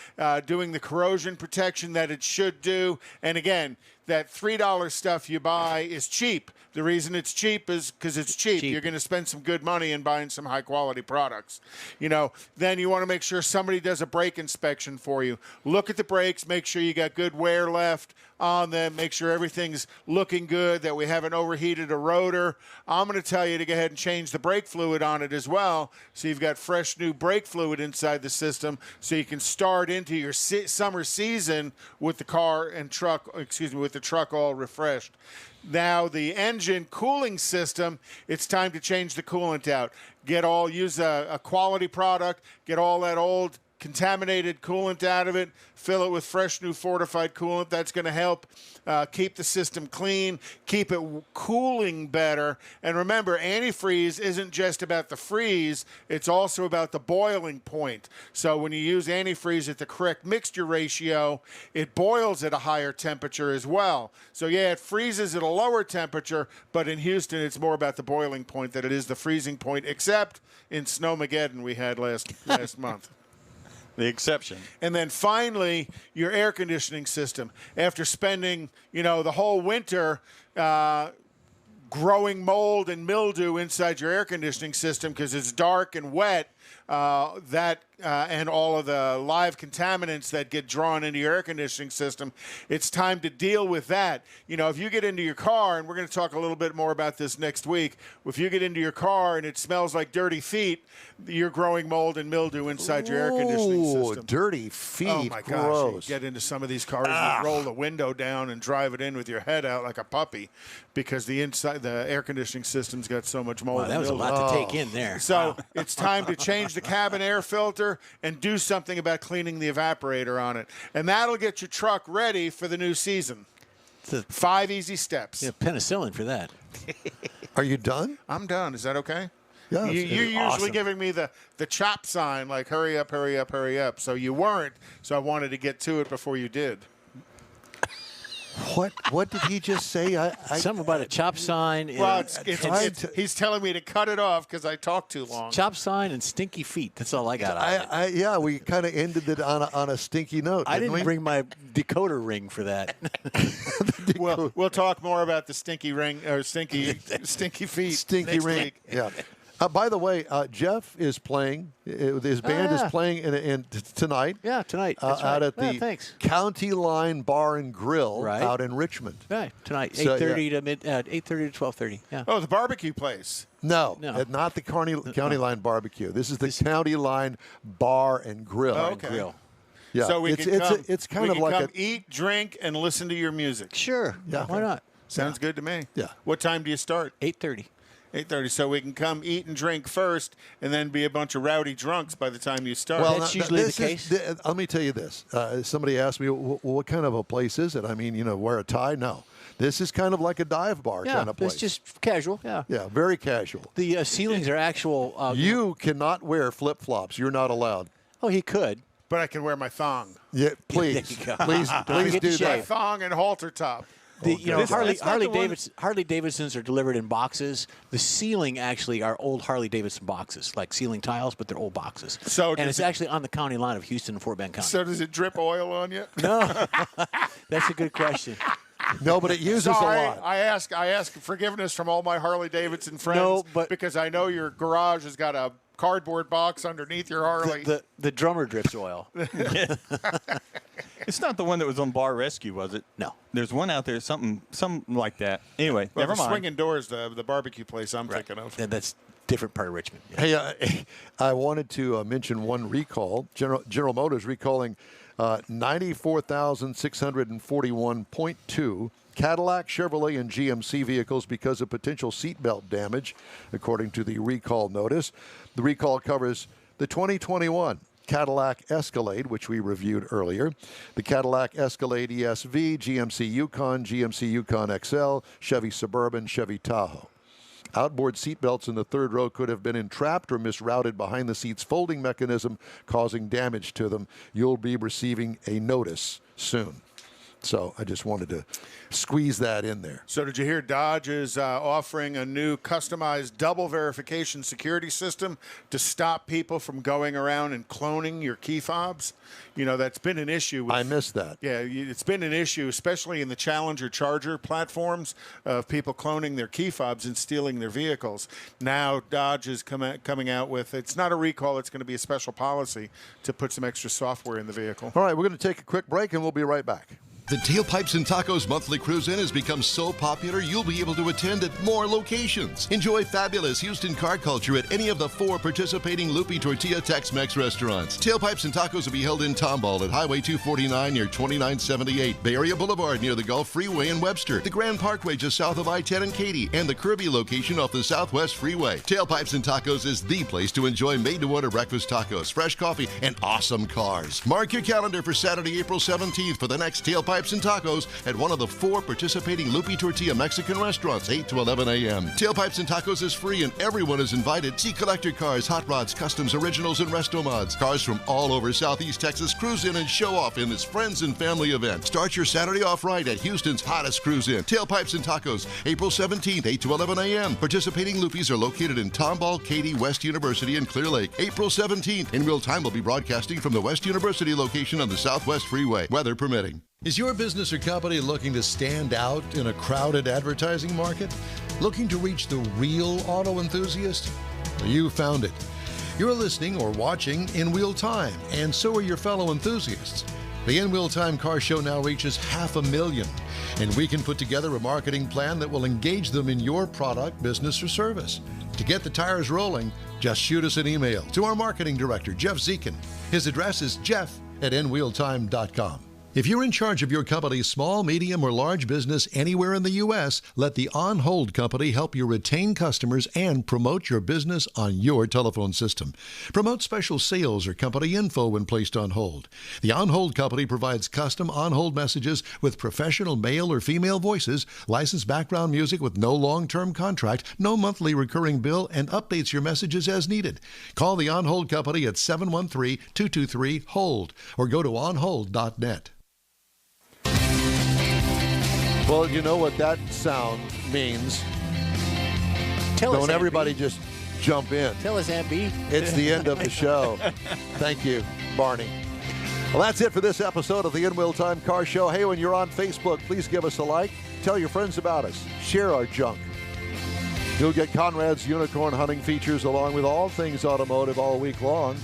doing the corrosion protection that it should do. And again, that $3 stuff you buy is cheap. The reason it's cheap is because it's cheap. You're going to spend some good money in buying some high-quality products. Then you want to make sure somebody does a brake inspection for you. Look at the brakes. Make sure you got good wear left on them. Make sure everything's looking good, that we haven't overheated a rotor. I'm going to tell you to go ahead and change the brake fluid on it as well, so you've got fresh new brake fluid inside the system, so you can start into your summer season with the with the truck all refreshed. Now, the engine cooling system, it's time to change the coolant out. Use a quality product, get all that old contaminated coolant out of it, fill it with fresh new fortified coolant. That's going to help keep the system clean, keep it cooling better. And remember, antifreeze isn't just about the freeze, it's also about the boiling point. So when you use antifreeze at the correct mixture ratio, it boils at a higher temperature as well. So yeah, it freezes at a lower temperature, but in Houston it's more about the boiling point than it is the freezing point, except in Snowmageddon we had last month. The exception. And then finally, your air conditioning system. After spending, the whole winter growing mold and mildew inside your air conditioning system because it's dark and wet, and all of the live contaminants that get drawn into your air conditioning system, it's time to deal with that. If you get into your car, and we're going to talk a little bit more about this next week, if you get into your car and it smells like dirty feet, you're growing mold and mildew inside your air conditioning system. Dirty feet. Oh, my gross. gosh. You get into some of these cars and roll the window down and drive it in with your head out like a puppy because the air conditioning system's got so much mold. Wow, that was a lot to take in there. So it's time to change the cabin air filter and do something about cleaning the evaporator on it. And that'll get your truck ready for the new season. 5 easy steps. Yeah, penicillin for that. Are you done? I'm done. Is that okay? Yeah, you're usually awesome. giving me the chop sign, like hurry up, hurry up, hurry up. So you weren't, so I wanted to get to it before you did. What did he just say? Something about a chop sign. Well, he's telling me to cut it off because I talk too long. Chop sign and stinky feet. That's all I got out of it. Yeah, we kind of ended it on a stinky note. I didn't bring my decoder ring for that. We'll talk more about the stinky ring or stinky feet. Stinky ring. Week. Yeah. By the way, Jeff is playing. His band is playing tonight. Yeah, tonight. Out at the County Line Bar and Grill out in Richmond. Right, tonight, 8:30 to 12:30. Yeah. Oh, the barbecue place. No, not the County Line Barbecue. This is the County Line Bar and Grill. Oh, okay. Grill. Yeah, so it's kind of like eat, drink, and listen to your music. Sure. Yeah. Why not? Sounds good to me. Yeah. What time do you start? 8:30. 8:30, so we can come eat and drink first and then be a bunch of rowdy drunks by the time you start. Well, that's usually the case. Let me tell you this. Somebody asked me, what kind of a place is it? I mean, wear a tie? No. This is kind of like a dive bar kind of place. It's just casual, yeah. Yeah, very casual. The ceilings are actual. You cannot wear flip-flops. You're not allowed. Oh, he could. But I can wear my thong. Yeah, please. Please do that. Thong and halter top. Harley Davidsons are delivered in boxes. The ceiling actually are old Harley Davidson boxes, like ceiling tiles, but they're old boxes. And it's actually on the county line of Houston and Fort Bend County. So does it drip oil on you? No. That's a good question. No, but it uses a lot. I ask forgiveness from all my Harley Davidson friends because I know your garage has got a cardboard box underneath your Harley. The drummer drips oil. It's not the one that was on Bar Rescue, was it? No. There's one out there, something like that. Anyway, never mind. Swinging Doors, the barbecue place I'm thinking of. And that's different part of Richmond. Yeah. Hey, I wanted to mention one recall. General Motors recalling 94,641.2 Cadillac, Chevrolet, and GMC vehicles because of potential seatbelt damage, according to the recall notice. The recall covers the 2021 Cadillac Escalade, which we reviewed earlier, the Cadillac Escalade ESV, GMC Yukon, GMC Yukon XL, Chevy Suburban, Chevy Tahoe. Outboard seatbelts in the third row could have been entrapped or misrouted behind the seat's folding mechanism, causing damage to them. You'll be receiving a notice soon. So I just wanted to squeeze that in there. So did you hear Dodge is offering a new customized double verification security system to stop people from going around and cloning your key fobs? You know, that's been an issue. I missed that. Yeah, it's been an issue, especially in the Challenger Charger platforms, of people cloning their key fobs and stealing their vehicles. Now Dodge is coming out with, it's not a recall, it's going to be a special policy to put some extra software in the vehicle. All right, we're going to take a quick break and we'll be right back. The Tailpipes and Tacos monthly cruise-in has become so popular you'll be able to attend at more locations. Enjoy fabulous Houston car culture at any of the 4 participating Lupi Tortilla Tex-Mex restaurants. Tailpipes and Tacos will be held in Tomball at Highway 249 near 2978, Bay Area Boulevard near the Gulf Freeway in Webster, the Grand Parkway just south of I-10 and Katy, and the Kirby location off the Southwest Freeway. Tailpipes and Tacos is the place to enjoy made-to-order breakfast tacos, fresh coffee, and awesome cars. Mark your calendar for Saturday, April 17th for the next Tailpipes and Tacos at one of the 4 participating Lupi Tortilla Mexican restaurants, 8 to 11 a.m. Tailpipes and Tacos is free and everyone is invited. See collector cars, hot rods, customs, originals, and resto mods. Cars from all over Southeast Texas cruise in and show off in this friends and family event. Start your Saturday off right at Houston's hottest cruise in. Tailpipes and Tacos, April 17th, 8 to 11 a.m. Participating Lupis are located in Tomball, Katy, West University, and Clear Lake. April 17th. In real time, we'll be broadcasting from the West University location on the Southwest Freeway, weather permitting. Is your business or company looking to stand out in a crowded advertising market? Looking to reach the real auto enthusiast? Well, you found it. You're listening or watching in real time, and so are your fellow enthusiasts. The In Real Time Car Show now reaches 500,000, and we can put together a marketing plan that will engage them in your product, business, or service. To get the tires rolling, just shoot us an email to our marketing director, Jeff Zekin. His address is jeff@inwheeltime.com. If you're in charge of your company's small, medium, or large business anywhere in the U.S., let the On Hold Company help you retain customers and promote your business on your telephone system. Promote special sales or company info when placed on hold. The On Hold Company provides custom on-hold messages with professional male or female voices, licensed background music with no long-term contract, no monthly recurring bill, and updates your messages as needed. Call the On Hold Company at 713-223-HOLD or go to onhold.net. Well, you know what that sound means. Don't everybody just jump in. Tell us, Aunt B. It's the end of the show. Thank you, Barney. Well, that's it for this episode of the In Wheel Time Car Show. Hey, when you're on Facebook, please give us a like. Tell your friends about us. Share our junk. You'll get Conrad's unicorn hunting features along with all things automotive all week long.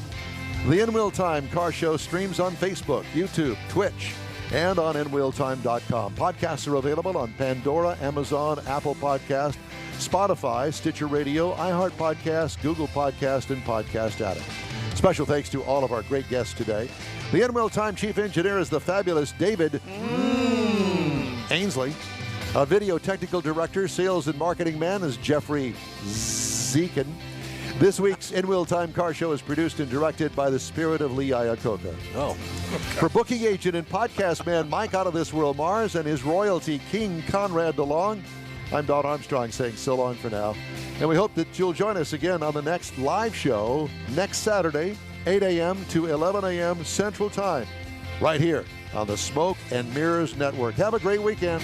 The In Wheel Time Car Show streams on Facebook, YouTube, Twitch, and on InWheelTime.com. Podcasts are available on Pandora, Amazon, Apple Podcast, Spotify, Stitcher Radio, iHeart Podcast, Google Podcast, and Podcast Addict. Special thanks to all of our great guests today. The InWheelTime Chief Engineer is the fabulous David Ainsley. Our Video Technical Director, Sales and Marketing Man is Jeffrey Zekin. This week's In Wheel Time Car Show is produced and directed by the spirit of Lee Iacocca. Oh. For booking agent and podcast man Mike Out of This World Mars and his royalty king Conrad DeLong, I'm Don Armstrong saying so long for now. And we hope that you'll join us again on the next live show next Saturday, 8 a.m. to 11 a.m. Central Time, right here on the Smoke and Mirrors Network. Have a great weekend.